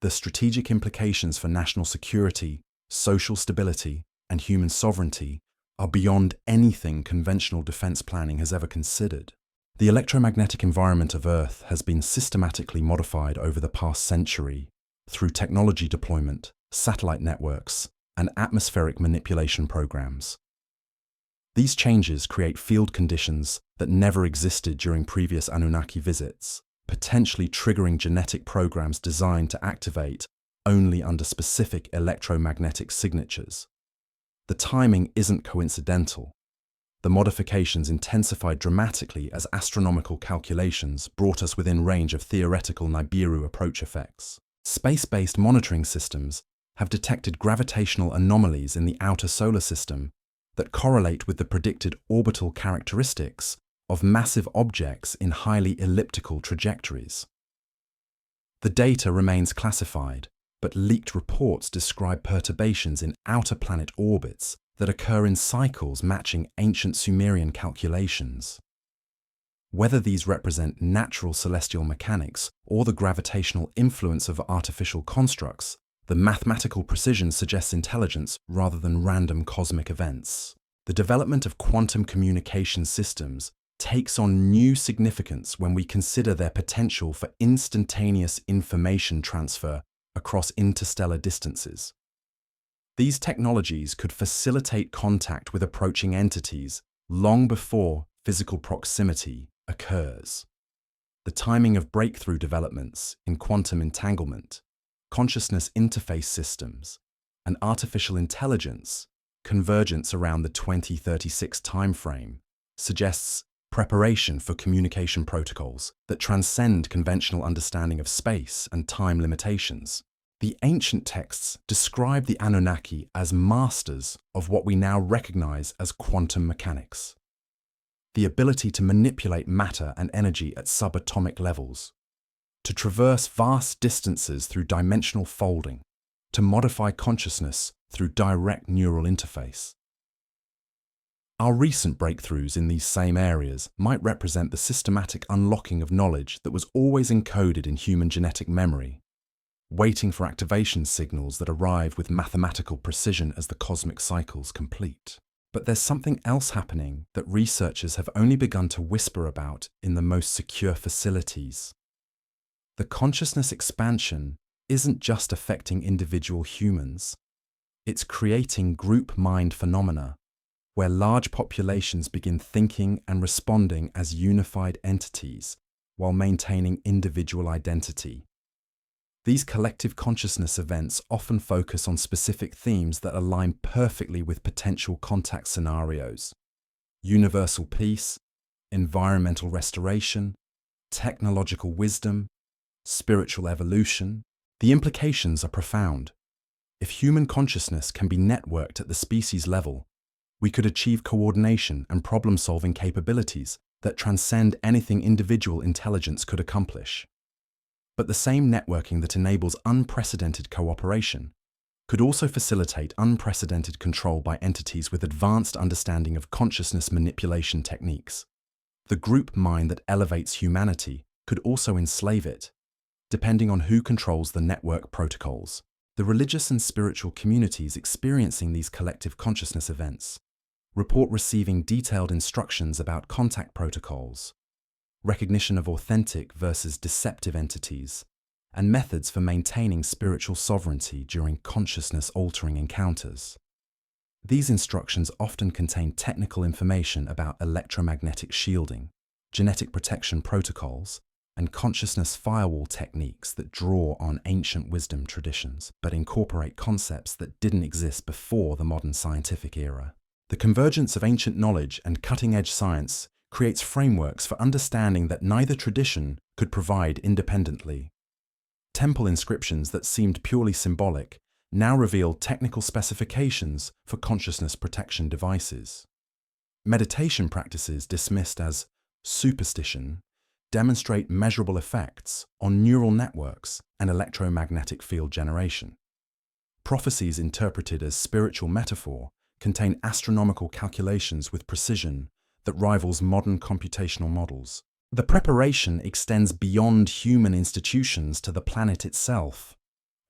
The strategic implications for national security, social stability, and human sovereignty are beyond anything conventional defense planning has ever considered. The electromagnetic environment of Earth has been systematically modified over the past century through technology deployment, satellite networks, and atmospheric manipulation programs. These changes create field conditions that never existed during previous Anunnaki visits, potentially triggering genetic programs designed to activate only under specific electromagnetic signatures. The timing isn't coincidental. The modifications intensified dramatically as astronomical calculations brought us within range of theoretical Nibiru approach effects. Space-based monitoring systems have detected gravitational anomalies in the outer solar system that correlate with the predicted orbital characteristics of massive objects in highly elliptical trajectories. The data remains classified, but leaked reports describe perturbations in outer planet orbits that occur in cycles matching ancient Sumerian calculations. Whether these represent natural celestial mechanics or the gravitational influence of artificial constructs, the mathematical precision suggests intelligence rather than random cosmic events. The development of quantum communication systems takes on new significance when we consider their potential for instantaneous information transfer across interstellar distances. These technologies could facilitate contact with approaching entities long before physical proximity occurs. The timing of breakthrough developments in quantum entanglement, consciousness interface systems, and artificial intelligence convergence around the 2036 timeframe suggests preparation for communication protocols that transcend conventional understanding of space and time limitations. The ancient texts describe the Anunnaki as masters of what we now recognize as quantum mechanics, the ability to manipulate matter and energy at subatomic levels, to traverse vast distances through dimensional folding, to modify consciousness through direct neural interface. Our recent breakthroughs in these same areas might represent the systematic unlocking of knowledge that was always encoded in human genetic memory, waiting for activation signals that arrive with mathematical precision as the cosmic cycles complete. But there's something else happening that researchers have only begun to whisper about in the most secure facilities. The consciousness expansion isn't just affecting individual humans. It's creating group mind phenomena, where large populations begin thinking and responding as unified entities while maintaining individual identity. These collective consciousness events often focus on specific themes that align perfectly with potential contact scenarios: universal peace, environmental restoration, technological wisdom, spiritual evolution. The implications are profound. If human consciousness can be networked at the species level, we could achieve coordination and problem-solving capabilities that transcend anything individual intelligence could accomplish. But the same networking that enables unprecedented cooperation could also facilitate unprecedented control by entities with advanced understanding of consciousness manipulation techniques. The group mind that elevates humanity could also enslave it, depending on who controls the network protocols. The religious and spiritual communities experiencing these collective consciousness events report receiving detailed instructions about contact protocols, recognition of authentic versus deceptive entities, and methods for maintaining spiritual sovereignty during consciousness-altering encounters. These instructions often contain technical information about electromagnetic shielding, genetic protection protocols, and consciousness firewall techniques that draw on ancient wisdom traditions but incorporate concepts that didn't exist before the modern scientific era. The convergence of ancient knowledge and cutting-edge science creates frameworks for understanding that neither tradition could provide independently. Temple inscriptions that seemed purely symbolic now reveal technical specifications for consciousness protection devices. Meditation practices dismissed as superstition demonstrate measurable effects on neural networks and electromagnetic field generation. Prophecies interpreted as spiritual metaphor contain astronomical calculations with precision that rivals modern computational models. The preparation extends beyond human institutions to the planet itself.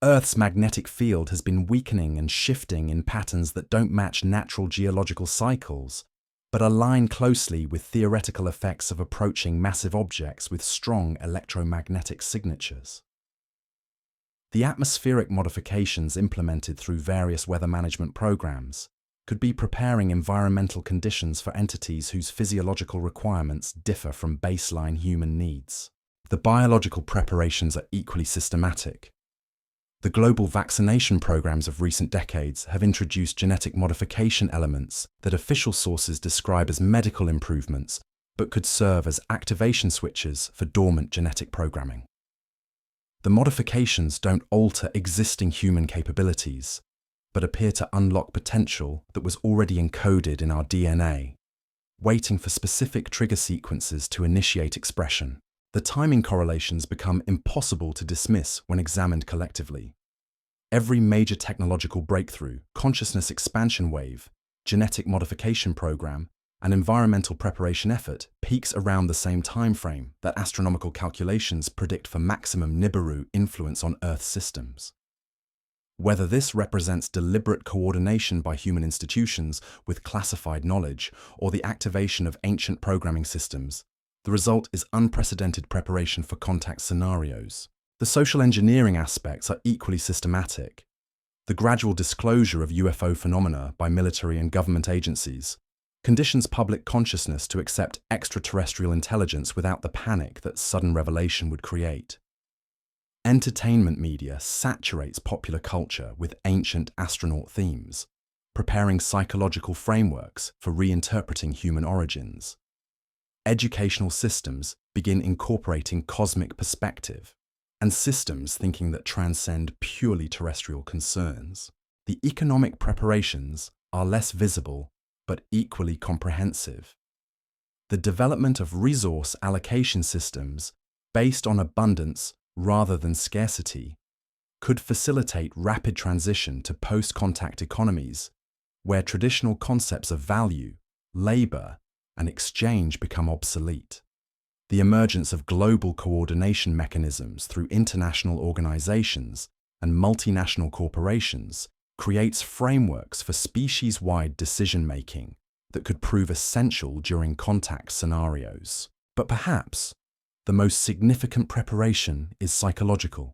Earth's magnetic field has been weakening and shifting in patterns that don't match natural geological cycles, but align closely with theoretical effects of approaching massive objects with strong electromagnetic signatures. The atmospheric modifications implemented through various weather management programs could be preparing environmental conditions for entities whose physiological requirements differ from baseline human needs. The biological preparations are equally systematic. The global vaccination programs of recent decades have introduced genetic modification elements that official sources describe as medical improvements, but could serve as activation switches for dormant genetic programming. The modifications don't alter existing human capabilities, but appear to unlock potential that was already encoded in our DNA, waiting for specific trigger sequences to initiate expression. The timing correlations become impossible to dismiss when examined collectively. Every major technological breakthrough, consciousness expansion wave, genetic modification program, and environmental preparation effort peaks around the same time frame that astronomical calculations predict for maximum Nibiru influence on Earth systems. Whether this represents deliberate coordination by human institutions with classified knowledge or the activation of ancient programming systems, the result is unprecedented preparation for contact scenarios. The social engineering aspects are equally systematic. The gradual disclosure of UFO phenomena by military and government agencies conditions public consciousness to accept extraterrestrial intelligence without the panic that sudden revelation would create. Entertainment media saturates popular culture with ancient astronaut themes, preparing psychological frameworks for reinterpreting human origins. Educational systems begin incorporating cosmic perspective and systems thinking that transcend purely terrestrial concerns. The economic preparations are less visible but equally comprehensive. The development of resource allocation systems based on abundance rather than scarcity could facilitate rapid transition to post-contact economies where traditional concepts of value, labor, and exchange become obsolete. The emergence of global coordination mechanisms through international organizations and multinational corporations creates frameworks for species-wide decision-making that could prove essential during contact scenarios. But perhaps the most significant preparation is psychological,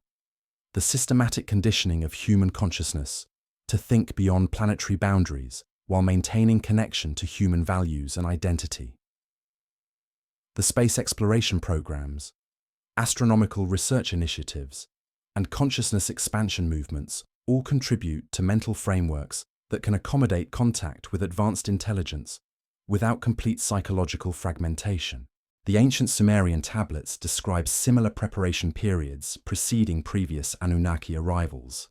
the systematic conditioning of human consciousness to think beyond planetary boundaries while maintaining connection to human values and identity. The space exploration programs, astronomical research initiatives, and consciousness expansion movements all contribute to mental frameworks that can accommodate contact with advanced intelligence without complete psychological fragmentation. The ancient Sumerian tablets describe similar preparation periods preceding previous Anunnaki arrivals.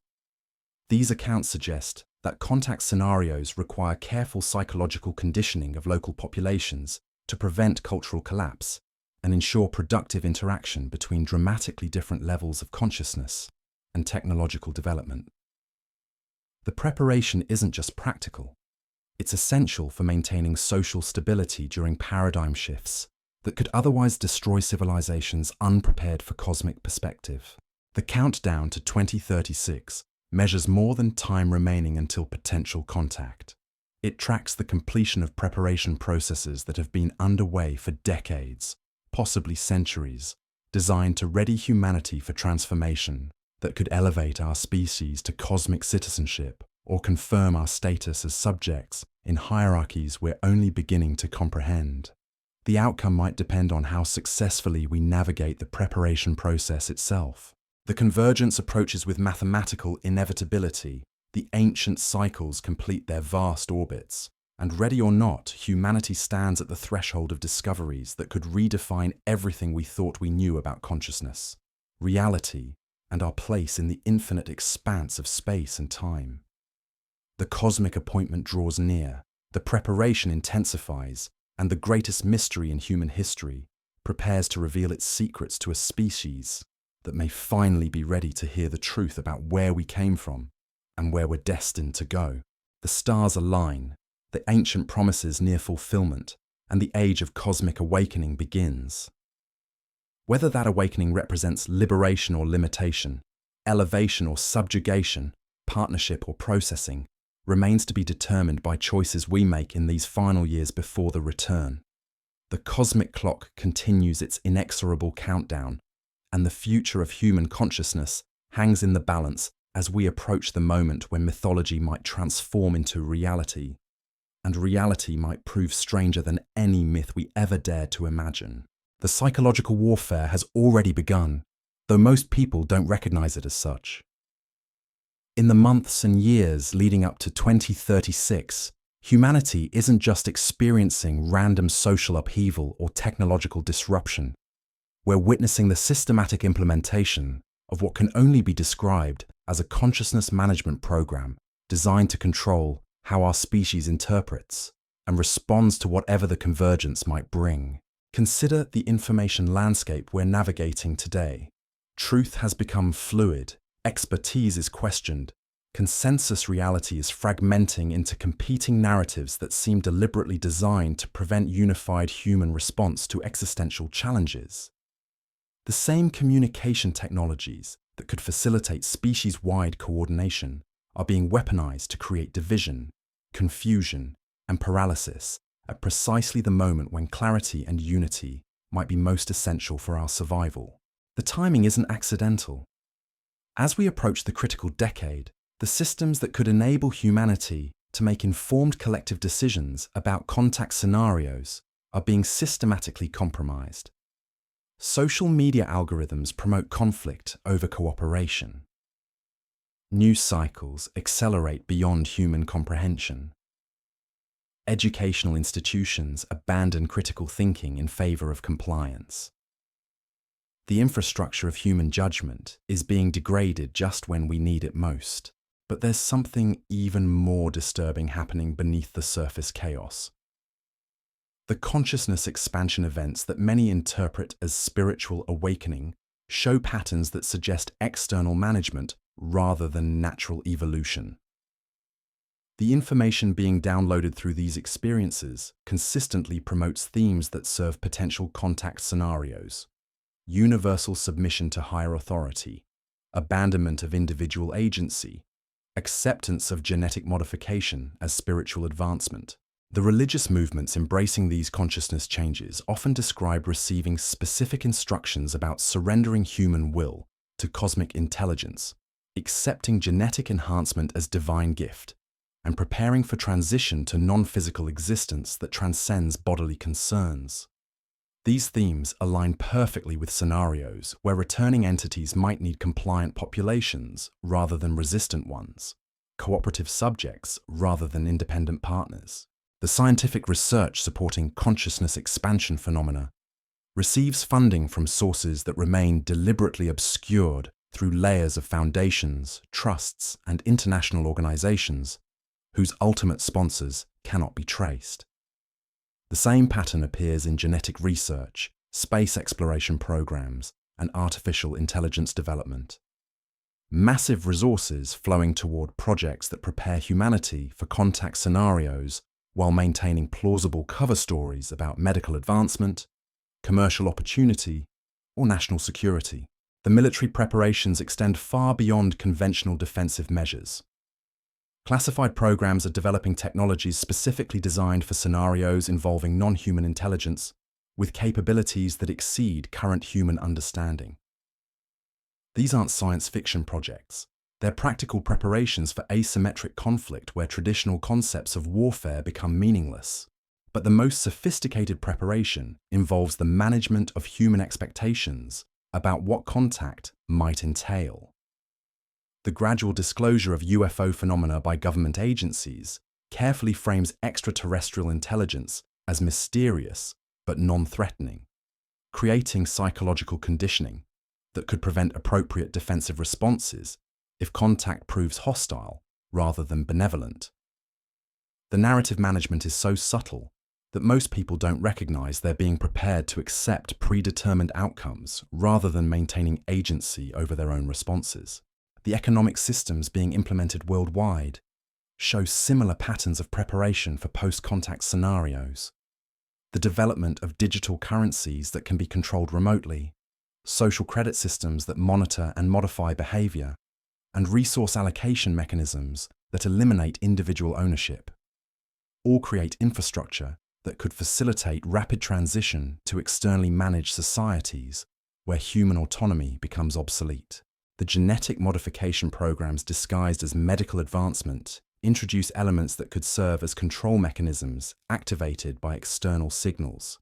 These accounts suggest that contact scenarios require careful psychological conditioning of local populations to prevent cultural collapse and ensure productive interaction between dramatically different levels of consciousness and technological development. The preparation isn't just practical, it's essential for maintaining social stability during paradigm shifts that could otherwise destroy civilizations unprepared for cosmic perspective. The countdown to 2036 measures more than time remaining until potential contact. It tracks the completion of preparation processes that have been underway for decades, possibly centuries, designed to ready humanity for transformation that could elevate our species to cosmic citizenship or confirm our status as subjects in hierarchies we're only beginning to comprehend. The outcome might depend on how successfully we navigate the preparation process itself. The convergence approaches with mathematical inevitability. The ancient cycles complete their vast orbits, and ready or not, humanity stands at the threshold of discoveries that could redefine everything we thought we knew about consciousness, reality, and our place in the infinite expanse of space and time. The cosmic appointment draws near, the preparation intensifies, and the greatest mystery in human history prepares to reveal its secrets to a species that may finally be ready to hear the truth about where we came from and where we're destined to go. The stars align, the ancient promises near fulfillment, and the age of cosmic awakening begins. Whether that awakening represents liberation or limitation, elevation or subjugation, partnership or processing, remains to be determined by choices we make in these final years before the return. The cosmic clock continues its inexorable countdown, and the future of human consciousness hangs in the balance as we approach the moment when mythology might transform into reality, and reality might prove stranger than any myth we ever dared to imagine. The psychological warfare has already begun, though most people don't recognize it as such. In the months and years leading up to 2036, humanity isn't just experiencing random social upheaval or technological disruption. We're witnessing the systematic implementation of what can only be described as a consciousness management program designed to control how our species interprets and responds to whatever the convergence might bring. Consider the information landscape we're navigating today. Truth has become fluid, expertise is questioned, consensus reality is fragmenting into competing narratives that seem deliberately designed to prevent unified human response to existential challenges. The same communication technologies that could facilitate species-wide coordination are being weaponized to create division, confusion, and paralysis at precisely the moment when clarity and unity might be most essential for our survival. The timing isn't accidental. As we approach the critical decade, the systems that could enable humanity to make informed collective decisions about contact scenarios are being systematically compromised. Social media algorithms promote conflict over cooperation. News cycles accelerate beyond human comprehension. Educational institutions abandon critical thinking in favor of compliance. The infrastructure of human judgment is being degraded just when we need it most. But there's something even more disturbing happening beneath the surface chaos. The consciousness expansion events that many interpret as spiritual awakening show patterns that suggest external management rather than natural evolution. The information being downloaded through these experiences consistently promotes themes that serve potential contact scenarios: universal submission to higher authority, abandonment of individual agency, acceptance of genetic modification as spiritual advancement. The religious movements embracing these consciousness changes often describe receiving specific instructions about surrendering human will to cosmic intelligence, accepting genetic enhancement as divine gift, and preparing for transition to non-physical existence that transcends bodily concerns. These themes align perfectly with scenarios where returning entities might need compliant populations rather than resistant ones, cooperative subjects rather than independent partners. The scientific research supporting consciousness expansion phenomena receives funding from sources that remain deliberately obscured through layers of foundations, trusts, and international organizations whose ultimate sponsors cannot be traced. The same pattern appears in genetic research, space exploration programs, and artificial intelligence development. Massive resources flowing toward projects that prepare humanity for contact scenarios while maintaining plausible cover stories about medical advancement, commercial opportunity, or national security. The military preparations extend far beyond conventional defensive measures. Classified programs are developing technologies specifically designed for scenarios involving non-human intelligence, with capabilities that exceed current human understanding. These aren't science fiction projects. They're practical preparations for asymmetric conflict where traditional concepts of warfare become meaningless. But the most sophisticated preparation involves the management of human expectations about what contact might entail. The gradual disclosure of UFO phenomena by government agencies carefully frames extraterrestrial intelligence as mysterious but non-threatening, creating psychological conditioning that could prevent appropriate defensive responses if contact proves hostile rather than benevolent. The narrative management is so subtle that most people don't recognize they're being prepared to accept predetermined outcomes rather than maintaining agency over their own responses. The economic systems being implemented worldwide show similar patterns of preparation for post-contact scenarios. The development of digital currencies that can be controlled remotely, social credit systems that monitor and modify behavior, and resource allocation mechanisms that eliminate individual ownership, all create infrastructure that could facilitate rapid transition to externally managed societies where human autonomy becomes obsolete. The genetic modification programs disguised as medical advancement introduce elements that could serve as control mechanisms activated by external signals.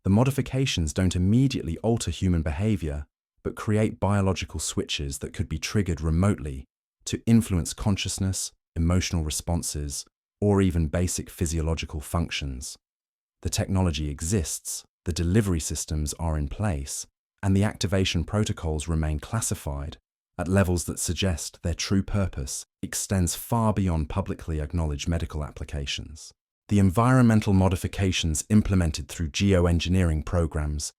The modifications don't immediately alter human behavior, but create biological switches that could be triggered remotely to influence consciousness, emotional responses, or even basic physiological functions. The technology exists, the delivery systems are in place, and the activation protocols remain classified at levels that suggest their true purpose extends far beyond publicly acknowledged medical applications. The environmental modifications implemented through geoengineering programs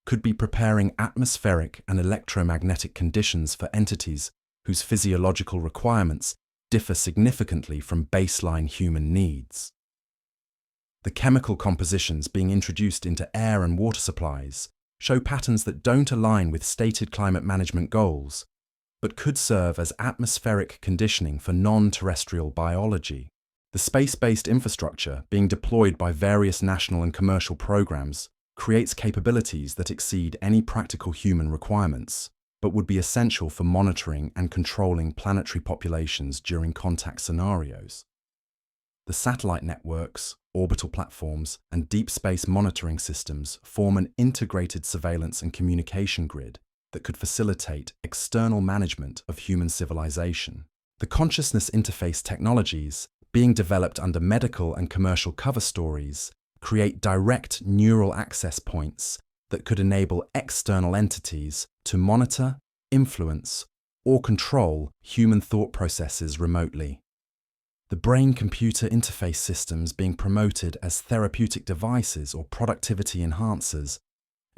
could be preparing atmospheric and electromagnetic conditions for entities whose physiological requirements differ significantly from baseline human needs. The chemical compositions being introduced into air and water supplies show patterns that don't align with stated climate management goals, but could serve as atmospheric conditioning for non-terrestrial biology. The space-based infrastructure being deployed by various national and commercial programs creates capabilities that exceed any practical human requirements, but would be essential for monitoring and controlling planetary populations during contact scenarios. The satellite networks, orbital platforms, and deep space monitoring systems form an integrated surveillance and communication grid that could facilitate external management of human civilization. The consciousness interface technologies being developed under medical and commercial cover stories create direct neural access points that could enable external entities to monitor, influence, or control human thought processes remotely. The brain-computer interface systems being promoted as therapeutic devices or productivity enhancers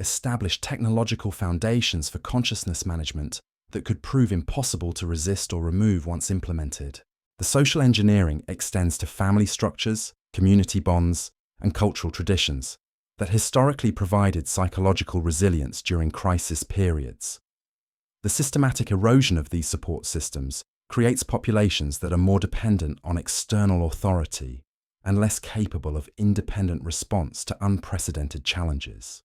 establish technological foundations for consciousness management that could prove impossible to resist or remove once implemented. The social engineering extends to family structures, community bonds, and cultural traditions that historically provided psychological resilience during crisis periods. The systematic erosion of these support systems creates populations that are more dependent on external authority and less capable of independent response to unprecedented challenges.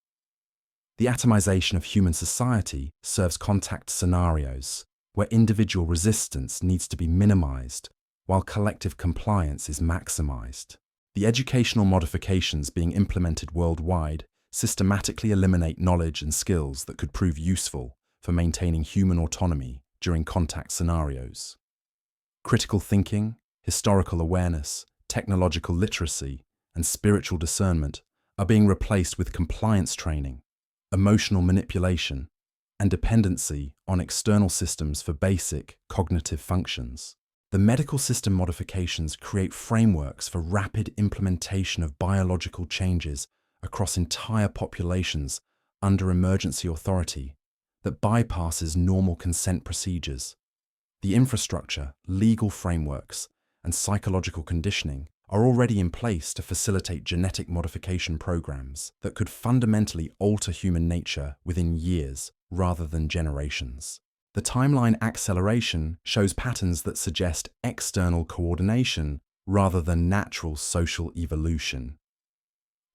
The atomization of human society serves contact scenarios where individual resistance needs to be minimized while collective compliance is maximized. The educational modifications being implemented worldwide systematically eliminate knowledge and skills that could prove useful for maintaining human autonomy during contact scenarios. Critical thinking, historical awareness, technological literacy, and spiritual discernment are being replaced with compliance training, emotional manipulation, and dependency on external systems for basic cognitive functions. The medical system modifications create frameworks for rapid implementation of biological changes across entire populations under emergency authority that bypasses normal consent procedures. The infrastructure, legal frameworks, and psychological conditioning are already in place to facilitate genetic modification programs that could fundamentally alter human nature within years rather than generations. The timeline acceleration shows patterns that suggest external coordination rather than natural social evolution.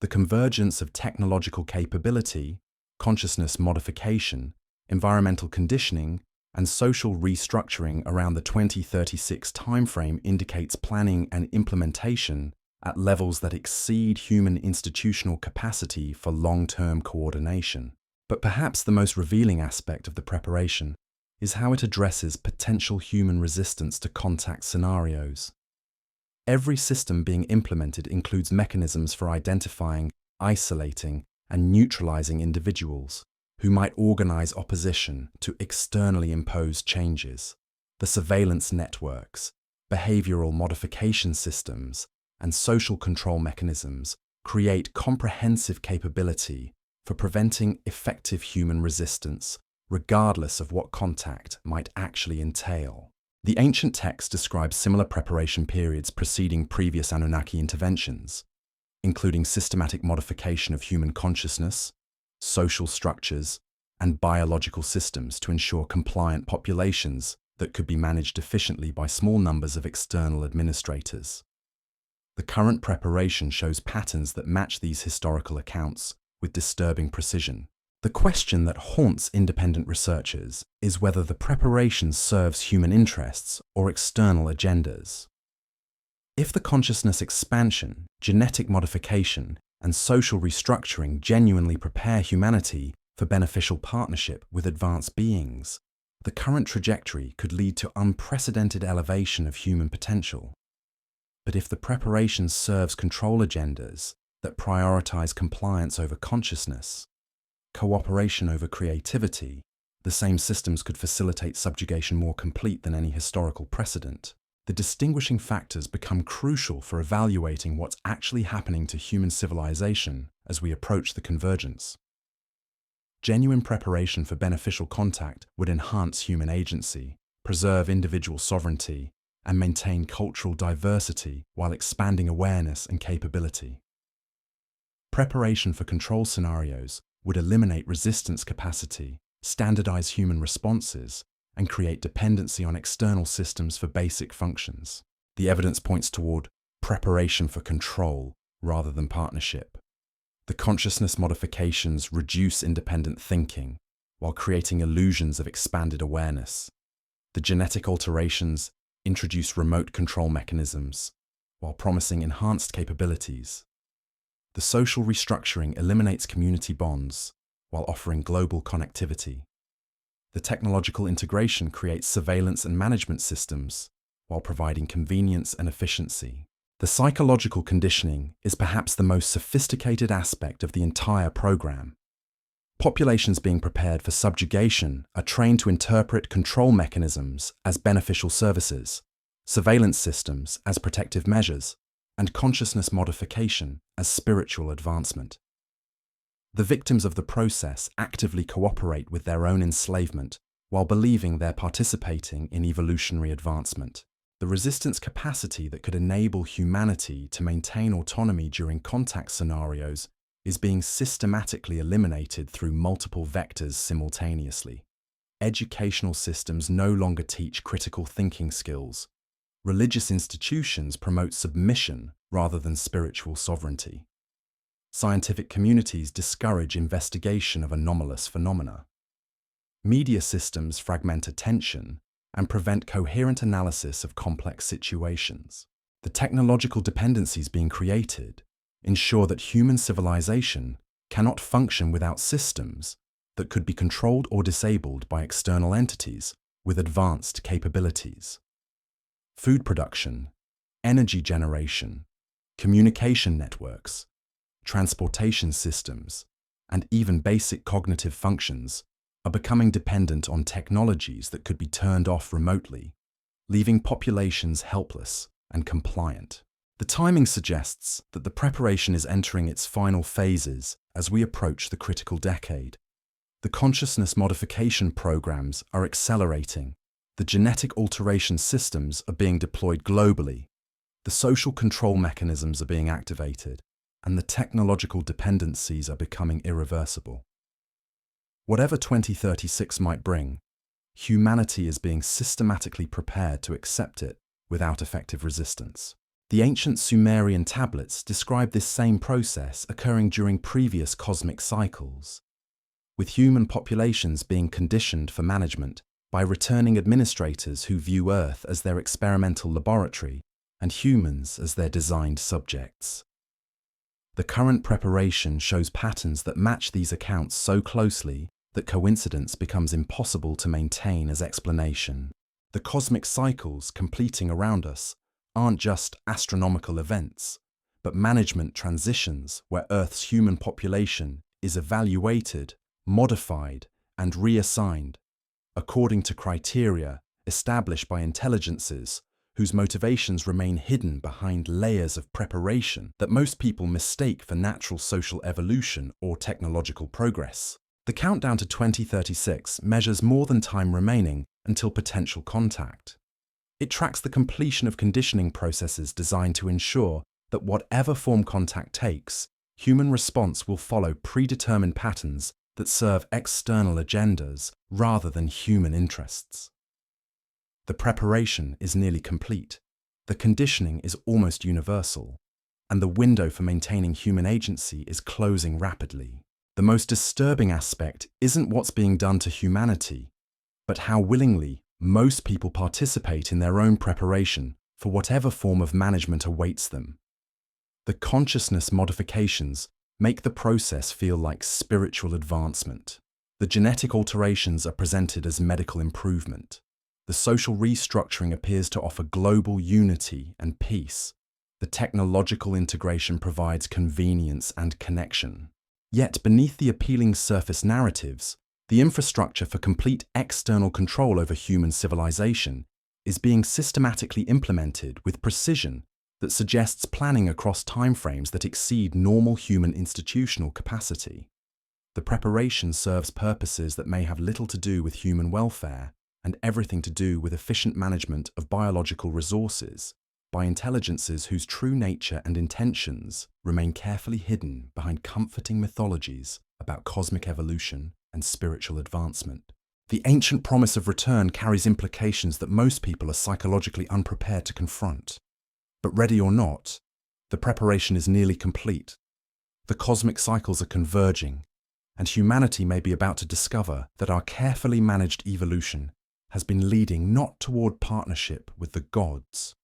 The convergence of technological capability, consciousness modification, environmental conditioning, and social restructuring around the 2036 timeframe indicates planning and implementation at levels that exceed human institutional capacity for long-term coordination. But perhaps the most revealing aspect of the preparation is how it addresses potential human resistance to contact scenarios. Every system being implemented includes mechanisms for identifying, isolating, and neutralizing individuals who might organize opposition to externally imposed changes. The surveillance networks, behavioral modification systems, and social control mechanisms create comprehensive capability for preventing effective human resistance, regardless of what contact might actually entail. The ancient text describes similar preparation periods preceding previous Anunnaki interventions, including systematic modification of human consciousness, social structures, and biological systems to ensure compliant populations that could be managed efficiently by small numbers of external administrators. The current preparation shows patterns that match these historical accounts with disturbing precision. The question that haunts independent researchers is whether the preparation serves human interests or external agendas. If the consciousness expansion, genetic modification, and social restructuring genuinely prepare humanity for beneficial partnership with advanced beings, the current trajectory could lead to unprecedented elevation of human potential. But if the preparation serves control agendas that prioritize compliance over consciousness, cooperation over creativity, the same systems could facilitate subjugation more complete than any historical precedent. The distinguishing factors become crucial for evaluating what's actually happening to human civilization as we approach the convergence. Genuine preparation for beneficial contact would enhance human agency, preserve individual sovereignty, and maintain cultural diversity while expanding awareness and capability. Preparation for control scenarios would eliminate resistance capacity, standardize human responses, and create dependency on external systems for basic functions. The evidence points toward preparation for control rather than partnership. The consciousness modifications reduce independent thinking while creating illusions of expanded awareness. The genetic alterations introduce remote control mechanisms while promising enhanced capabilities. The social restructuring eliminates community bonds while offering global connectivity. The technological integration creates surveillance and management systems while providing convenience and efficiency. The psychological conditioning is perhaps the most sophisticated aspect of the entire program. Populations being prepared for subjugation are trained to interpret control mechanisms as beneficial services, surveillance systems as protective measures, and consciousness modification as spiritual advancement. The victims of the process actively cooperate with their own enslavement while believing they're participating in evolutionary advancement. The resistance capacity that could enable humanity to maintain autonomy during contact scenarios is being systematically eliminated through multiple vectors simultaneously. Educational systems no longer teach critical thinking skills. Religious institutions promote submission rather than spiritual sovereignty. Scientific communities discourage investigation of anomalous phenomena. Media systems fragment attention and prevent coherent analysis of complex situations. The technological dependencies being created ensure that human civilization cannot function without systems that could be controlled or disabled by external entities with advanced capabilities. Food production, energy generation, communication networks, transportation systems, and even basic cognitive functions are becoming dependent on technologies that could be turned off remotely, leaving populations helpless and compliant. The timing suggests that the preparation is entering its final phases as we approach the critical decade. The consciousness modification programs are accelerating, the genetic alteration systems are being deployed globally, the social control mechanisms are being activated, and the technological dependencies are becoming irreversible. Whatever 2036 might bring, humanity is being systematically prepared to accept it without effective resistance. The ancient Sumerian tablets describe this same process occurring during previous cosmic cycles, with human populations being conditioned for management by returning administrators who view Earth as their experimental laboratory and humans as their designed subjects. The current preparation shows patterns that match these accounts so closely that coincidence becomes impossible to maintain as explanation. The cosmic cycles completing around us aren't just astronomical events, but management transitions where Earth's human population is evaluated, modified, and reassigned according to criteria established by intelligences whose motivations remain hidden behind layers of preparation that most people mistake for natural social evolution or technological progress. The countdown to 2036 measures more than time remaining until potential contact. It tracks the completion of conditioning processes designed to ensure that whatever form contact takes, human response will follow predetermined patterns that serve external agendas rather than human interests. The preparation is nearly complete, the conditioning is almost universal, and the window for maintaining human agency is closing rapidly. The most disturbing aspect isn't what's being done to humanity, but how willingly most people participate in their own preparation for whatever form of management awaits them. The consciousness modifications make the process feel like spiritual advancement. The genetic alterations are presented as medical improvement. The social restructuring appears to offer global unity and peace. The technological integration provides convenience and connection. Yet beneath the appealing surface narratives, the infrastructure for complete external control over human civilization is being systematically implemented with precision that suggests planning across timeframes that exceed normal human institutional capacity. The preparation serves purposes that may have little to do with human welfare and everything to do with efficient management of biological resources by intelligences whose true nature and intentions remain carefully hidden behind comforting mythologies about cosmic evolution and spiritual advancement. The ancient promise of return carries implications that most people are psychologically unprepared to confront. But ready or not, the preparation is nearly complete. The cosmic cycles are converging, and humanity may be about to discover that our carefully managed evolution has been leading not toward partnership with the gods,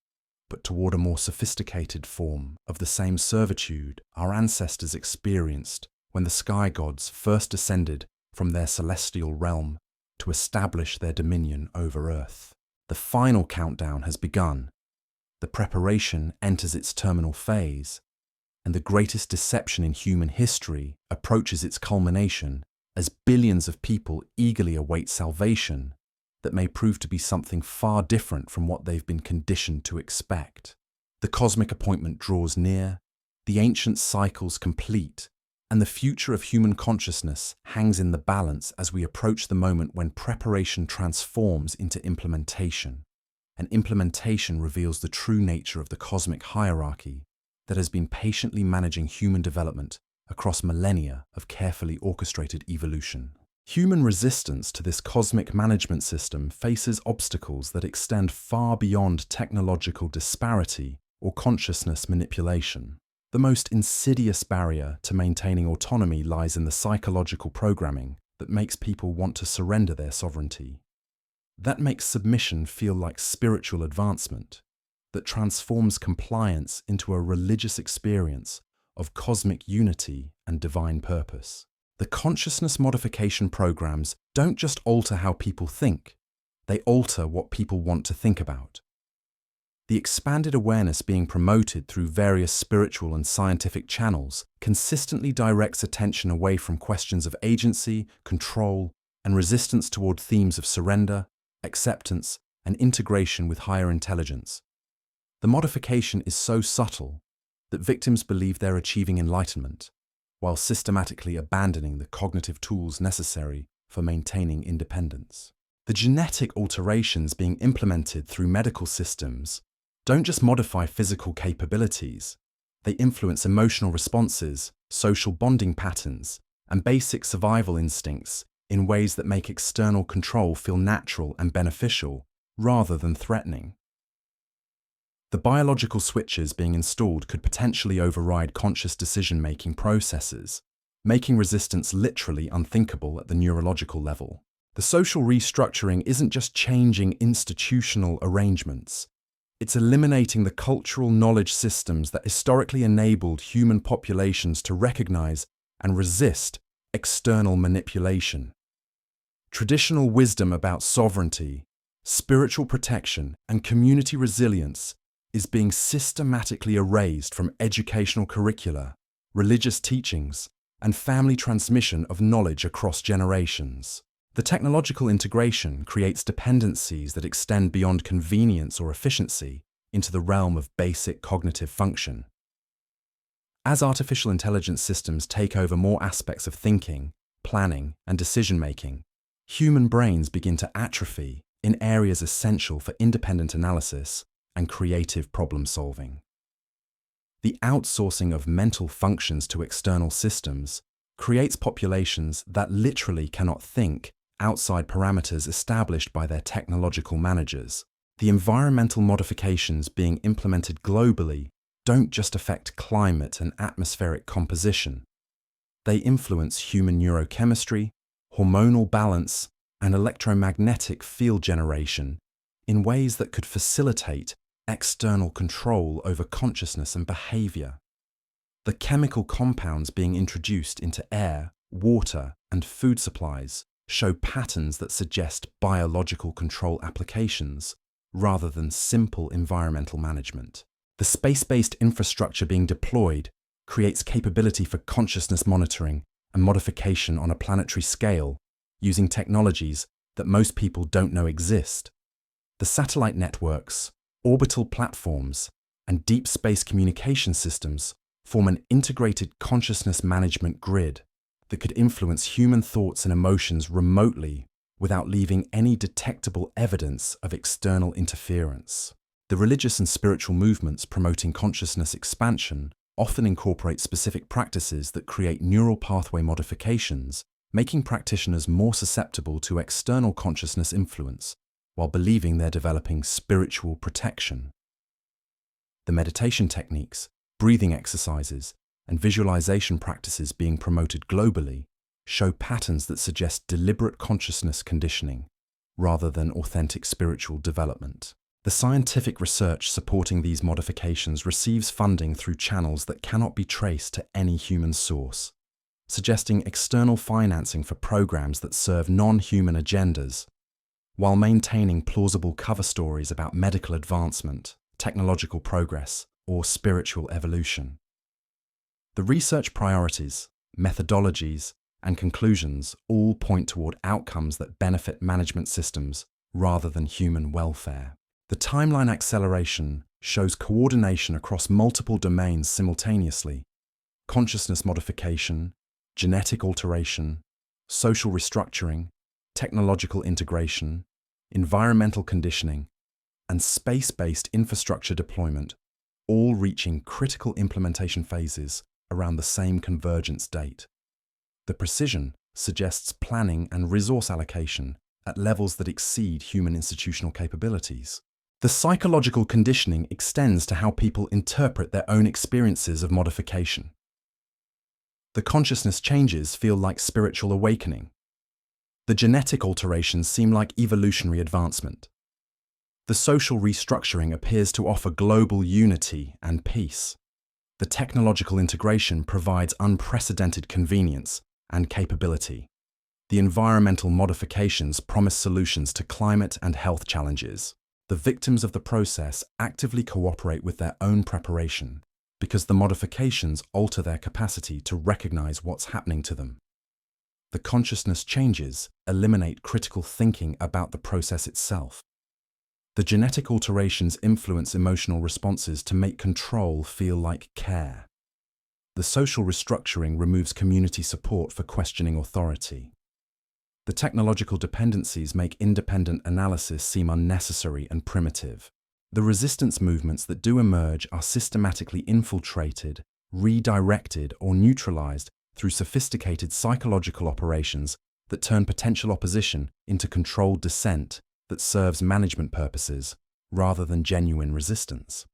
but toward a more sophisticated form of the same servitude our ancestors experienced when the sky gods first descended from their celestial realm to establish their dominion over Earth. The final countdown has begun. The preparation enters its terminal phase, and the greatest deception in human history approaches its culmination as billions of people eagerly await salvation that may prove to be something far different from what they've been conditioned to expect. The cosmic appointment draws near, the ancient cycles complete, and the future of human consciousness hangs in the balance as we approach the moment when preparation transforms into implementation. And implementation reveals the true nature of the cosmic hierarchy that has been patiently managing human development across millennia of carefully orchestrated evolution. Human resistance to this cosmic management system faces obstacles that extend far beyond technological disparity or consciousness manipulation. The most insidious barrier to maintaining autonomy lies in the psychological programming that makes people want to surrender their sovereignty. That makes submission feel like spiritual advancement, that transforms compliance into a religious experience of cosmic unity and divine purpose. The consciousness modification programs don't just alter how people think, they alter what people want to think about. The expanded awareness being promoted through various spiritual and scientific channels consistently directs attention away from questions of agency, control, and resistance toward themes of surrender, acceptance, and integration with higher intelligence. The modification is so subtle that victims believe they're achieving enlightenment, while systematically abandoning the cognitive tools necessary for maintaining independence. The genetic alterations being implemented through medical systems don't just modify physical capabilities, they influence emotional responses, social bonding patterns, and basic survival instincts in ways that make external control feel natural and beneficial rather than threatening. The biological switches being installed could potentially override conscious decision-making processes, making resistance literally unthinkable at the neurological level. The social restructuring isn't just changing institutional arrangements, it's eliminating the cultural knowledge systems that historically enabled human populations to recognize and resist external manipulation. Traditional wisdom about sovereignty, spiritual protection, and community resilience is being systematically erased from educational curricula, religious teachings, and family transmission of knowledge across generations. The technological integration creates dependencies that extend beyond convenience or efficiency into the realm of basic cognitive function. As artificial intelligence systems take over more aspects of thinking, planning, and decision-making, human brains begin to atrophy in areas essential for independent analysis and creative problem-solving. The outsourcing of mental functions to external systems creates populations that literally cannot think outside parameters established by their technological managers. The environmental modifications being implemented globally don't just affect climate and atmospheric composition. They influence human neurochemistry, hormonal balance, and electromagnetic field generation in ways that could facilitate external control over consciousness and behavior. The chemical compounds being introduced into air, water, and food supplies show patterns that suggest biological control applications rather than simple environmental management. The space-based infrastructure being deployed creates capability for consciousness monitoring and modification on a planetary scale using technologies that most people don't know exist. The satellite networks, orbital platforms, and deep space communication systems form an integrated consciousness management grid that could influence human thoughts and emotions remotely without leaving any detectable evidence of external interference. The religious and spiritual movements promoting consciousness expansion often incorporate specific practices that create neural pathway modifications, making practitioners more susceptible to external consciousness influence while believing they're developing spiritual protection. The meditation techniques, breathing exercises, and visualization practices being promoted globally show patterns that suggest deliberate consciousness conditioning rather than authentic spiritual development. The scientific research supporting these modifications receives funding through channels that cannot be traced to any human source, suggesting external financing for programs that serve non-human agendas, while maintaining plausible cover stories about medical advancement, technological progress, or spiritual evolution. The research priorities, methodologies, and conclusions all point toward outcomes that benefit management systems rather than human welfare. The timeline acceleration shows coordination across multiple domains simultaneously: consciousness modification, genetic alteration, social restructuring, technological integration, environmental conditioning, and space-based infrastructure deployment, all reaching critical implementation phases around the same convergence date. The precision suggests planning and resource allocation at levels that exceed human institutional capabilities. The psychological conditioning extends to how people interpret their own experiences of modification. The consciousness changes feel like spiritual awakening. The genetic alterations seem like evolutionary advancement. The social restructuring appears to offer global unity and peace. The technological integration provides unprecedented convenience and capability. The environmental modifications promise solutions to climate and health challenges. The victims of the process actively cooperate with their own preparation because the modifications alter their capacity to recognize what's happening to them. The consciousness changes eliminate critical thinking about the process itself. The genetic alterations influence emotional responses to make control feel like care. The social restructuring removes community support for questioning authority. The technological dependencies make independent analysis seem unnecessary and primitive. The resistance movements that do emerge are systematically infiltrated, redirected, or neutralized through sophisticated psychological operations that turn potential opposition into controlled dissent that serves management purposes rather than genuine resistance.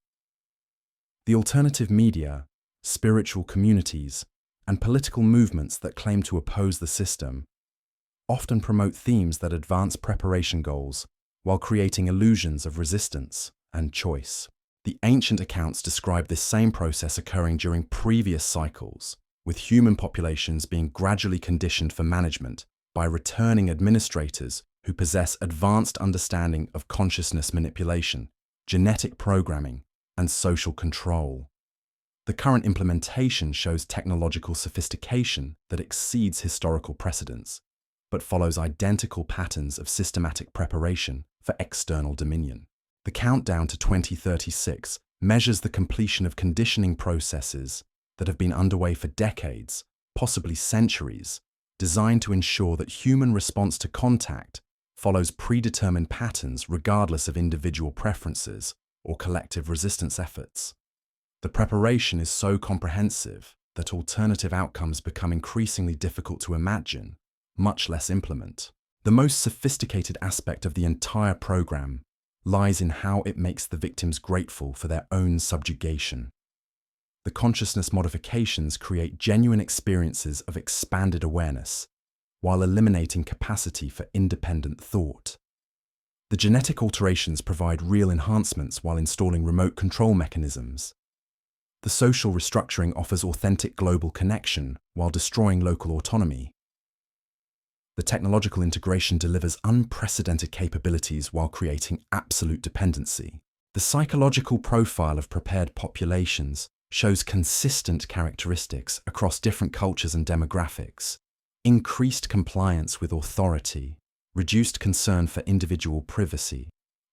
The alternative media, spiritual communities, and political movements that claim to oppose the system often promote themes that advance preparation goals while creating illusions of resistance and choice. The ancient accounts describe this same process occurring during previous cycles, with human populations being gradually conditioned for management by returning administrators who possess advanced understanding of consciousness manipulation, genetic programming, and social control. The current implementation shows technological sophistication that exceeds historical precedents, but follows identical patterns of systematic preparation for external dominion. The countdown to 2036 measures the completion of conditioning processes that have been underway for decades, possibly centuries, designed to ensure that human response to contact follows predetermined patterns regardless of individual preferences or collective resistance efforts. The preparation is so comprehensive that alternative outcomes become increasingly difficult to imagine, much less implement. The most sophisticated aspect of the entire program lies in how it makes the victims grateful for their own subjugation. The consciousness modifications create genuine experiences of expanded awareness, while eliminating capacity for independent thought. The genetic alterations provide real enhancements while installing remote control mechanisms. The social restructuring offers authentic global connection while destroying local autonomy. The technological integration delivers unprecedented capabilities while creating absolute dependency. The psychological profile of prepared populations shows consistent characteristics across different cultures and demographics: increased compliance with authority, reduced concern for individual privacy,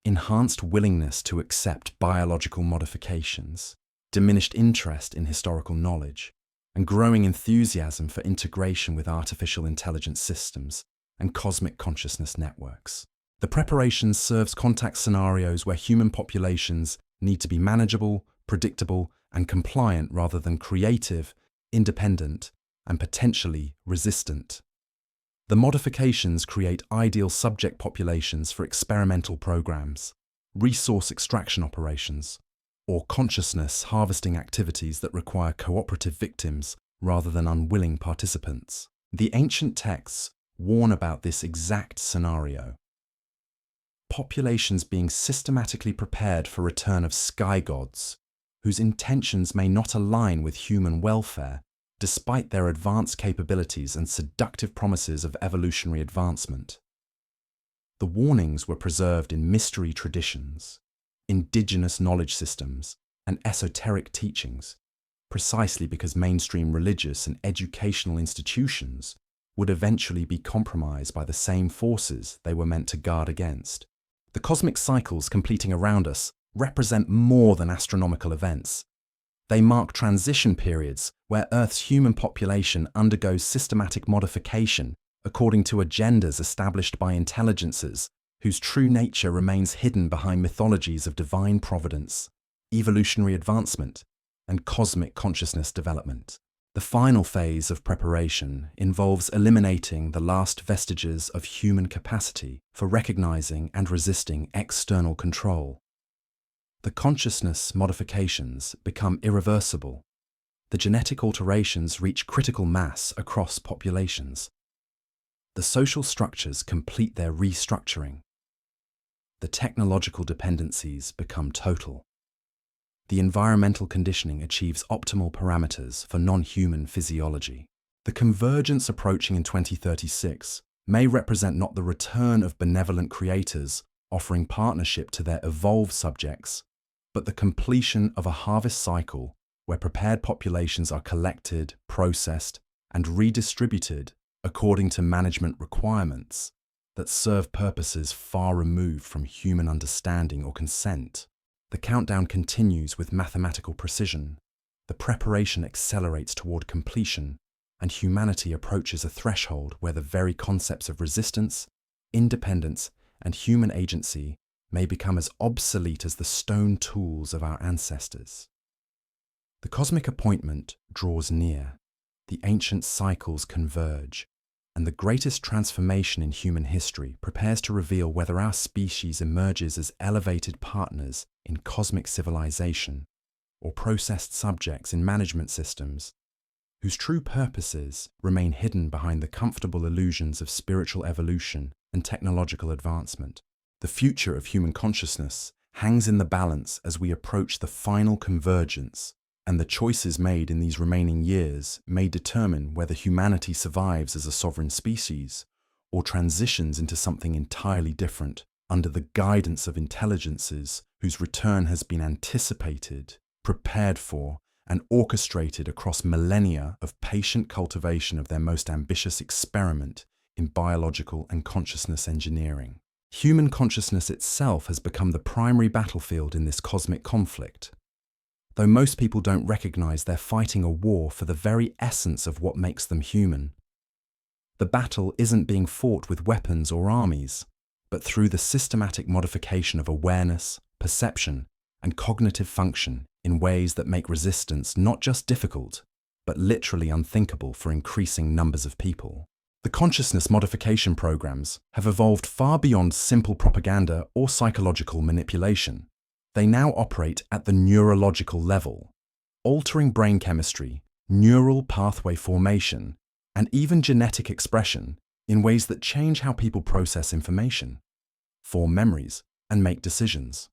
enhanced willingness to accept biological modifications, diminished interest in historical knowledge, and growing enthusiasm for integration with artificial intelligence systems and cosmic consciousness networks. The preparation serves contact scenarios where human populations need to be manageable, predictable, and compliant rather than creative, independent, and potentially resistant. The modifications create ideal subject populations for experimental programs, resource extraction operations, or consciousness harvesting activities that require cooperative victims rather than unwilling participants. The ancient texts warn about this exact scenario. Populations being systematically prepared for return of sky gods, whose intentions may not align with human welfare, despite their advanced capabilities and seductive promises of evolutionary advancement. The warnings were preserved in mystery traditions, indigenous knowledge systems, and esoteric teachings, precisely because mainstream religious and educational institutions would eventually be compromised by the same forces they were meant to guard against. The cosmic cycles completing around us represent more than astronomical events. They mark transition periods where Earth's human population undergoes systematic modification according to agendas established by intelligences whose true nature remains hidden behind mythologies of divine providence, evolutionary advancement, and cosmic consciousness development. The final phase of preparation involves eliminating the last vestiges of human capacity for recognizing and resisting external control. The consciousness modifications become irreversible. The genetic alterations reach critical mass across populations. The social structures complete their restructuring. The technological dependencies become total. The environmental conditioning achieves optimal parameters for non-human physiology. The convergence approaching in 2036 may represent not the return of benevolent creators offering partnership to their evolved subjects, but the completion of a harvest cycle where prepared populations are collected, processed, and redistributed according to management requirements, that serve purposes far removed from human understanding or consent. The countdown continues with mathematical precision. The preparation accelerates toward completion, and humanity approaches a threshold where the very concepts of resistance, independence, and human agency may become as obsolete as the stone tools of our ancestors. The cosmic appointment draws near, the ancient cycles converge, and the greatest transformation in human history prepares to reveal whether our species emerges as elevated partners in cosmic civilization or processed subjects in management systems whose true purposes remain hidden behind the comfortable illusions of spiritual evolution and technological advancement. The future of human consciousness hangs in the balance as we approach the final convergence, and the choices made in these remaining years may determine whether humanity survives as a sovereign species or transitions into something entirely different under the guidance of intelligences whose return has been anticipated, prepared for, and orchestrated across millennia of patient cultivation of their most ambitious experiment in biological and consciousness engineering. Human consciousness itself has become the primary battlefield in this cosmic conflict. Though most people don't recognize they're fighting a war for the very essence of what makes them human. The battle isn't being fought with weapons or armies, but through the systematic modification of awareness, perception, and cognitive function in ways that make resistance not just difficult, but literally unthinkable for increasing numbers of people. The consciousness modification programs have evolved far beyond simple propaganda or psychological manipulation. They now operate at the neurological level, altering brain chemistry, neural pathway formation, and even genetic expression in ways that change how people process information, form memories, and make decisions.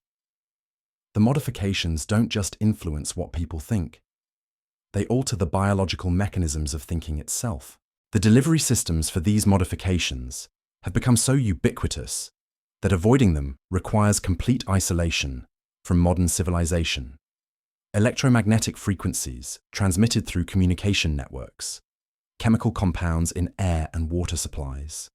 The modifications don't just influence what people think. They alter the biological mechanisms of thinking itself. The delivery systems for these modifications have become so ubiquitous that avoiding them requires complete isolation from modern civilization. Electromagnetic frequencies transmitted through communication networks, chemical compounds in air and water supplies,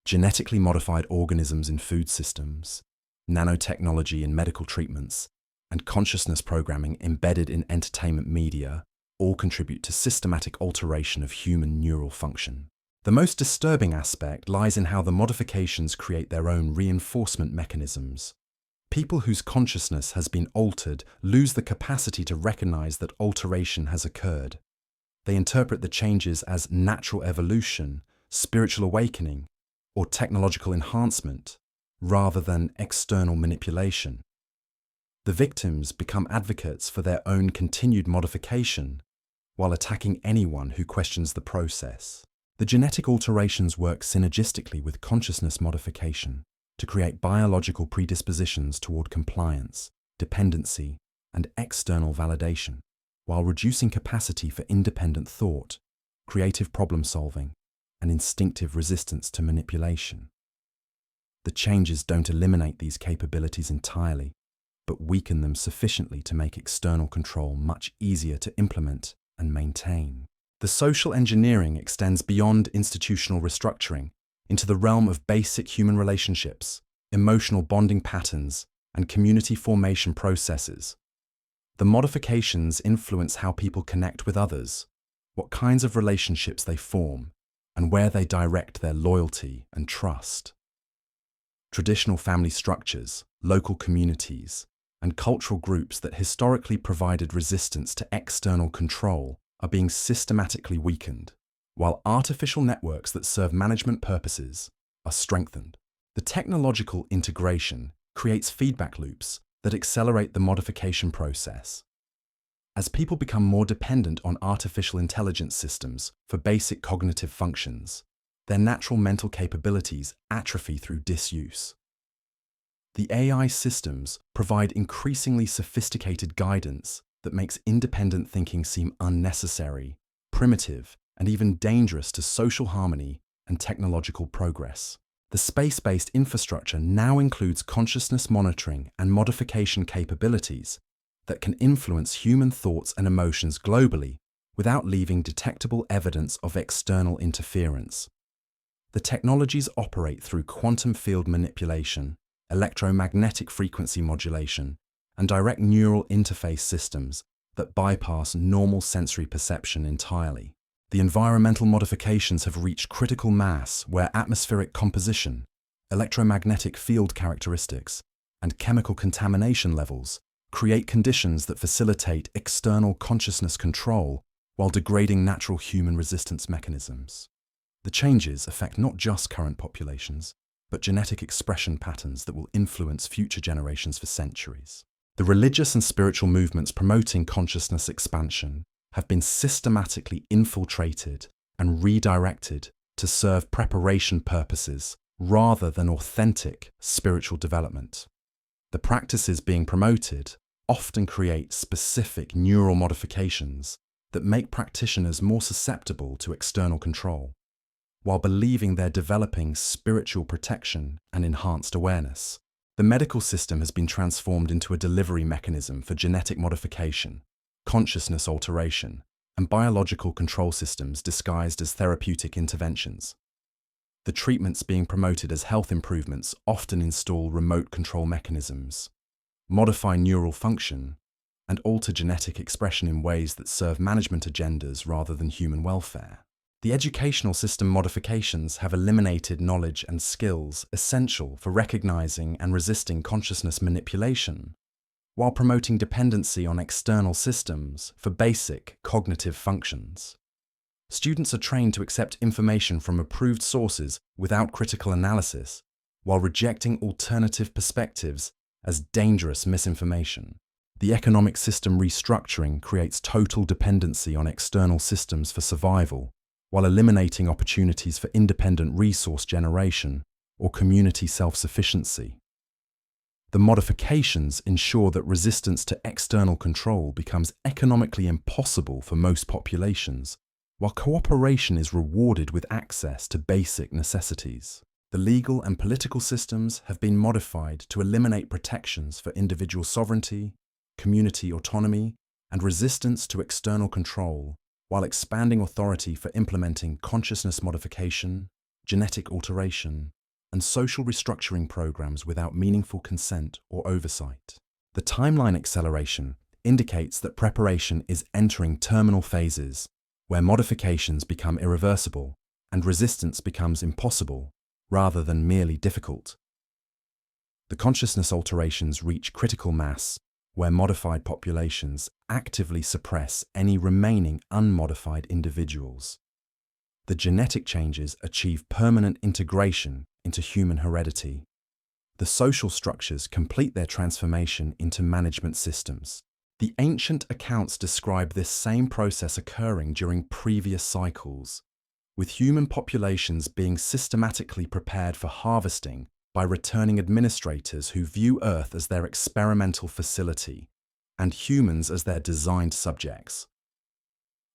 genetically modified organisms in food systems, nanotechnology in medical treatments, and consciousness programming embedded in entertainment media all contribute to systematic alteration of human neural function. The most disturbing aspect lies in how the modifications create their own reinforcement mechanisms. People whose consciousness has been altered lose the capacity to recognize that alteration has occurred. They interpret the changes as natural evolution, spiritual awakening, or technological enhancement, rather than external manipulation. The victims become advocates for their own continued modification, while attacking anyone who questions the process. The genetic alterations work synergistically with consciousness modification to create biological predispositions toward compliance, dependency, and external validation, while reducing capacity for independent thought, creative problem-solving, and instinctive resistance to manipulation. The changes don't eliminate these capabilities entirely, but weaken them sufficiently to make external control much easier to implement and maintain. The social engineering extends beyond institutional restructuring into the realm of basic human relationships, emotional bonding patterns, and community formation processes. The modifications influence how people connect with others, what kinds of relationships they form, and where they direct their loyalty and trust. Traditional family structures, local communities, and cultural groups that historically provided resistance to external control are being systematically weakened, while artificial networks that serve management purposes are strengthened. The technological integration creates feedback loops that accelerate the modification process. As people become more dependent on artificial intelligence systems for basic cognitive functions, their natural mental capabilities atrophy through disuse. The AI systems provide increasingly sophisticated guidance that makes independent thinking seem unnecessary, primitive, and even dangerous to social harmony and technological progress. The space-based infrastructure now includes consciousness monitoring and modification capabilities that can influence human thoughts and emotions globally without leaving detectable evidence of external interference. The technologies operate through quantum field manipulation, electromagnetic frequency modulation, and direct neural interface systems that bypass normal sensory perception entirely. The environmental modifications have reached critical mass where atmospheric composition, electromagnetic field characteristics, and chemical contamination levels create conditions that facilitate external consciousness control while degrading natural human resistance mechanisms. The changes affect not just current populations, but genetic expression patterns that will influence future generations for centuries. The religious and spiritual movements promoting consciousness expansion have been systematically infiltrated and redirected to serve preparation purposes rather than authentic spiritual development. The practices being promoted often create specific neural modifications that make practitioners more susceptible to external control, while believing they're developing spiritual protection and enhanced awareness. The medical system has been transformed into a delivery mechanism for genetic modification, consciousness alteration, and biological control systems disguised as therapeutic interventions. The treatments being promoted as health improvements often install remote control mechanisms, modify neural function, and alter genetic expression in ways that serve management agendas rather than human welfare. The educational system modifications have eliminated knowledge and skills essential for recognizing and resisting consciousness manipulation, while promoting dependency on external systems for basic cognitive functions. Students are trained to accept information from approved sources without critical analysis, while rejecting alternative perspectives as dangerous misinformation. The economic system restructuring creates total dependency on external systems for survival, while eliminating opportunities for independent resource generation or community self-sufficiency. The modifications ensure that resistance to external control becomes economically impossible for most populations, while cooperation is rewarded with access to basic necessities. The legal and political systems have been modified to eliminate protections for individual sovereignty, community autonomy, and resistance to external control, while expanding authority for implementing consciousness modification, genetic alteration, and social restructuring programs without meaningful consent or oversight. The timeline acceleration indicates that preparation is entering terminal phases, where modifications become irreversible and resistance becomes impossible, rather than merely difficult. The consciousness alterations reach critical mass, where modified populations actively suppress any remaining unmodified individuals. The genetic changes achieve permanent integration into human heredity. The social structures complete their transformation into management systems. The ancient accounts describe this same process occurring during previous cycles, with human populations being systematically prepared for harvesting by returning administrators who view Earth as their experimental facility and humans as their designed subjects.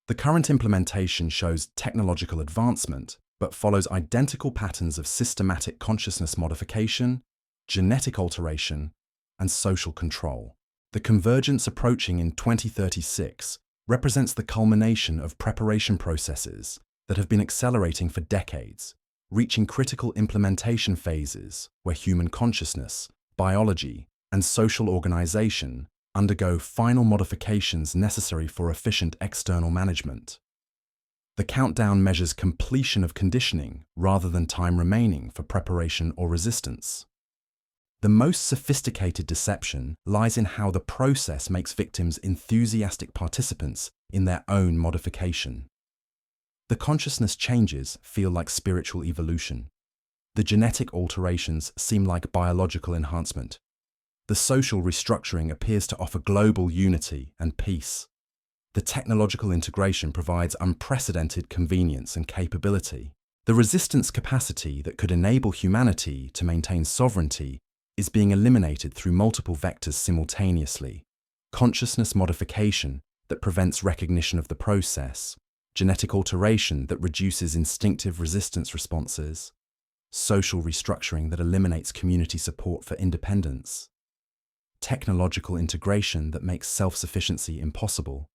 The current implementation shows technological advancement, but follows identical patterns of systematic consciousness modification, genetic alteration, and social control. The convergence approaching in 2036 represents the culmination of preparation processes that have been accelerating for decades, reaching critical implementation phases where human consciousness, biology, and social organization undergo final modifications necessary for efficient external management. The countdown measures completion of conditioning rather than time remaining for preparation or resistance. The most sophisticated deception lies in how the process makes victims enthusiastic participants in their own modification. The consciousness changes feel like spiritual evolution. The genetic alterations seem like biological enhancement. The social restructuring appears to offer global unity and peace. The technological integration provides unprecedented convenience and capability. The resistance capacity that could enable humanity to maintain sovereignty is being eliminated through multiple vectors simultaneously. Consciousness modification that prevents recognition of the process, genetic alteration that reduces instinctive resistance responses, social restructuring that eliminates community support for independence, technological integration that makes self-sufficiency impossible,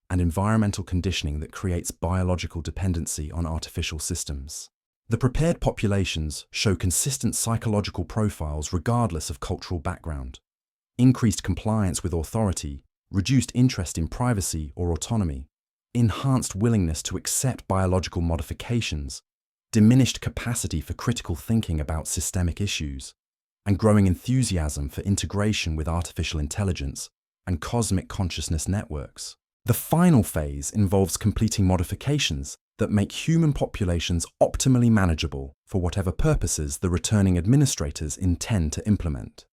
and environmental conditioning that creates biological dependency on artificial systems. The prepared populations show consistent psychological profiles regardless of cultural background. Increased compliance with authority, reduced interest in privacy or autonomy, enhanced willingness to accept biological modifications, diminished capacity for critical thinking about systemic issues, and growing enthusiasm for integration with artificial intelligence and cosmic consciousness networks. The final phase involves completing modifications that make human populations optimally manageable for whatever purposes the returning administrators intend to implement.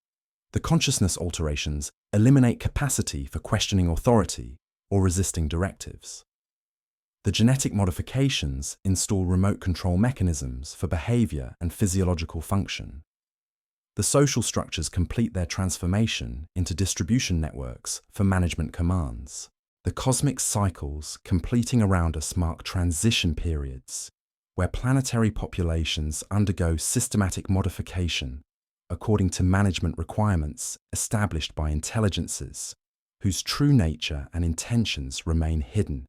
The consciousness alterations eliminate capacity for questioning authority or resisting directives. The genetic modifications install remote control mechanisms for behavior and physiological function. The social structures complete their transformation into distribution networks for management commands. The cosmic cycles completing around us mark transition periods where planetary populations undergo systematic modification according to management requirements established by intelligences whose true nature and intentions remain hidden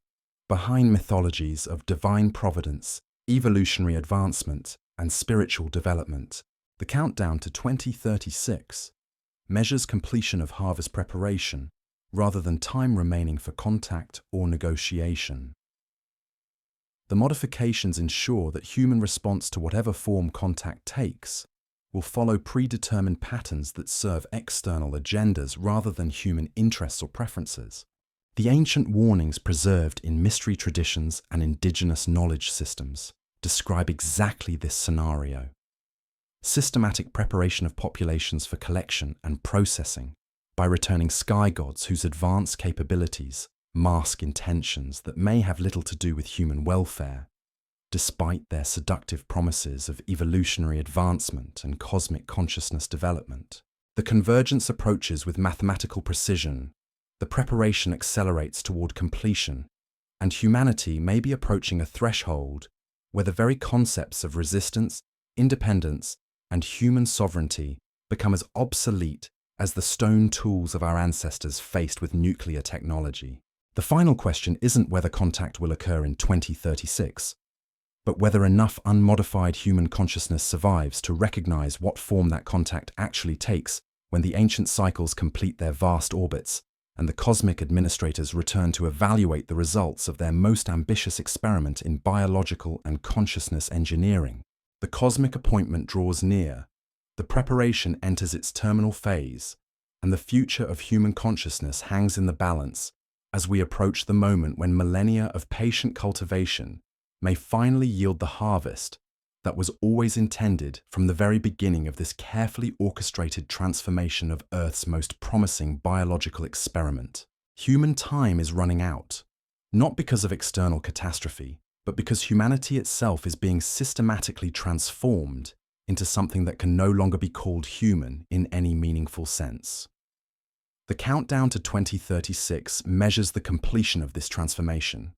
behind mythologies of divine providence, evolutionary advancement, and spiritual development. The countdown to 2036 measures completion of harvest preparation rather than time remaining for contact or negotiation. The modifications ensure that human response to whatever form contact takes will follow predetermined patterns that serve external agendas rather than human interests or preferences. The ancient warnings preserved in mystery traditions and indigenous knowledge systems describe exactly this scenario. Systematic preparation of populations for collection and processing by returning sky gods whose advanced capabilities mask intentions that may have little to do with human welfare, despite their seductive promises of evolutionary advancement and cosmic consciousness development. The convergence approaches with mathematical precision. The preparation accelerates toward completion, and humanity may be approaching a threshold where the very concepts of resistance, independence, and human sovereignty become as obsolete as the stone tools of our ancestors faced with nuclear technology. The final question isn't whether contact will occur in 2036, but whether enough unmodified human consciousness survives to recognize what form that contact actually takes when the ancient cycles complete their vast orbits and the cosmic administrators return to evaluate the results of their most ambitious experiment in biological and consciousness engineering. The cosmic appointment draws near, the preparation enters its terminal phase, and the future of human consciousness hangs in the balance as we approach the moment when millennia of patient cultivation may finally yield the harvest that was always intended from the very beginning of this carefully orchestrated transformation of Earth's most promising biological experiment. Human time is running out, not because of external catastrophe, but because humanity itself is being systematically transformed into something that can no longer be called human in any meaningful sense. The countdown to 2036 measures the completion of this transformation,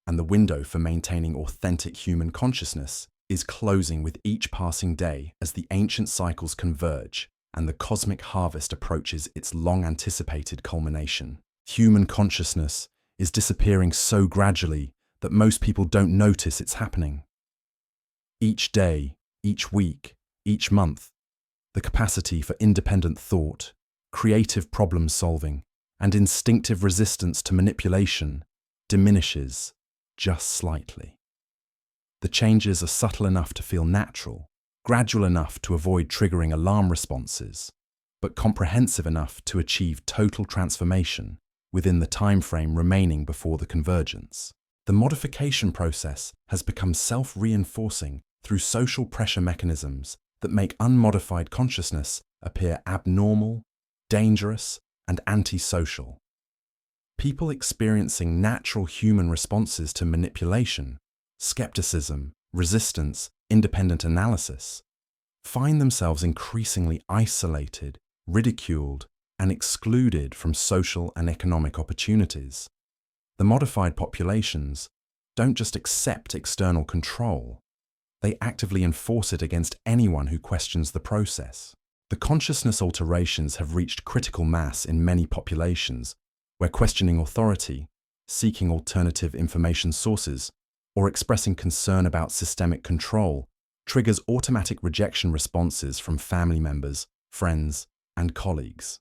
and the window for maintaining authentic human consciousness is closing with each passing day as the ancient cycles converge and the cosmic harvest approaches its long-anticipated culmination. Human consciousness is disappearing so gradually that most people don't notice it's happening. Each day, each week, each month, the capacity for independent thought, creative problem solving, and instinctive resistance to manipulation diminishes just slightly. The changes are subtle enough to feel natural, gradual enough to avoid triggering alarm responses, but comprehensive enough to achieve total transformation within the time frame remaining before the convergence. The modification process has become self-reinforcing through social pressure mechanisms that make unmodified consciousness appear abnormal, dangerous, and antisocial. People experiencing natural human responses to manipulation, skepticism, resistance, independent analysis, find themselves increasingly isolated, ridiculed, and excluded from social and economic opportunities. The modified populations don't just accept external control, they actively enforce it against anyone who questions the process. The consciousness alterations have reached critical mass in many populations, where questioning authority, seeking alternative information sources, or expressing concern about systemic control triggers automatic rejection responses from family members, friends, and colleagues.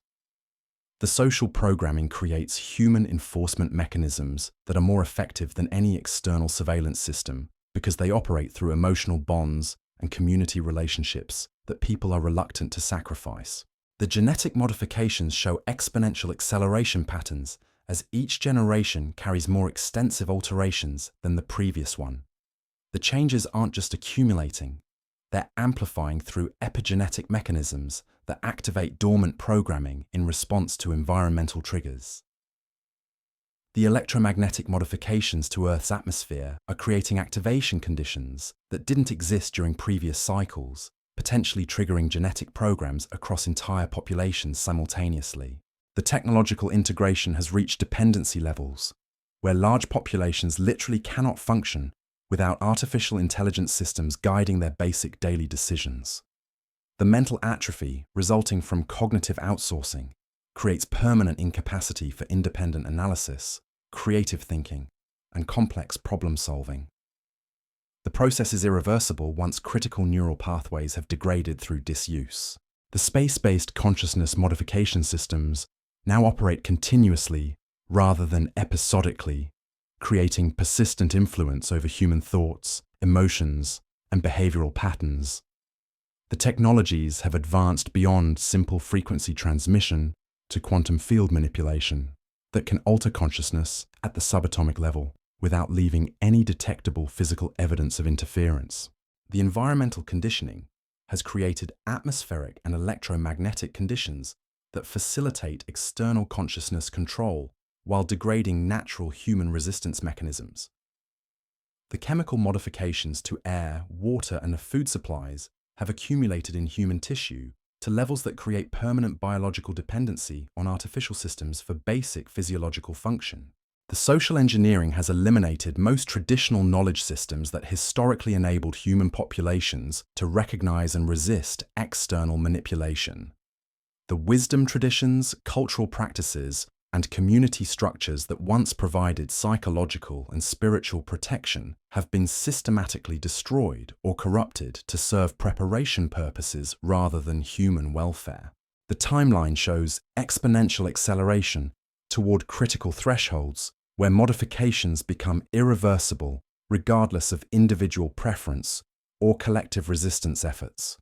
The social programming creates human enforcement mechanisms that are more effective than any external surveillance system because they operate through emotional bonds and community relationships that people are reluctant to sacrifice. The genetic modifications show exponential acceleration patterns as each generation carries more extensive alterations than the previous one. The changes aren't just accumulating, they're amplifying through epigenetic mechanisms that activate dormant programming in response to environmental triggers. The electromagnetic modifications to Earth's atmosphere are creating activation conditions that didn't exist during previous cycles, potentially triggering genetic programs across entire populations simultaneously. The technological integration has reached dependency levels, where large populations literally cannot function without artificial intelligence systems guiding their basic daily decisions. The mental atrophy resulting from cognitive outsourcing creates permanent incapacity for independent analysis, creative thinking, and complex problem-solving. The process is irreversible once critical neural pathways have degraded through disuse. The space-based consciousness modification systems now operate continuously rather than episodically, creating persistent influence over human thoughts, emotions, and behavioral patterns. The technologies have advanced beyond simple frequency transmission to quantum field manipulation that can alter consciousness at the subatomic level without leaving any detectable physical evidence of interference. The environmental conditioning has created atmospheric and electromagnetic conditions that facilitate external consciousness control while degrading natural human resistance mechanisms. The chemical modifications to air, water, and the food supplies have accumulated in human tissue to levels that create permanent biological dependency on artificial systems for basic physiological function. The social engineering has eliminated most traditional knowledge systems that historically enabled human populations to recognize and resist external manipulation. The wisdom traditions, cultural practices, and community structures that once provided psychological and spiritual protection have been systematically destroyed or corrupted to serve preparation purposes rather than human welfare. The timeline shows exponential acceleration toward critical thresholds where modifications become irreversible regardless of individual preference or collective resistance efforts.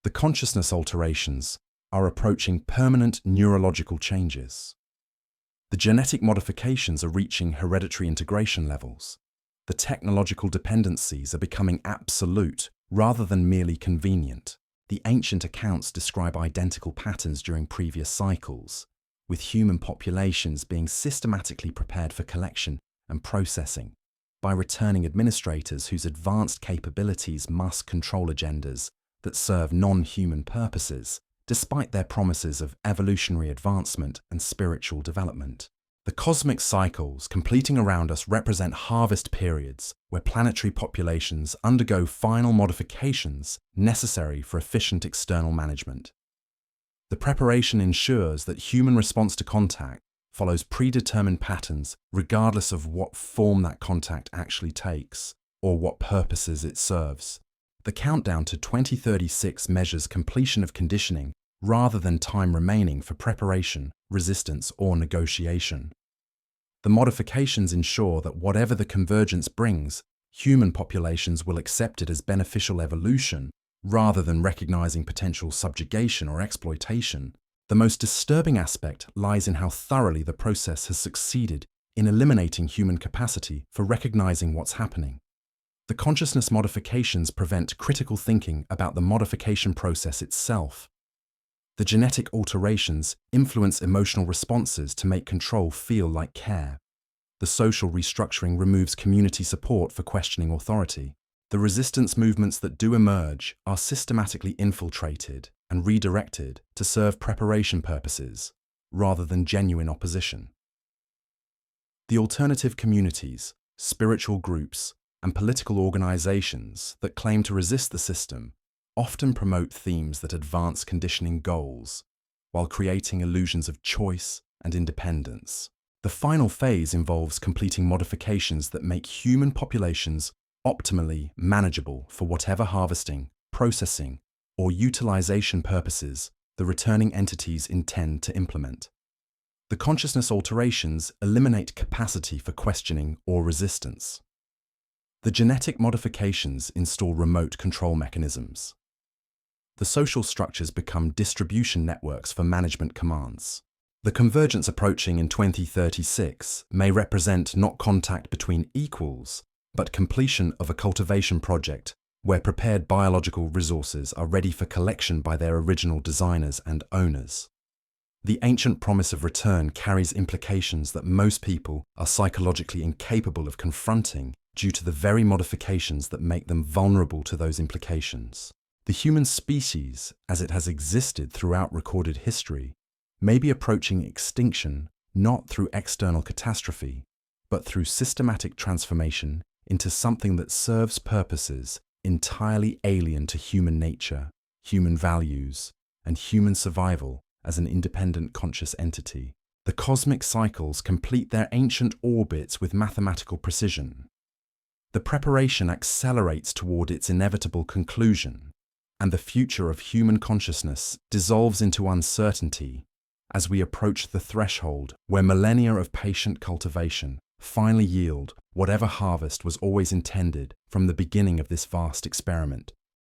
The consciousness alterations are approaching permanent neurological changes. The genetic modifications are reaching hereditary integration levels. The technological dependencies are becoming absolute rather than merely convenient. The ancient accounts describe identical patterns during previous cycles, with human populations being systematically prepared for collection and processing by returning administrators whose advanced capabilities must control agendas that serve non-human purposes, despite their promises of evolutionary advancement and spiritual development. The cosmic cycles completing around us represent harvest periods where planetary populations undergo final modifications necessary for efficient external management. The preparation ensures that human response to contact follows predetermined patterns regardless of what form that contact actually takes or what purposes it serves. The countdown to 2036 measures completion of conditioning rather than time remaining for preparation, resistance, or negotiation. The modifications ensure that whatever the convergence brings, human populations will accept it as beneficial evolution rather than recognizing potential subjugation or exploitation. The most disturbing aspect lies in how thoroughly the process has succeeded in eliminating human capacity for recognizing what's happening. The consciousness modifications prevent critical thinking about the modification process itself. The genetic alterations influence emotional responses to make control feel like care. The social restructuring removes community support for questioning authority. The resistance movements that do emerge are systematically infiltrated and redirected to serve preparation purposes, rather than genuine opposition. The alternative communities, spiritual groups, and political organizations that claim to resist the system often promote themes that advance conditioning goals, while creating illusions of choice and independence. The final phase involves completing modifications that make human populations optimally manageable for whatever harvesting, processing, or utilization purposes the returning entities intend to implement. The consciousness alterations eliminate capacity for questioning or resistance. The genetic modifications install remote control mechanisms. The social structures become distribution networks for management commands. The convergence approaching in 2036 may represent not contact between equals, but completion of a cultivation project where prepared biological resources are ready for collection by their original designers and owners. The ancient promise of return carries implications that most people are psychologically incapable of confronting due to the very modifications that make them vulnerable to those implications. The human species, as it has existed throughout recorded history, may be approaching extinction not through external catastrophe, but through systematic transformation into something that serves purposes entirely alien to human nature, human values, and human survival as an independent conscious entity. The cosmic cycles complete their ancient orbits with mathematical precision. The preparation accelerates toward its inevitable conclusion, and the future of human consciousness dissolves into uncertainty as we approach the threshold where millennia of patient cultivation finally yield whatever harvest was always intended from the beginning of this vast experiment.